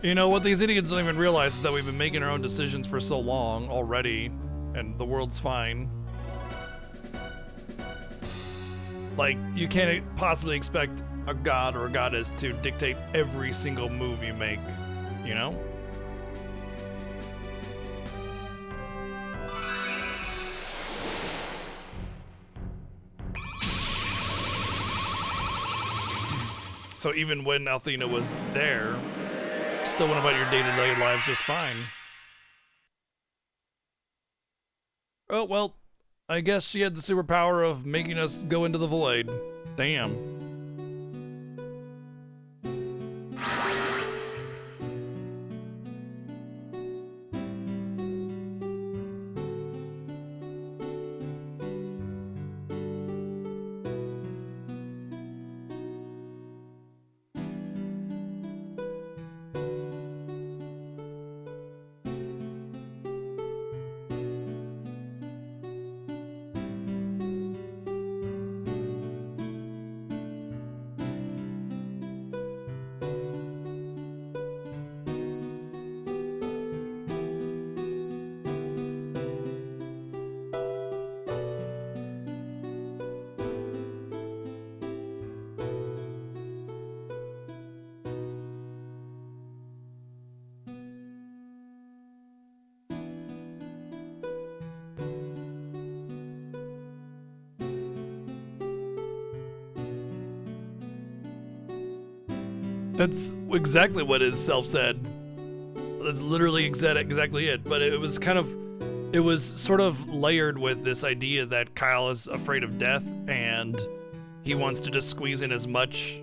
You know, what these idiots don't even realize is that we've been making our own decisions for so long already, and the world's fine. Like, you can't possibly expect a god or a goddess to dictate every single move you make, you know? So even when Althena was there, still went about your day-to-day lives just fine. Oh, well, I guess she had the superpower of making us go into the void. Damn. That's exactly what his self said. That's literally exactly it. But it was sort of layered with this idea that Kyle is afraid of death and he wants to just squeeze in as much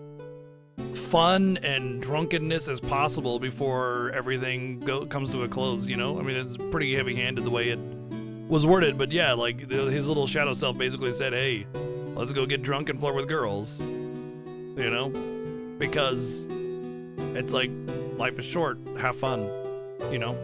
fun and drunkenness as possible before everything comes to a close, you know? I mean, it's pretty heavy-handed the way it was worded, but yeah, like his little shadow self basically said, hey, let's go get drunk and flirt with girls, you know? Because it's like, life is short, have fun, you know?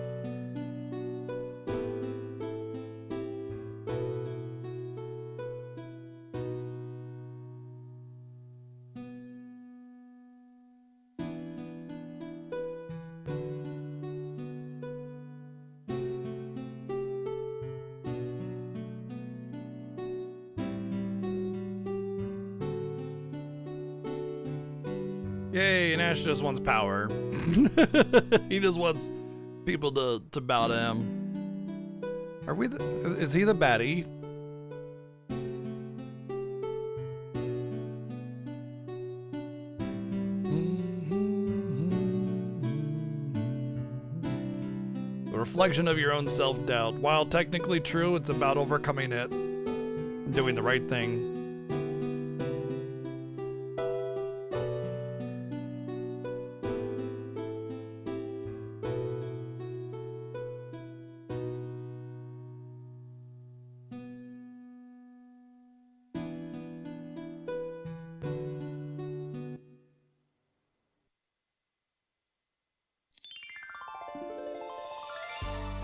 Yay, Nash just wants power. He just wants people to bow to him. Are we is he the baddie? The reflection of your own self-doubt. While technically true, it's about overcoming it and doing the right thing.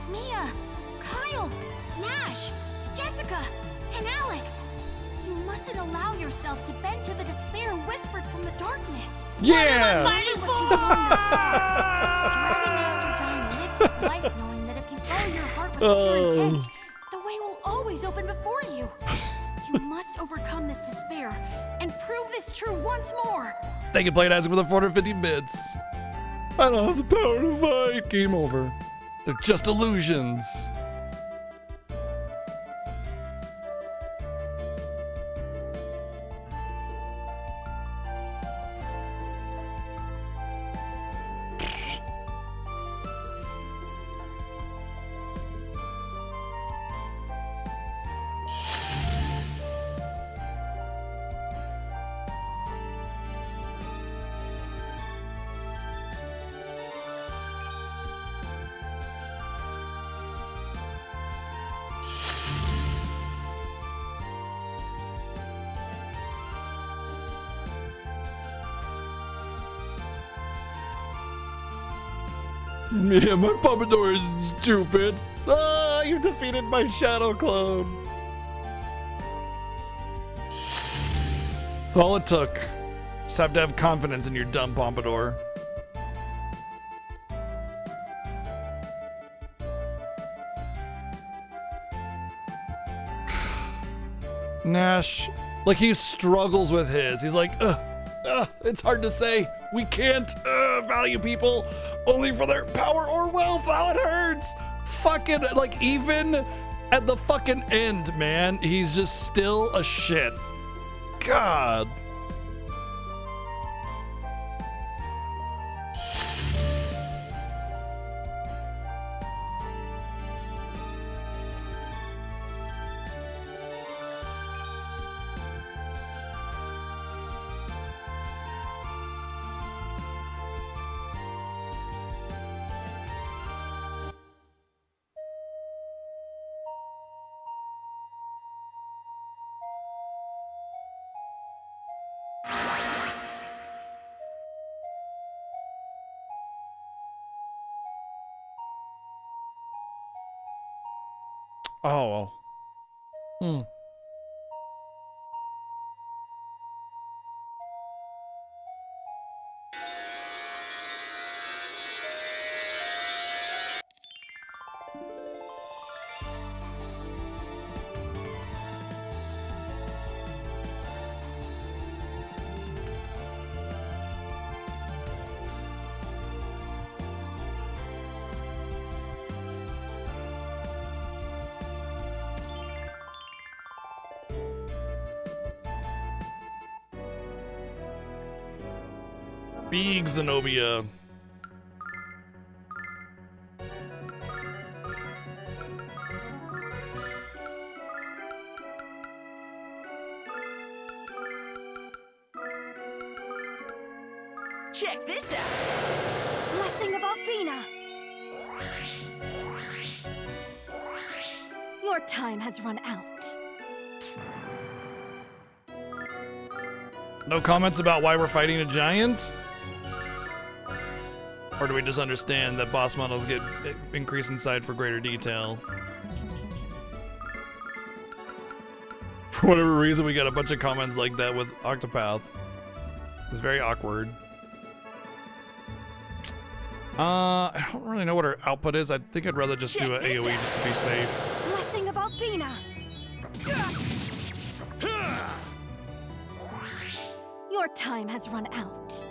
Mia, Kyle, Nash, Jessica, and Alex. You mustn't allow yourself to bend to the despair whispered from the darkness. Yeah! Fighting what you know in this world. Dragon Master Dine lived his life knowing that if you follow your heart with pure intent, the way will always open before you. You must overcome this despair and prove this true once more. Thank you, Play Nice, for the 450 bits. I don't have the power to fight. Game over. They're just illusions. Yeah, my Pompadour is stupid. Ah, you've defeated my shadow clone. That's all it took. Just have to have confidence in your dumb Pompadour. Nash, like he struggles with his. He's like, it's hard to say. We can't value people only for their power or wealth. How it hurts. Fucking, like, even at the fucking end, man, he's just still a shit. God. Oh. Big Zenobia. Check this out. Blessing of Althena. Your time has run out. No comments about why we're fighting a giant? Or do we just understand that boss models get increased in size for greater detail? For whatever reason, we got a bunch of comments like that with Octopath. It's very awkward. I don't really know what her output is. I think I'd rather just do an AoE just to be safe. Blessing of Althena. Your time has run out.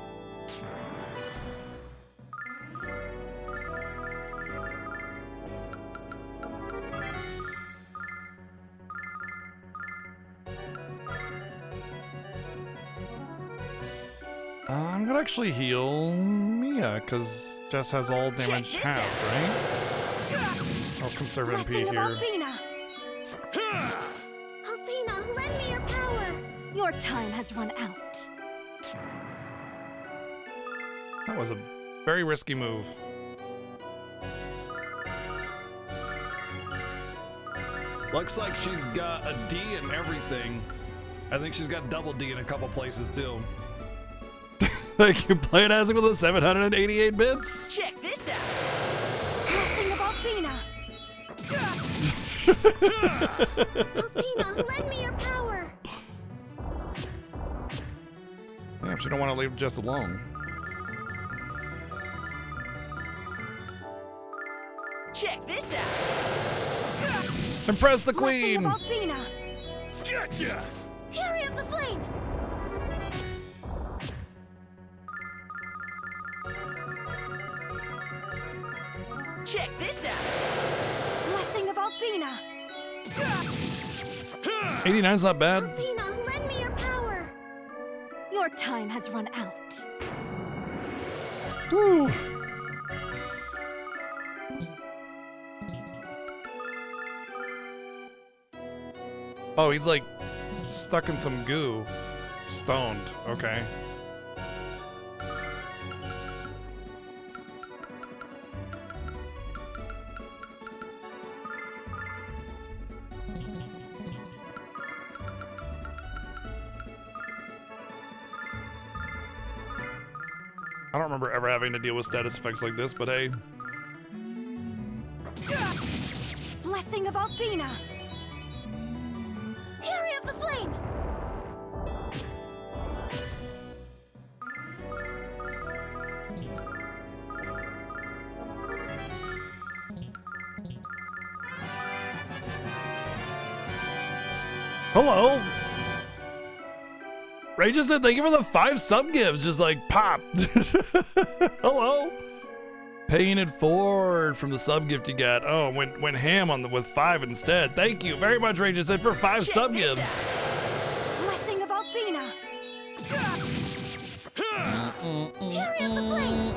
I'm gonna actually heal Mia, because Jess has all damage this halved, right? I'll conserve MP Blessing of here. Althena. Althena, lend me your power. Your time has run out. That was a very risky move. Looks like she's got a D in everything. I think she's got double D in a couple places too. Thank you, Plantastic, with the 788 bits. Check this out. Blessing of Althena. Althena, lend me your power. Damn, she don't want to leave Jess alone. Check this out. Impress the Blessing queen. of Althena. Gotcha! Fury of the flame. Check this out. Blessing of Althena. 89's not bad. Althena, lend me your power. Your time has run out. Woo. Oh, he's like stuck in some goo. Stoned. Okay. I don't remember ever having to deal with status effects like this, but hey. Blessing of Althena. Fury of the flame. Hello. Ray just said thank you for the 5 sub gives. Just like pop. Hello. Paying it forward from the sub gift you got. Oh, went ham on with 5 instead. Thank you very much, Ray just said, for 5 Check sub this gives. out. Blessing of Althena. Fury of the flame.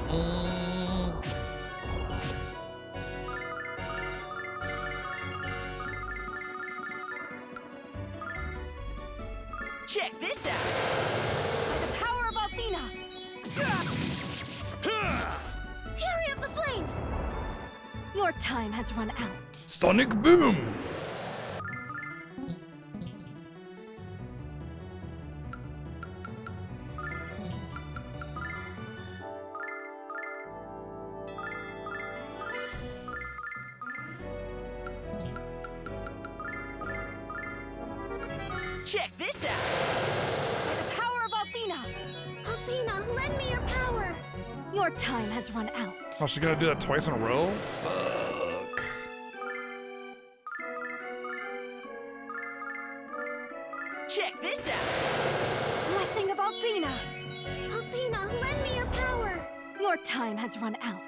Check this out. By the power of Althena. Fury of the flame. Your time has run out. Sonic boom. Check this out. By the power of Althena. Althena, lend me your power. Your time has run out. Oh, she gotta do that twice in a row? Fuck. Check this out. Blessing of Althena. Althena, lend me your power. Your time has run out.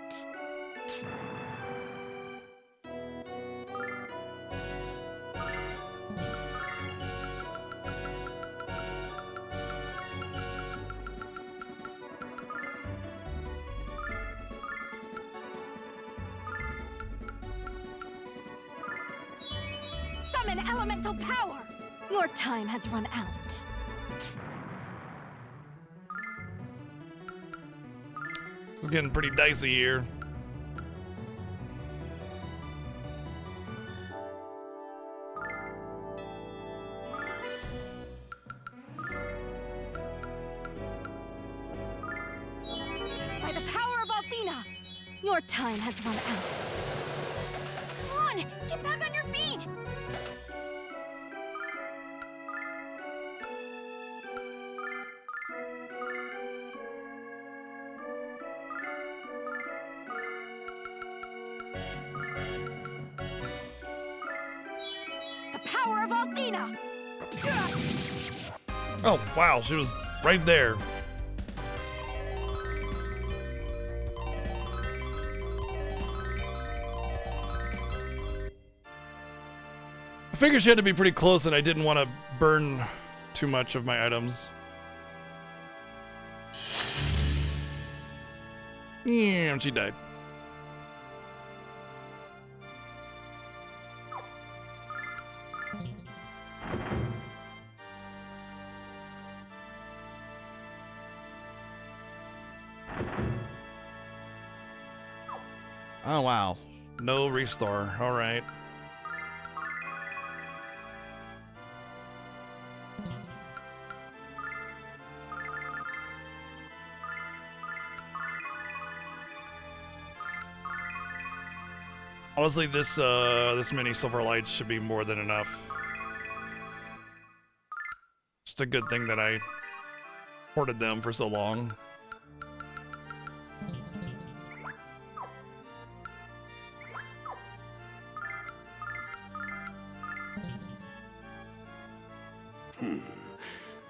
Summon elemental power. Your time has run out. This is getting pretty dicey here. By the power of Althena, your time has run out. Come on, get back on your feet! The power of Althena! Oh, wow, she was right there. I figured she had to be pretty close and I didn't want to burn too much of my items. Yeah, and she died. Oh, wow. No restore. All right. Honestly, this many silver lights should be more than enough. Just a good thing that I hoarded them for so long.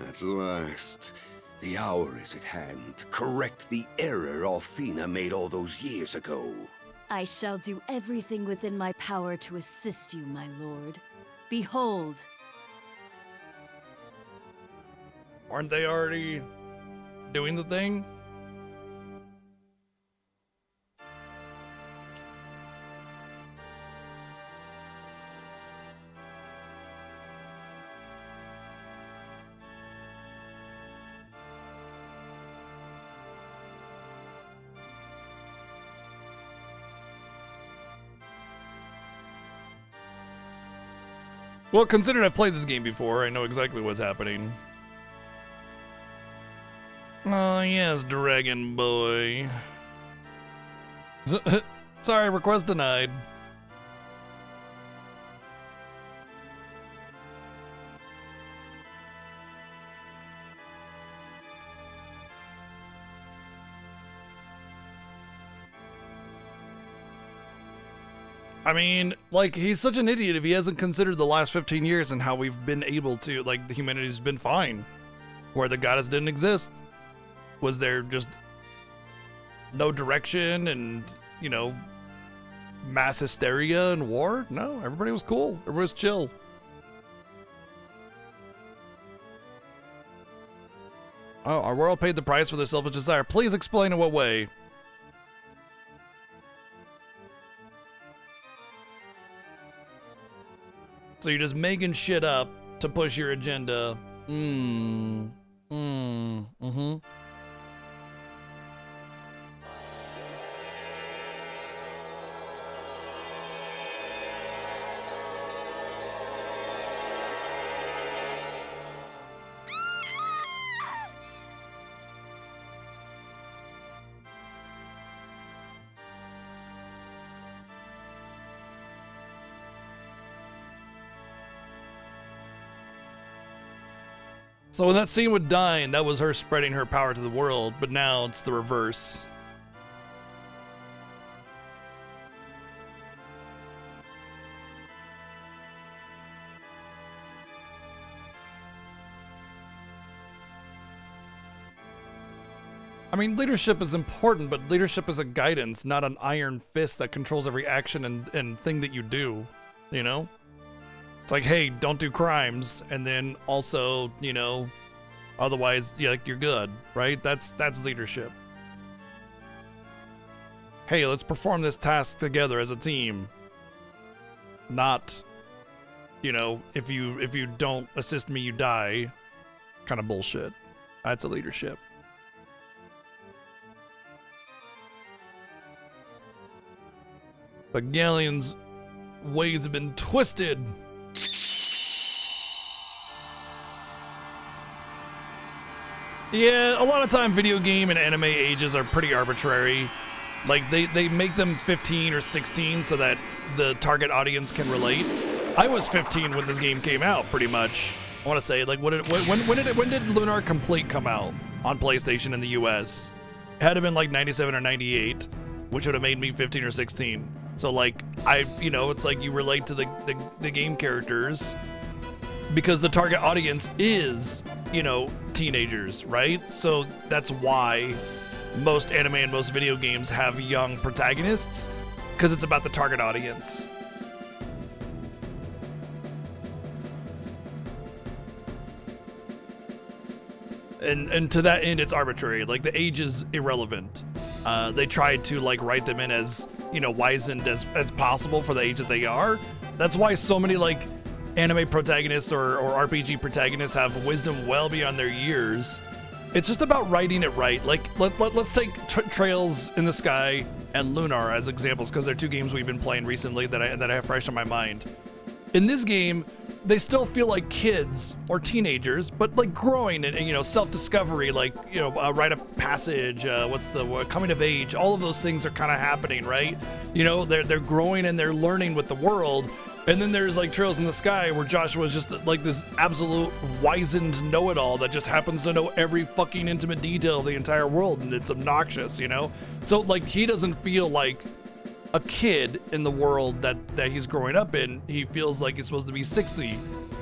At last, the hour is at hand to correct the error Althena made all those years ago. I shall do everything within my power to assist you, my lord. Behold. Aren't they already doing the thing? Well, considering I've played this game before, I know exactly what's happening. Oh, yes, Dragon Boy. Sorry, request denied. I mean, like, he's such an idiot if he hasn't considered the last 15 years and how we've been able to, like, the humanity's been fine. Where the goddess didn't exist. Was there just no direction and, you know, mass hysteria and war? No, everybody was cool. Everybody was chill. Oh, our world paid the price for their selfish desire. Please explain in what way. So you're just making shit up to push your agenda. Mm-hmm. So when that scene with Dyne, that was her spreading her power to the world, but now it's the reverse. I mean, leadership is important, but leadership is a guidance, not an iron fist that controls every action and thing that you do, you know? It's like, hey, don't do crimes, and then also, you know, otherwise, yeah, like, you're good, right? That's leadership. Hey, let's perform this task together as a team. Not, you know, if you don't assist me, you die. Kind of bullshit. That's a leadership. But Galleon's ways have been twisted. Yeah, a lot of time video game and anime ages are pretty arbitrary. Like, they make them 15 or 16 so that the target audience can relate. I was 15 when this game came out, pretty much. I want to say, like, when did Lunar Complete come out on PlayStation in the US? It had to have been like 97 or 98, which would have made me 15 or 16. So, like, you know, it's like you relate to the game characters because the target audience is, you know, teenagers, right? So that's why most anime and most video games have young protagonists, because it's about the target audience. And to that end, it's arbitrary. Like, the age is irrelevant. they tried to like write them in as, you know, wizened as possible for the age that they are. That's why so many like anime protagonists or RPG protagonists have wisdom well beyond their years. It's just about writing it right. Like, let's take Trails in the Sky and Lunar as examples, because they're two games we've been playing recently that I have fresh in my mind. In this game, they still feel like kids or teenagers, but like growing and you know, self-discovery, like, you know, rite of passage, coming of age, all of those things are kind of happening, right? You know, they're growing and they're learning with the world. And then there's like Trails in the Sky, where Joshua is just like this absolute wizened know-it-all that just happens to know every fucking intimate detail of the entire world, and it's obnoxious, you know? So like, he doesn't feel like a kid in the world that he's growing up in. He feels like he's supposed to be 60,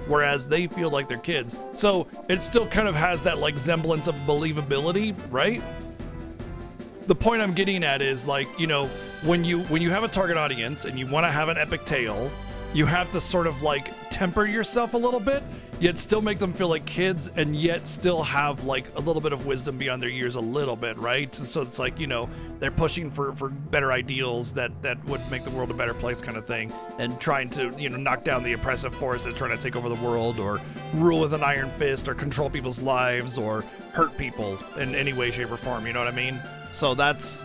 whereas they feel like they're kids. So it still kind of has that like semblance of believability, right? The point I'm getting at is, like, you know, when you have a target audience and you want to have an epic tale, you have to sort of like temper yourself a little bit, yet still make them feel like kids, and yet still have like a little bit of wisdom beyond their years a little bit, right? So it's like, you know, they're pushing for better ideals that would make the world a better place kind of thing, and trying to, you know, knock down the oppressive force that's trying to take over the world, or rule with an iron fist, or control people's lives, or hurt people in any way, shape, or form, you know what I mean? So that's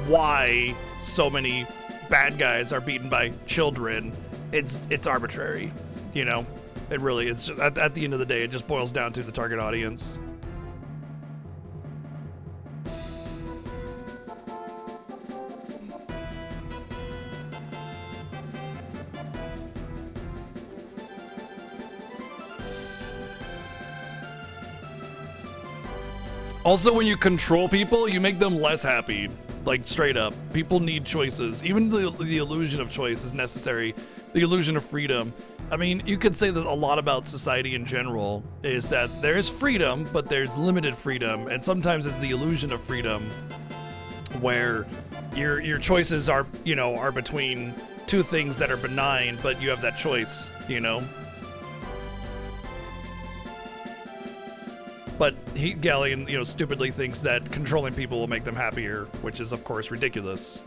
why so many bad guys are beaten by children. It's arbitrary, you know. It really, it's just, at the end of the day, it just boils down to the target audience. Also, when you control people, you make them less happy. Like, straight up. People need choices. Even the illusion of choice is necessary. The illusion of freedom. I mean, you could say that a lot about society in general is that there is freedom, but there's limited freedom, and sometimes it's the illusion of freedom, where your choices are, you know, are between two things that are benign, but you have that choice, you know. But Galleon, you know, stupidly thinks that controlling people will make them happier, which is, of course, ridiculous.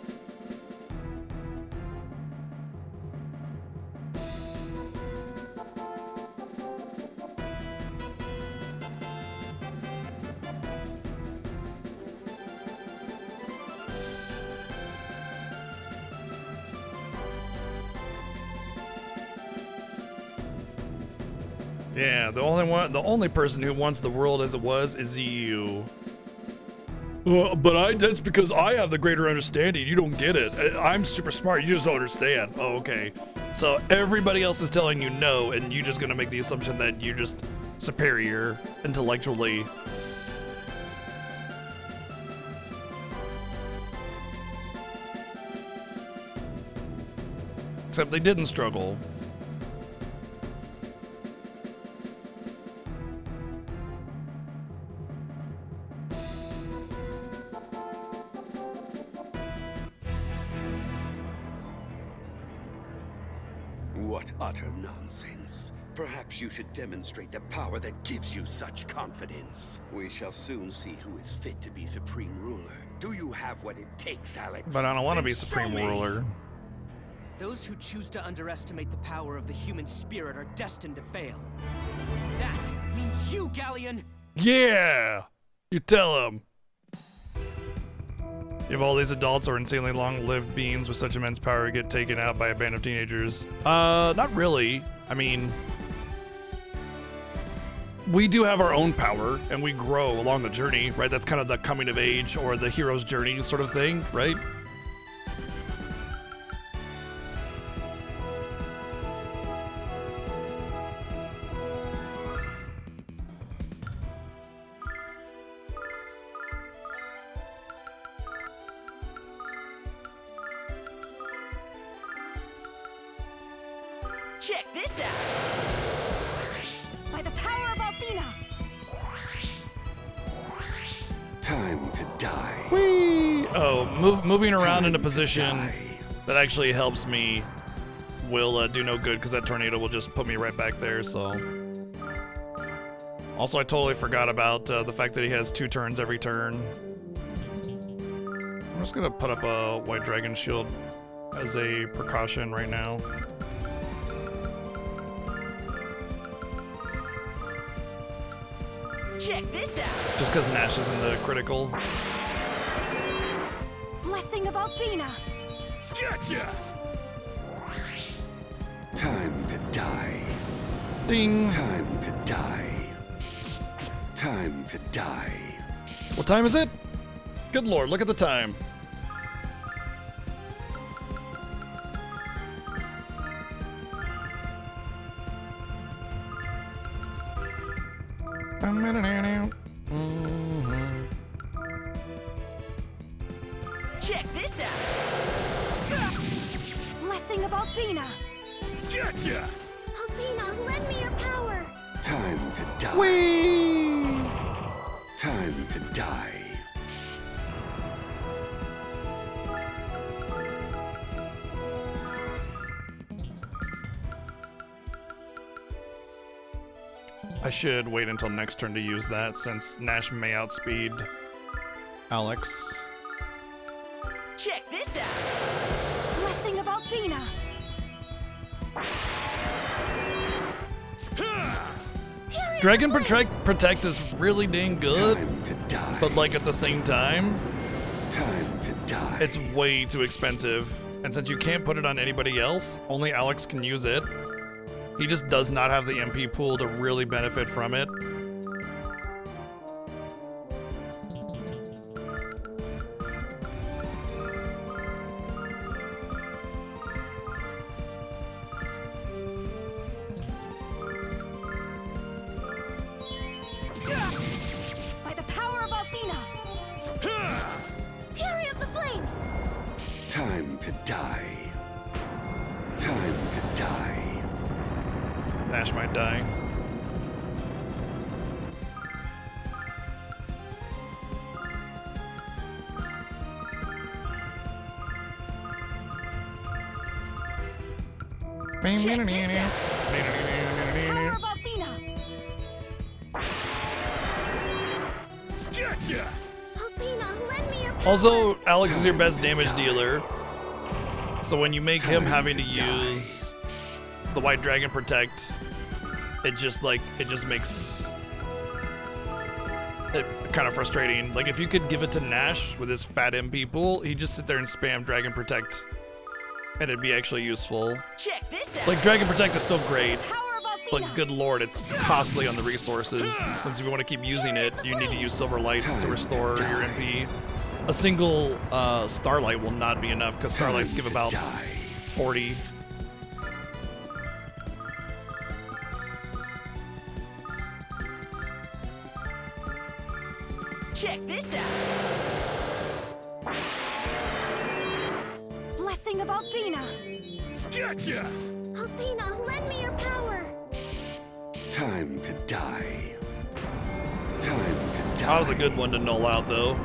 Yeah, the only person who wants the world as it was is you. But that's because I have the greater understanding. You don't get it. I'm super smart. You just don't understand. Oh, okay. So everybody else is telling you no, and you're just gonna make the assumption that you're just superior intellectually. Except they didn't struggle. What utter nonsense. Perhaps you should demonstrate the power that gives you such confidence. We shall soon see who is fit to be Supreme Ruler. Do you have what it takes, Alex? But I don't want to Then be Supreme show me. Ruler. Those who choose to underestimate the power of the human spirit are destined to fail. And that means you, Galleon! Yeah! You tell him. If all these adults are insanely long-lived beings with such immense power get taken out by a band of teenagers. Not really. I mean, we do have our own power, and we grow along the journey, right? That's kind of the coming of age or the hero's journey sort of thing, right? Check this out! By the power of Athena! Time to die. Whee! Oh, moving around in a Time to position die. that actually helps me will do no good, because that tornado will just put me right back there, so. Also, I totally forgot about the fact that he has 2 turns every turn. just gonna put up a white dragon shield as a precaution right now. Check this out. Just because Nash is in the critical. Blessing of Althena. Gotcha! Time to die. Ding! Time to die. Time to die. What time is it? Good lord, look at the time. Check this out. Blessing of Althena. Gotcha! Althena, lend me your power. Time to die. Whee! Time to die. I should wait until next turn to use that since Nash may outspeed Alex. Check this out. Blessing of Althena. Dragon Protect is really dang good, Time to die. but like at the same time, Time to die. it's way too expensive. And since you can't put it on anybody else, only Alex can use it. He just does not have the MP pool to really benefit from it. By the power of Althena. Fury of the flame. Time to die. Time to die. Nash might die. Check this out. Power of Althena. Gotcha! Althena, lend me your power. Also, Alex is your best damage dealer. So when you make him having to use the White Dragon Protect, it just makes it kind of frustrating. Like if you could give it to Nash with his fat MP pool, he'd just sit there and spam Dragon Protect and it'd be actually useful. Check this out. Like Dragon Protect is still great, Power of but Althena. good lord, it's costly on the resources. Since if you want to keep using it, you need to use Silver Lights to restore your MP. A single Starlight will not be enough because Starlights give about 40. Check this out. Blessing of Althena. Gotcha! Althena, lend me your power. Time to die. Time to die. That was a good one to null out though.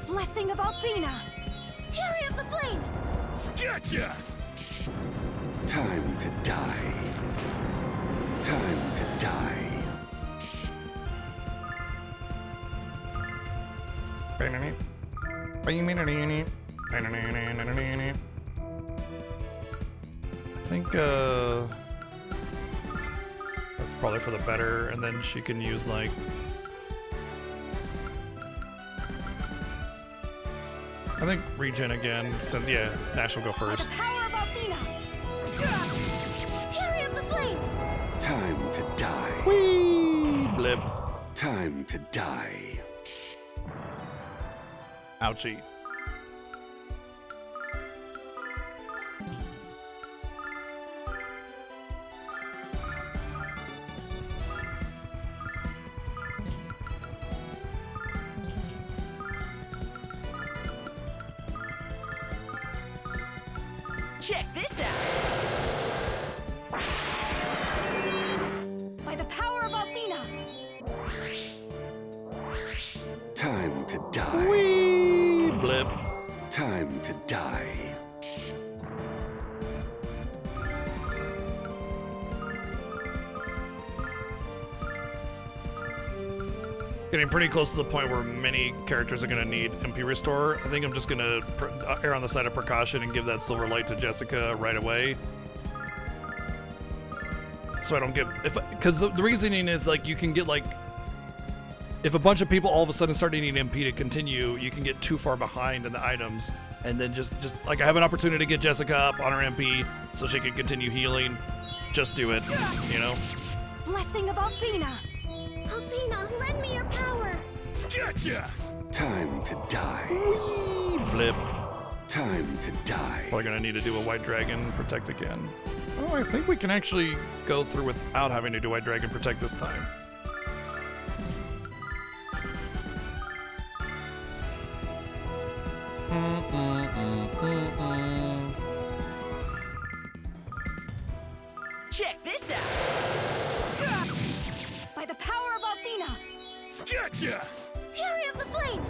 Blessing of Althena. Fury of the flame. Gotcha! Time to die. Time to die. I think that's probably for the better, and then she can use like I think regen again. So yeah, Nash will go By first. the power of Althena. Fury of the flame. Time to die. Whee! Blip. Time to die. Ouchie. Check this out. By the power of Althena. Time to die. Whee! Blip. Time to die. Getting pretty close to the point where many characters are going to need MP Restore. I think I'm just going to err on the side of precaution and give that Silver Light to Jessica right away. So I don't get... Because the reasoning is, like, you can get, like... If a bunch of people all of a sudden start needing MP to continue, you can get too far behind in the items. And then just like, I have an opportunity to get Jessica up on her MP so she can continue healing. Just do it, you know? Blessing of Althena. Althena, lend me your power. Gotcha! Time to die. Blip. Time to die. Probably gonna need to do a White Dragon Protect again. Oh, I think we can actually go through without having to do White Dragon Protect this time. Check this out! By the power of Althena. Gotcha! Fury of the Flame.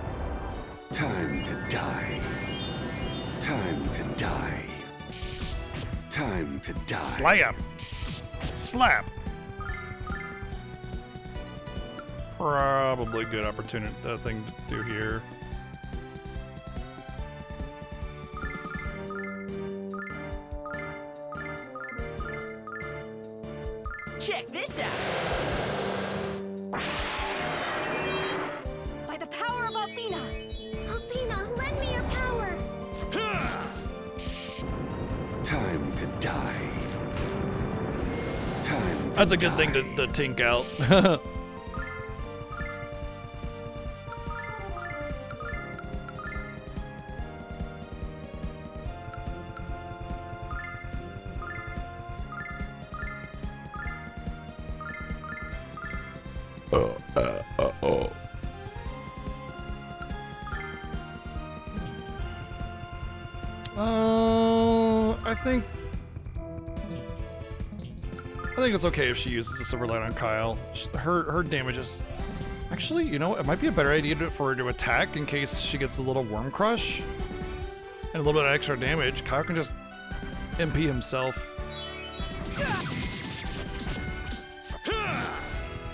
Time to die. Time to die. Time to die. Slap! Slap! Probably good opportunity thing to do here. Check this out! By the power of Althena. Althena, lend me your power. Time to die. Time to That's a good die. thing to tink out. I think it's okay if she uses the Silver Light on Kyle. Her damage is... Actually, you know what? It might be a better idea for her to attack in case she gets a little Worm Crush. And a little bit of extra damage. Kyle can just MP himself.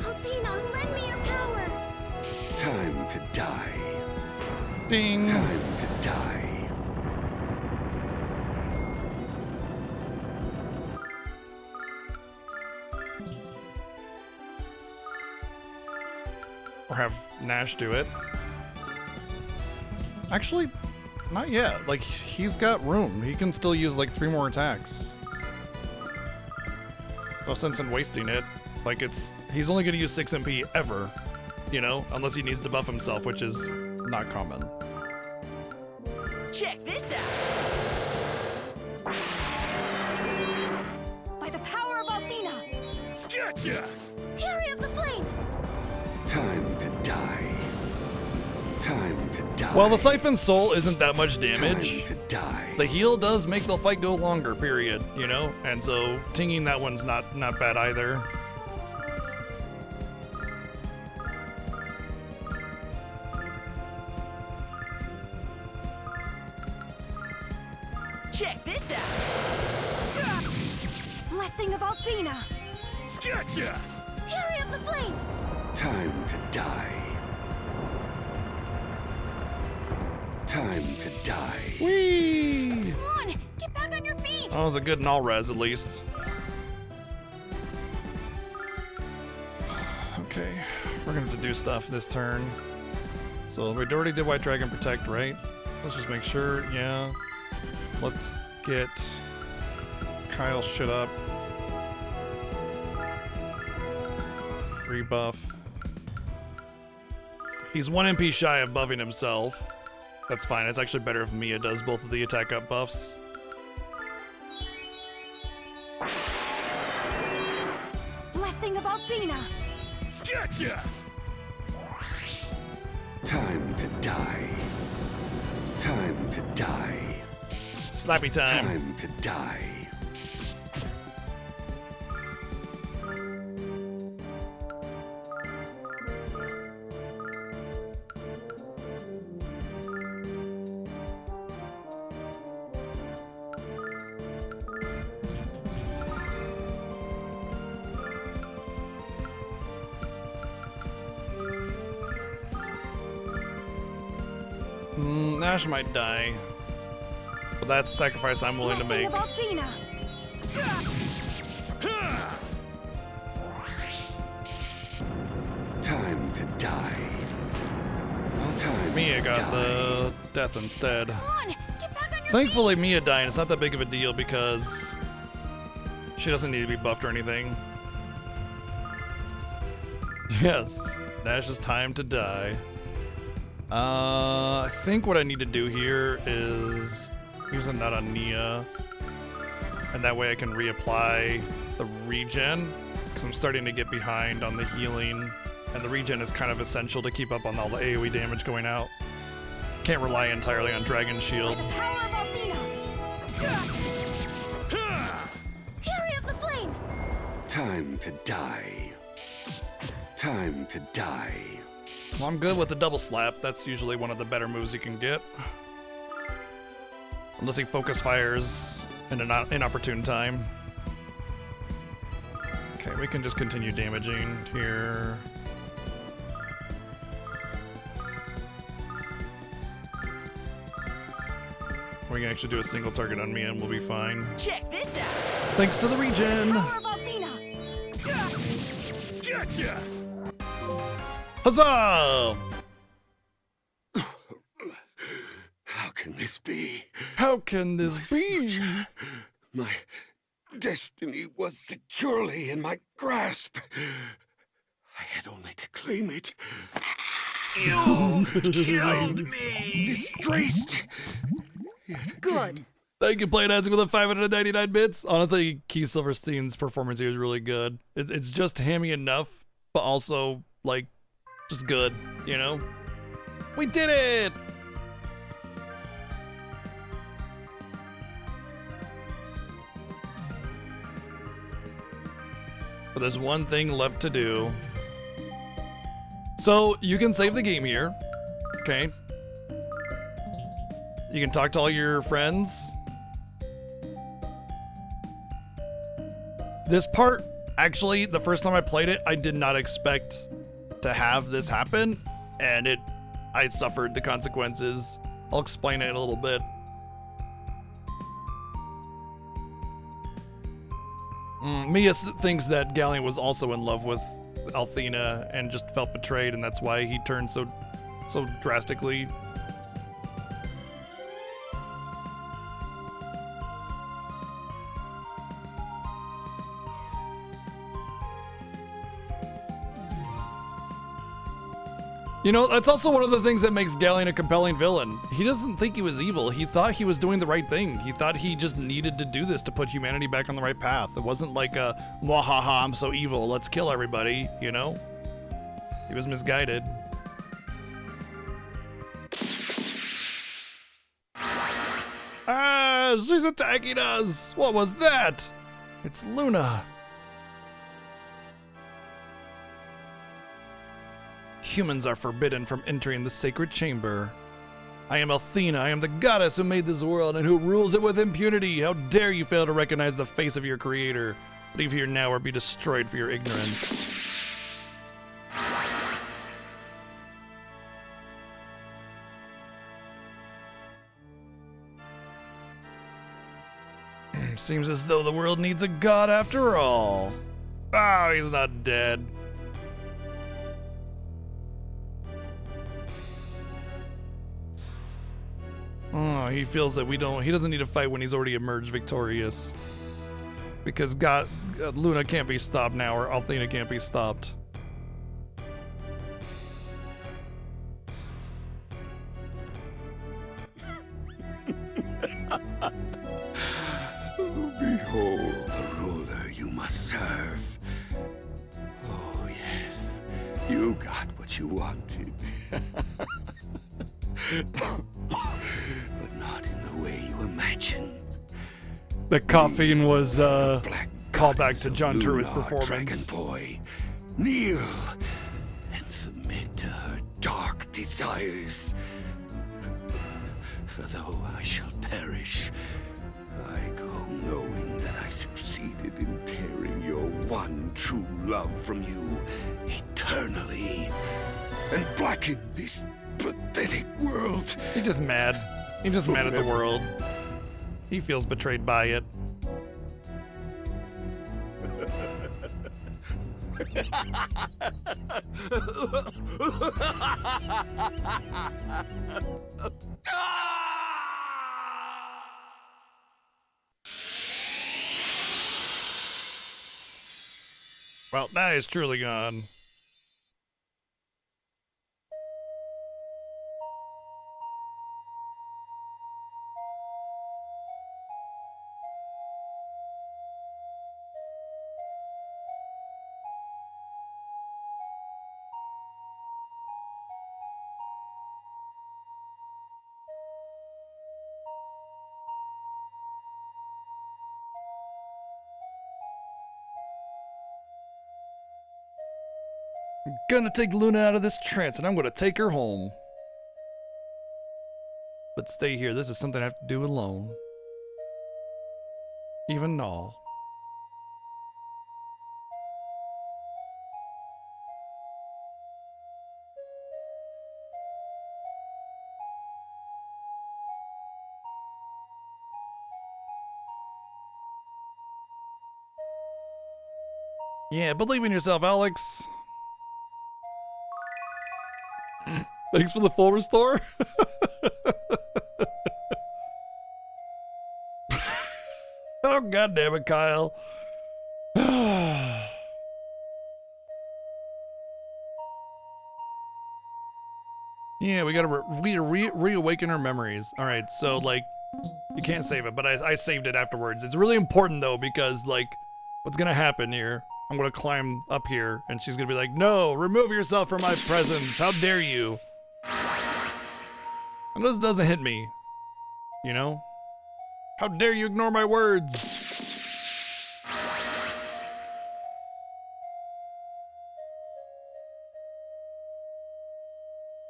Althena, lend me your power. Time to die. Ding! Time to die. Or have Nash do it. Actually, not yet. Like, he's got room. He can still use, like, 3 more attacks. No sense in wasting it. Like, he's only gonna use 6 MP ever, you know? Unless he needs to buff himself, which is not common. Check this out! By the power of Althena. Gotcha! Fury of the Flame. Time to die. Time to die. Well, the Siphon Soul isn't that much damage. Time to die. The heal does make the fight go longer, period, you know? And so, tinging that one's not bad either. Check this out! Blessing of Althena. Gotcha! Fury of the Flame. Time to die. Time to die. Whee! Come on, get back on your feet. That was a good null res, at least. Okay, we're gonna have to do stuff this turn. So we already did White Dragon Protect, right? Let's just make sure, yeah. Let's get Kyle's shit up. Rebuff. He's 1 MP shy of buffing himself. That's fine. It's actually better if Mia does both of the attack up buffs. Blessing of Althena. Gotcha! Time to die. Time to die. Slappy time. Time to die. Nash might die. But that's a sacrifice I'm willing to make. Blessing of Althena. Time to die. Time Mia to got die. the death instead. Come on, get back on your Thankfully, Mia dying is not that big of a deal because she doesn't need to be buffed or anything. Yes, Nash's time to die. I think what I need to do here is using that on Nia, and that way I can reapply the regen, because I'm starting to get behind on the healing, and the regen is kind of essential to keep up on all the AoE damage going out. Can't rely entirely on Dragon Shield. By the power of Althena. Fury of the flame. Time to die. Time to die. Well, I'm good with the double slap. That's usually one of the better moves you can get. Unless he focus fires in an inopportune time. Okay, we can just continue damaging here. We can actually do a single target on me and we'll be fine. Check this out. Thanks to the regen! Power of Althena. Gotcha! Huzzah! How can this be? How can this be? My destiny was securely in my grasp. I had only to claim it. You killed me! Disgraced! Good. Thank you, Play Dancing with the 599 bits. Honestly, Keith Silverstein's performance here is really good. It's just hammy enough, but also, like, just good, you know? We did it! But there's one thing left to do. So, you can save the game here, okay? You can talk to all your friends. This part, actually, the first time I played it, I did not expect to have this happen, and I suffered the consequences. I'll explain it in a little bit. Mia thinks that Galleon was also in love with Althena and just felt betrayed, and that's why he turned so drastically. You know, that's also one of the things that makes Galleon a compelling villain. He doesn't think he was evil. He thought he was doing the right thing. He thought he just needed to do this to put humanity back on the right path. It wasn't like a, wahaha, I'm so evil, let's kill everybody, you know? He was misguided. Ah, she's attacking us! What was that? It's Luna. Humans are forbidden from entering the sacred chamber. I am Althena. I am the goddess who made this world and who rules it with impunity. How dare you fail to recognize the face of your creator? Leave here now or be destroyed for your ignorance. Seems as though the world needs a god after all. Oh, he's not dead. Oh, he feels that he doesn't need to fight when he's already emerged victorious. Because Luna can't be stopped now, or Althena can't be stopped. Behold the ruler you must serve. Oh, yes. You got what you wanted. But not in the way you imagined. The caffeine was Black callback to John Lunar, Turret's performance. Dragon Boy, kneel and submit to her dark desires. For though I shall perish, I go knowing that I succeeded in tearing your one true love from you eternally, and blacken this pathetic world. He's just mad. He's just mad at the world. He feels betrayed by it. Well, now he's truly gone. I'm gonna take Luna out of this trance and I'm gonna take her home. But stay here, this is something I have to do alone. Even now. Yeah, believe in yourself, Alex. Thanks for the full restore. Oh, God damn it, Kyle. Yeah, we gotta reawaken our memories. All right, so like, you can't save it, but I saved it afterwards. It's really important though, because like, what's gonna happen here? I'm gonna climb up here, and she's gonna be like, "No, remove yourself from my presence! How dare you!" And this doesn't hit me, you know? How dare you ignore my words?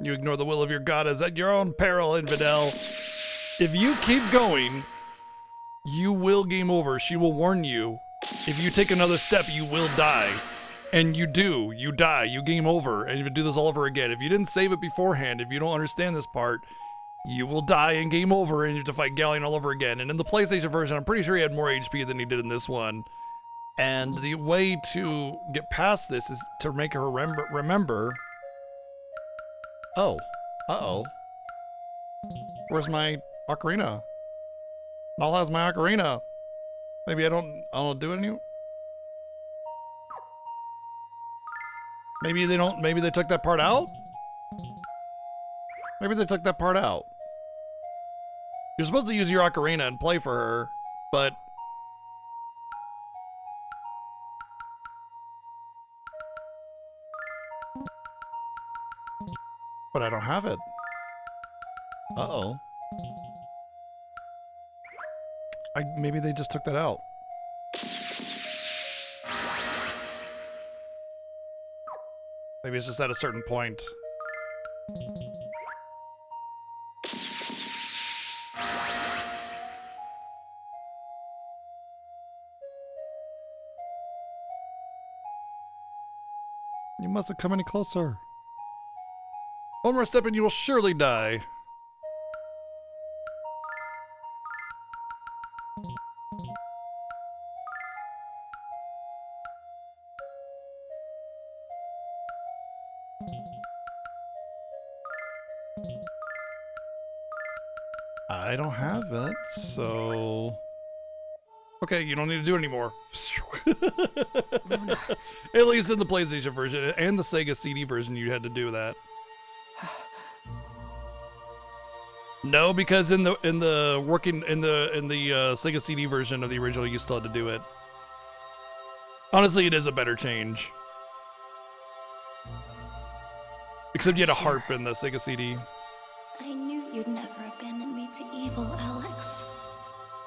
You ignore the will of your goddess at your own peril, infidel. If you keep going, you will game over. She will warn you. If you take another step, you will die. And you do. You die. You game over. And you do this all over again. If you didn't save it beforehand, if you don't understand this part, you will die and game over, and you have to fight Galleon all over again. And in the PlayStation version, I'm pretty sure he had more HP than he did in this one. And the way to get past this is to make her remember. Oh. Uh-oh. Where's my ocarina? Null has my ocarina. Maybe I don't do it anymore. Maybe they don't, maybe they took that part out? Maybe they took that part out. You're supposed to use your ocarina and play for her, but I don't have it. Uh-oh. Maybe they just took that out. Maybe it's just at a certain point. You mustn't come any closer. One more step and you will surely die. I don't have it, so... Okay, you don't need to do it anymore. Luna. At least in the PlayStation version and the Sega CD version, you had to do that. No, because in the Sega CD version of the original, you still had to do it. Honestly, it is a better change. Except you had a harp in the Sega CD. I knew you'd never abandon me to evil, Alex.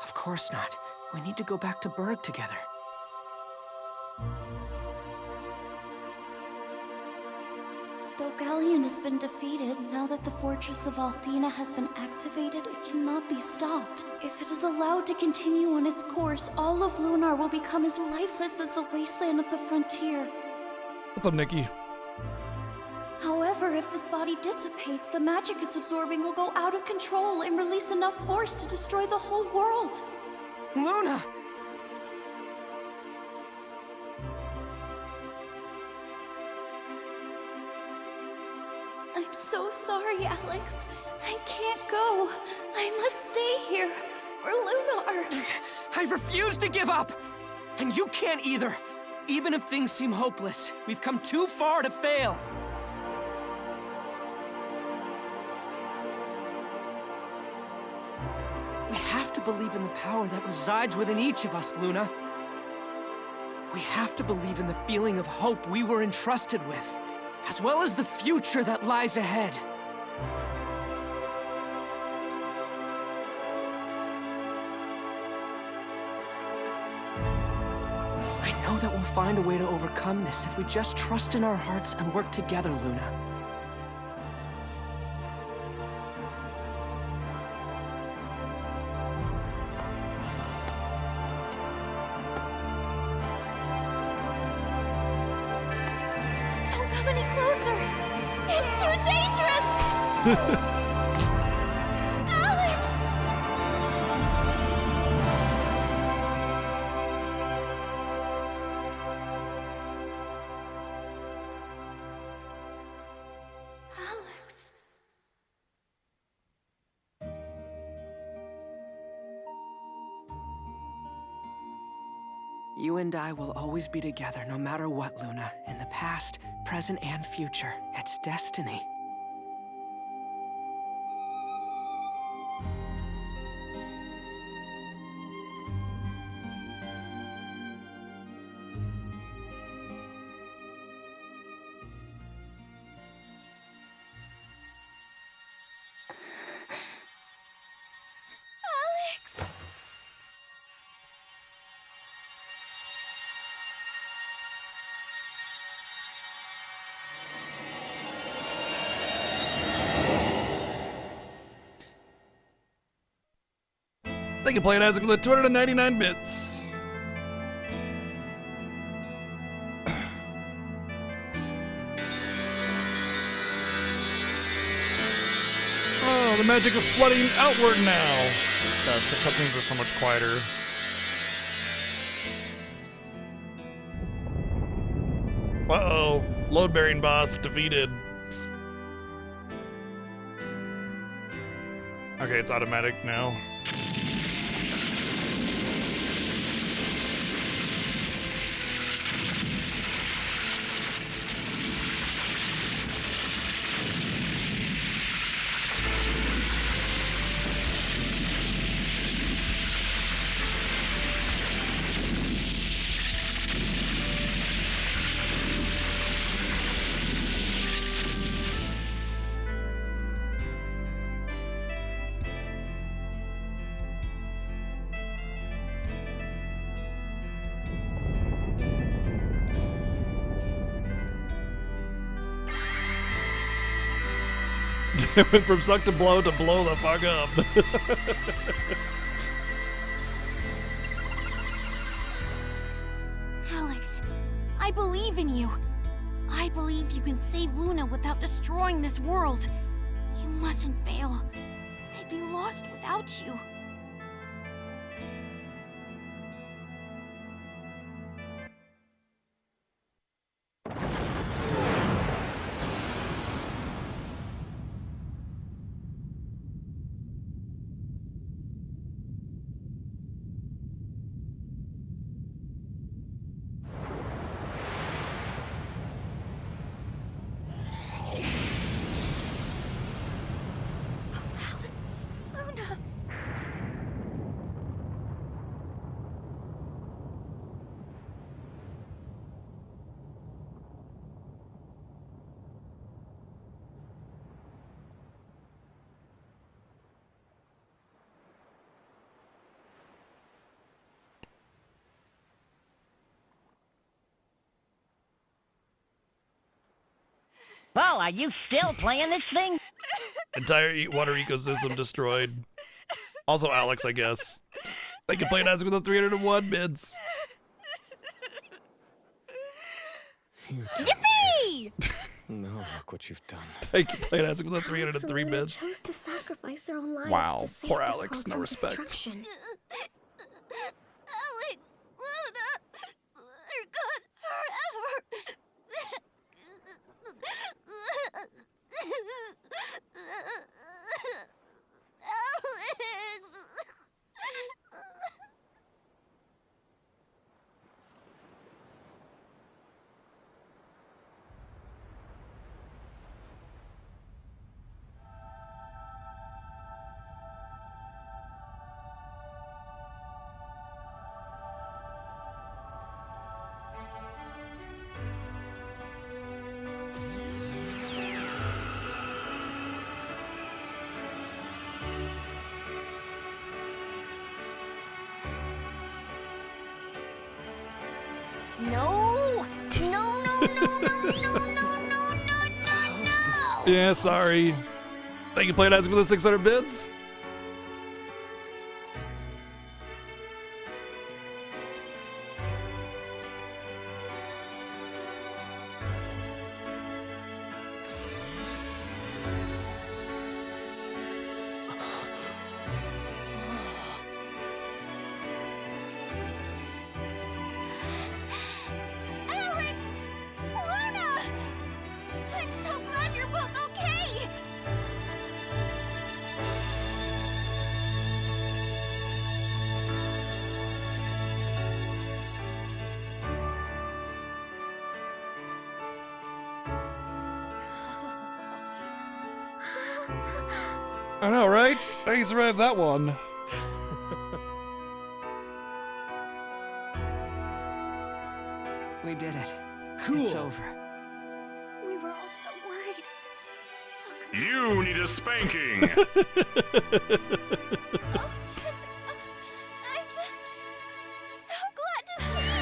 Of course not. We need to go back to Berg together. Though Galleon has been defeated, now that the Fortress of Althena has been activated, it cannot be stopped. If it is allowed to continue on its course, all of Lunar will become as lifeless as the wasteland of the frontier. What's up, Nikki? However, However, if this body dissipates, the magic it's absorbing will go out of control and release enough force to destroy the whole world. Luna! I'm so sorry, Alex. I can't go. I must stay here for Lunar. I refuse to give up! And you can't either. Even if things seem hopeless, we've come too far to fail. We have to believe in the power that resides within each of us, Luna. We have to believe in the feeling of hope we were entrusted with, as well as the future that lies ahead. I know that we'll find a way to overcome this if we just trust in our hearts and work together, Luna. Don't come any closer. It's too dangerous. Alex! Alex. You and I will always be together no matter what, Luna. In the past, present, and future. It's destiny. Alex! Thank you, Playing Isaac, with the 299 bits. Oh, the magic is flooding outward now. Gosh, the cutscenes are so much quieter. Uh-oh. Load-bearing boss defeated. Okay, it's automatic now. It went from suck to blow the fuck up. Alex, I believe in you. I believe you can save Luna without destroying this world. You mustn't fail. I'd be lost without you. Alex, Luna. Well, are you still playing this thing? Entire water ecosystem destroyed. Also Alex, I guess. Thank you, Playing Isaac, with the 301 bits. Yippee! No, look what you've done. Thank you, playing as with the 303 Alex and Luna bits. chose to sacrifice their own lives Wow, to save poor this Alex, world no from respect. destruction. Alex, Luna, they're gone forever. No! No, no, no, no, no, no, no, no, no! Yeah, sorry. Thank you, playing as with the 600 bits. Alex! Luna! I'm so glad you're both okay! I know, right? How you survived that one? We did it. Cool. It's over. We were all so worried. You need a spanking. Oh, Jessica, I'm just so glad to see you.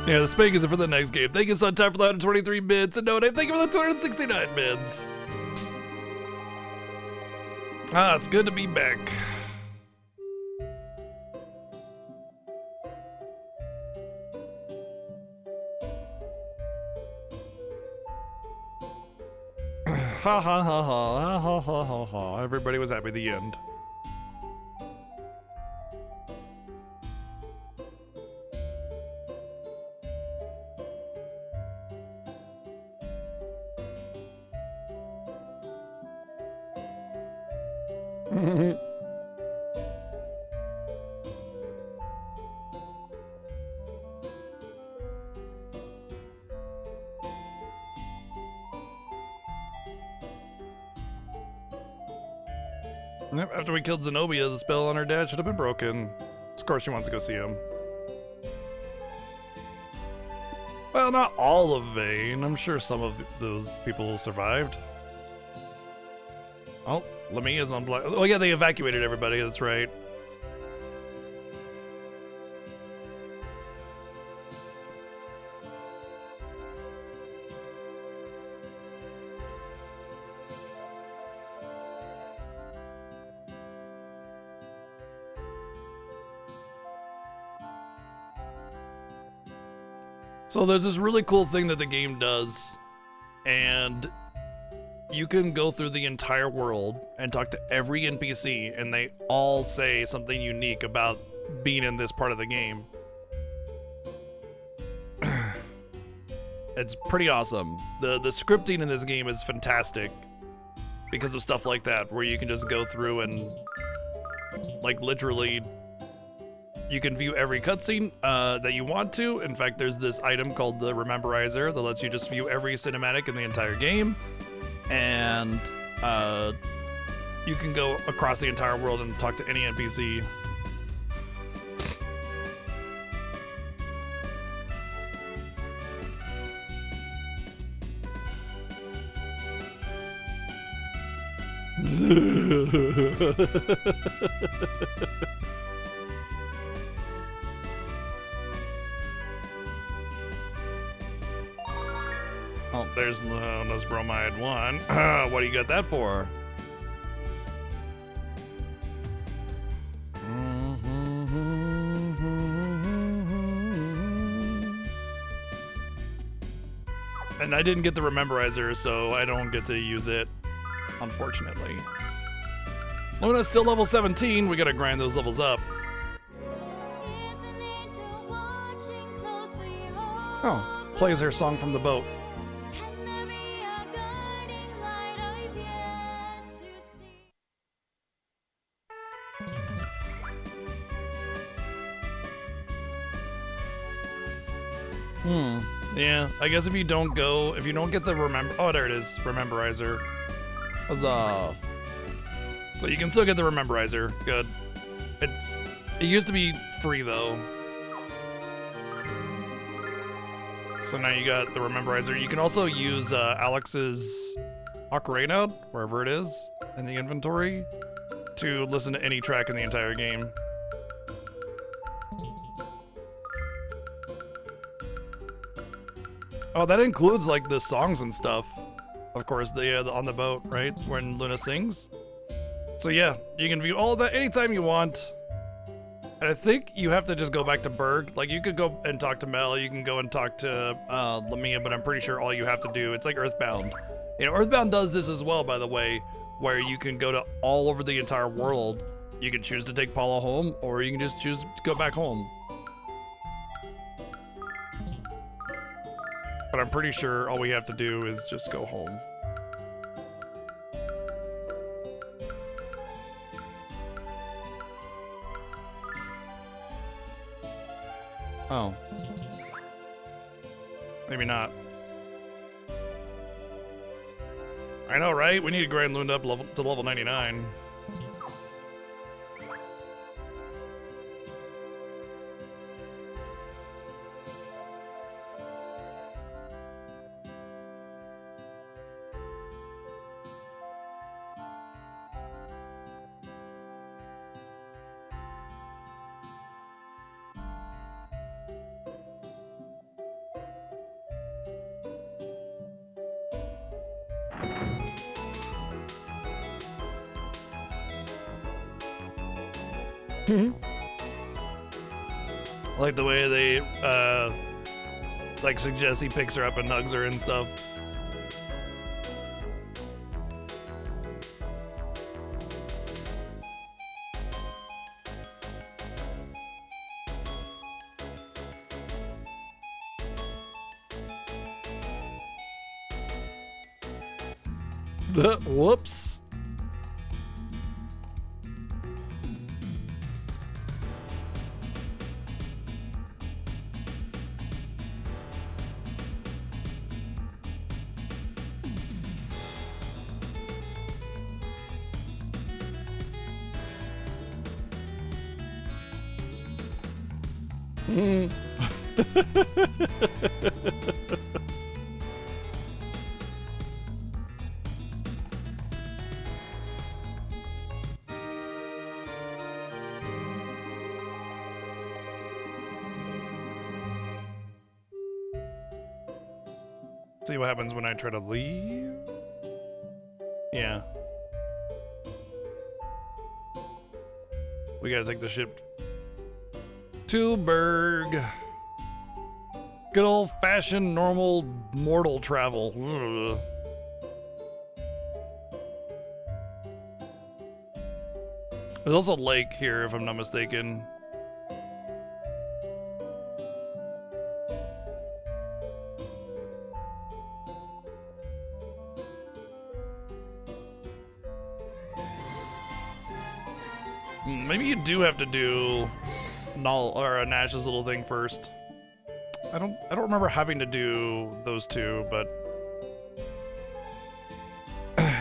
Yeah, the spankings are for the next game. Thank you, Suntime, for the 123 bits, and No Name, thank you for the 269 bits. Ah, it's good to be back. Ha ha ha ha ha ha ha ha. Everybody was happy at the end. Yep, after we killed Zenobia, the spell on her dad should have been broken. Of course she wants to go see him. Well, not all of Vane. I'm sure some of those people survived. Oh, Lamia's on black. Oh yeah, they evacuated everybody, that's right. So there's this really cool thing that the game does, and you can go through the entire world and talk to every NPC, and they all say something unique about being in this part of the game. It's pretty awesome. The scripting in this game is fantastic because of stuff like that, where you can just go through and, like, literally, you can view every cutscene that you want to. In fact, there's this item called the Rememberizer that lets you just view every cinematic in the entire game. And you can go across the entire world and talk to any NPC. Oh, there's Luna's bromide one. What do you got that for? And I didn't get the Rememberizer, so I don't get to use it, unfortunately. Luna's still level 17. We gotta grind those levels up. Oh, plays her song from the boat. Yeah, I guess if you don't get the oh, there it is, Rememberizer. Huzzah. So you can still get the Rememberizer. Good. It used to be free though. So now you got the Rememberizer. You can also use Alex's Ocarina, wherever it is, in the inventory, to listen to any track in the entire game. Oh, that includes like the songs and stuff. Of course, the on the boat, right? When Luna sings. So yeah, you can view all of that anytime you want. And I think you have to just go back to Berg. Like you could go and talk to Mel, you can go and talk to Lamia, but I'm pretty sure all you have to do, it's like Earthbound. You know, Earthbound does this as well, by the way, where you can go to all over the entire world. You can choose to take Paula home, or you can just choose to go back home. But I'm pretty sure all we have to do is just go home. Oh. Maybe not. I know, right? We need to grind Luna up to level 99. Like the way they like suggest he picks her up and hugs her and stuff. Whoops. See what happens when I try to leave? Yeah. We gotta take the ship to Berg. Good old-fashioned, normal, mortal travel. Ugh. There's also a lake here, if I'm not mistaken. Maybe you do have to do Null or Nash's little thing first. I don't remember having to do those two, but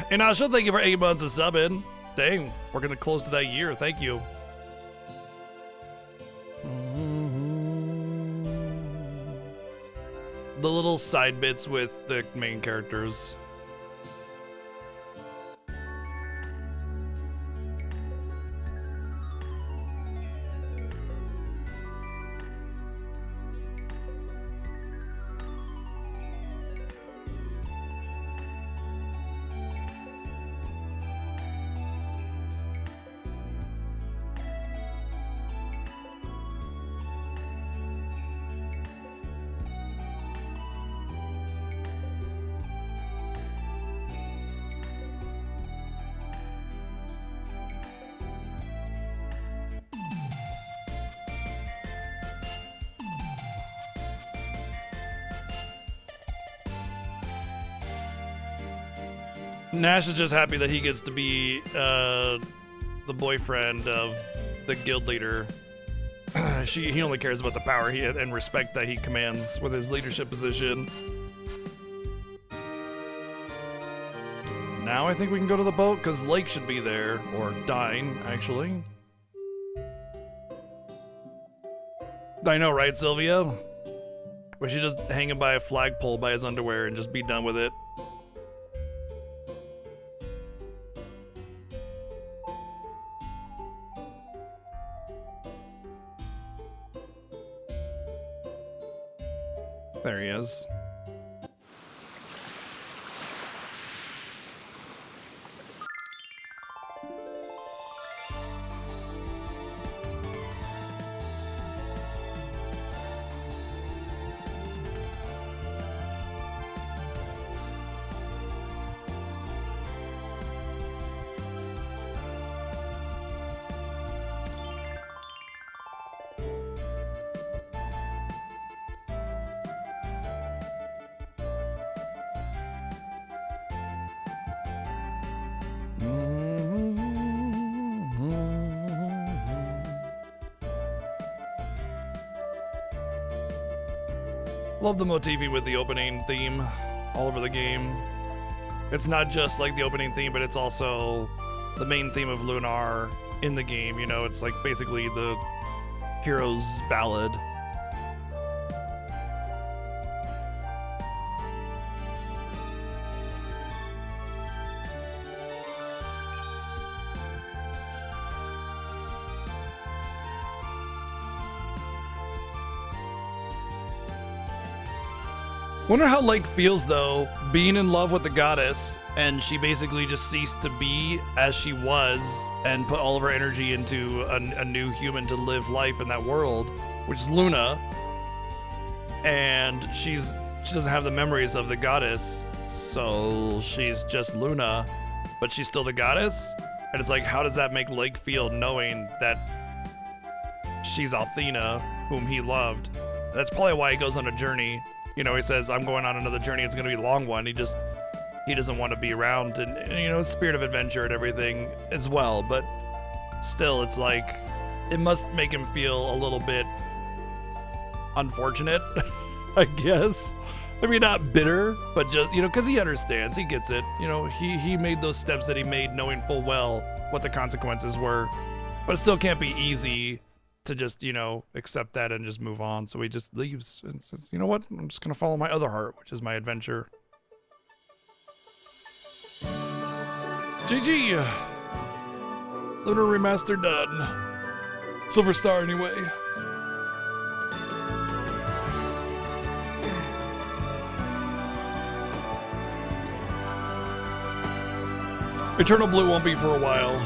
and Asha, thank you for 8 months of subbing. Dang, we're gonna close to that year. Thank you. The little side bits with the main characters. Nash is just happy that he gets to be the boyfriend of the guild leader. He only cares about the power and respect that he commands with his leadership position. Now I think we can go to the boat, because Lake should be there, or Dine, actually. I know, right, Sylvia? We should just hang him by a flagpole by his underwear and just be done with it. There he is. Love the motifing with the opening theme all over the game. It's not just like the opening theme, but it's also the main theme of Lunar in the game. You know, it's like basically the hero's ballad. Wonder how Lake feels, though, being in love with the goddess, and she basically just ceased to be as she was and put all of her energy into a new human to live life in that world, which is Luna. And she doesn't have the memories of the goddess, so she's just Luna, but she's still the goddess. And it's like, how does that make Lake feel knowing that she's Althena, whom he loved? That's probably why he goes on a journey. You know, he says, I'm going on another journey. It's going to be a long one. He doesn't want to be around and, you know, spirit of adventure and everything as well. But still, it's like, it must make him feel a little bit unfortunate, I guess. I mean, not bitter, but just, you know, because he understands. He gets it. You know, he made those steps that he made knowing full well what the consequences were. But it still can't be easy to just, you know, accept that and just move on. So he just leaves and says, you know what? I'm just going to follow my other heart, which is my adventure. GG. Lunar Remastered done. Silver Star anyway. Eternal Blue won't be for a while.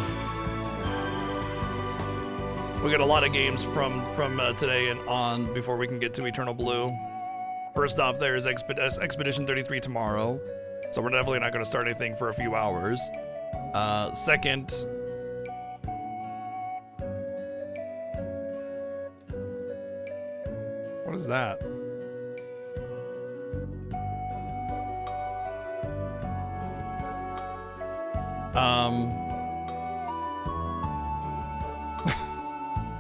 We got a lot of games from today and on before we can get to Eternal Blue. First off, there's Expedition 33 tomorrow, so we're definitely not going to start anything for a few hours. Second, what is that?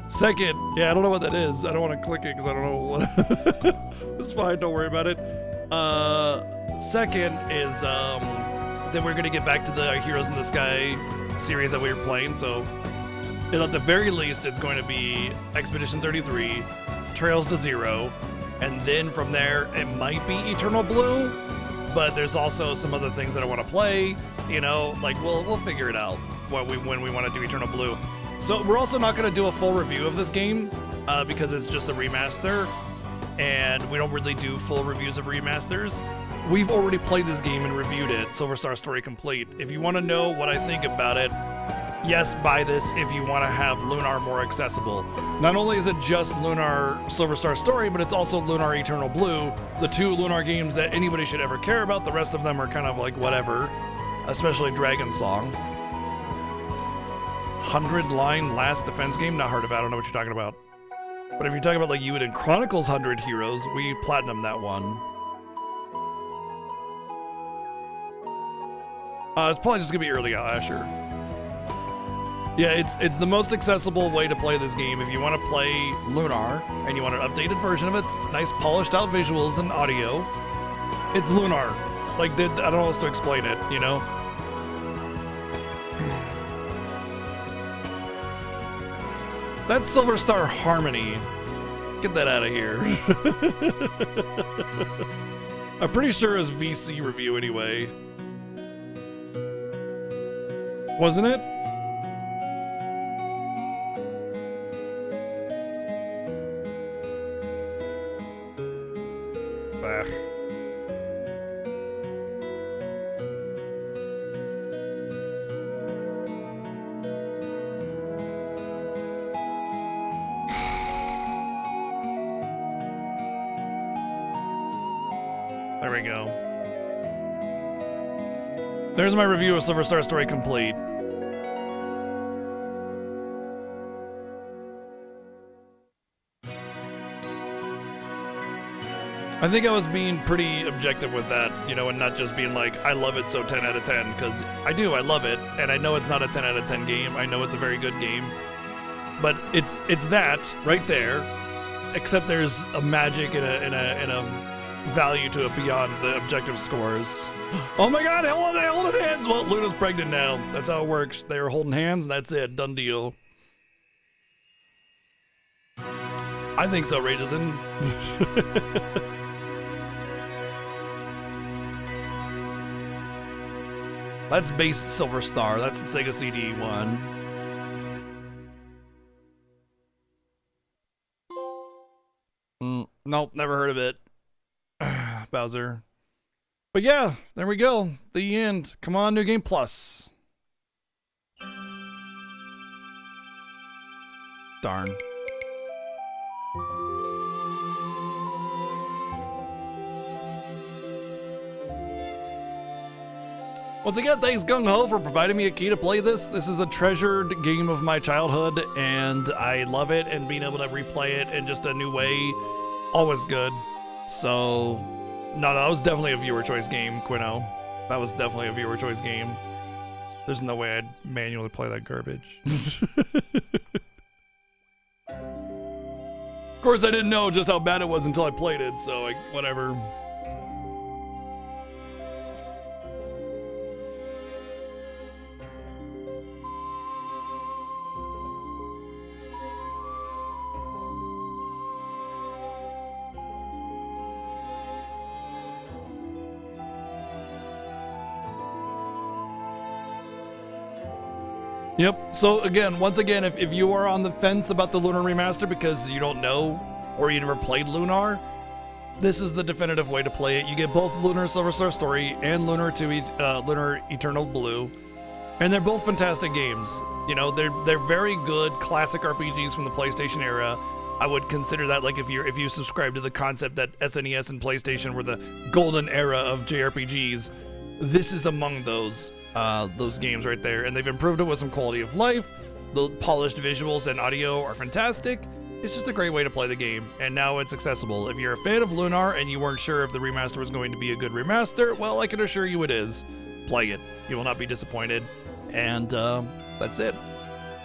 Second, yeah, I don't know what that is. I don't want to click it because I don't know what. It's fine, don't worry about it. Second is then we're gonna get back to the Heroes in the Sky series that we were playing. So, at the very least, it's going to be Expedition 33, Trails to Zero, and then from there it might be Eternal Blue. But there's also some other things that I want to play. You know, like we'll figure it out when we want to do Eternal Blue. So we're also not going to do a full review of this game because it's just a remaster, and we don't really do full reviews of remasters. We've already played this game and reviewed it, Silver Star Story Complete. If you want to know what I think about it, yes, buy this if you want to have Lunar more accessible. Not only is it just Lunar Silver Star Story, but it's also Lunar Eternal Blue, the two Lunar games that anybody should ever care about. The rest of them are kind of like whatever, especially Dragon Song. 100-line last defense game? Not heard of it. I don't know what you're talking about. But if you're talking about like Eiyuden Chronicles 100 Heroes, we platinum that one. It's probably just gonna be early Asher. Yeah, it's the most accessible way to play this game. If you want to play Lunar and you want an updated version of it, nice polished out visuals and audio, it's Lunar. Like, I don't know how else to explain it, you know? That's Silver Star Harmony. Get that out of here. I'm pretty sure it's VC review anyway. Wasn't it? Bah. There we go. There's my review of Silver Star Story complete. I think I was being pretty objective with that, you know, and not just being like, I love it, so 10 out of 10, because I do, I love it, and I know it's not a 10 out of 10 game. I know it's a very good game, but it's that right there, except there's a magic and a value to it beyond the objective scores. Oh my god, holding hands! Well, Luna's pregnant now. That's how it works. They were holding hands, and that's it. Done deal. I think so, Rageson. That's base Silver Star. That's the Sega CD one. Nope, never heard of it. Bowser. But yeah, there we go. The end. Come on, New Game Plus. Darn. Once again, thanks Gung Ho for providing me a key to play this. This is a treasured game of my childhood, and I love it, and being able to replay it in just a new way, always good. So, no, that was definitely a viewer choice game, Quino. That was definitely a viewer choice game. There's no way I'd manually play that garbage. Of course, I didn't know just how bad it was until I played it, so whatever. Yep. So again, once again, if you are on the fence about the Lunar Remaster because you don't know or you never played Lunar, this is the definitive way to play it. You get both Lunar Silver Star Story and Lunar Eternal Blue, and they're both fantastic games. You know, they're very good classic RPGs from the PlayStation era. I would consider that, like, if you subscribe to the concept that SNES and PlayStation were the golden era of JRPGs, this is among those games right there, and they've improved it with some quality of life. The polished visuals and audio are fantastic. It's just a great way to play the game, and now it's accessible. If you're a fan of Lunar and you weren't sure if the remaster was going to be a good remaster, well, I can assure you it is. Play it. You will not be disappointed. And that's it.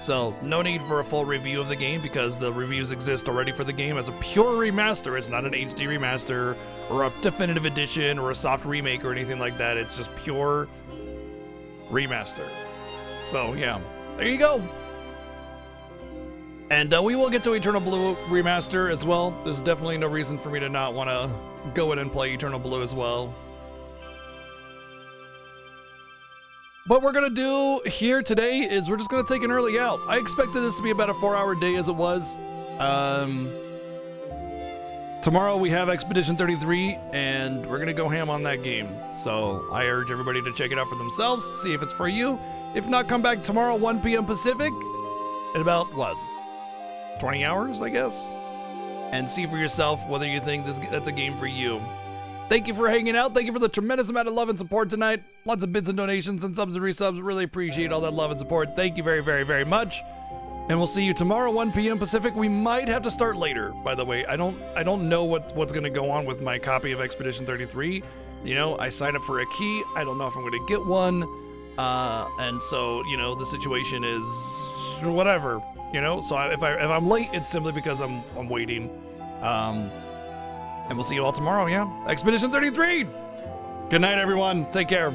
So, no need for a full review of the game because the reviews exist already for the game as a pure remaster. It's not an HD remaster or a definitive edition or a soft remake or anything like that. It's just pure remaster. So, yeah. There you go. And we will get to Eternal Blue Remaster as well. There's definitely no reason for me to not want to go in and play Eternal Blue as well. What we're going to do here today is we're just going to take an early out. I expected this to be about a 4-hour day as it was. Tomorrow we have Expedition 33, and we're going to go ham on that game. So I urge everybody to check it out for themselves, see if it's for you. If not, come back tomorrow, 1 p.m. Pacific, in about, what, 20 hours, I guess? And see for yourself whether you think that's a game for you. Thank you for hanging out. Thank you for the tremendous amount of love and support tonight. Lots of bits and donations and subs and resubs. Really appreciate all that love and support. Thank you very, very, very much. And we'll see you tomorrow, 1 p.m. Pacific. We might have to start later, by the way. I don't know what's going to go on with my copy of Expedition 33. You know, I signed up for a key. I don't know if I'm going to get one. And so, you know, the situation is whatever, you know? So if I'm late, it's simply because I'm waiting. And we'll see you all tomorrow, yeah? Expedition 33! Good night, everyone. Take care.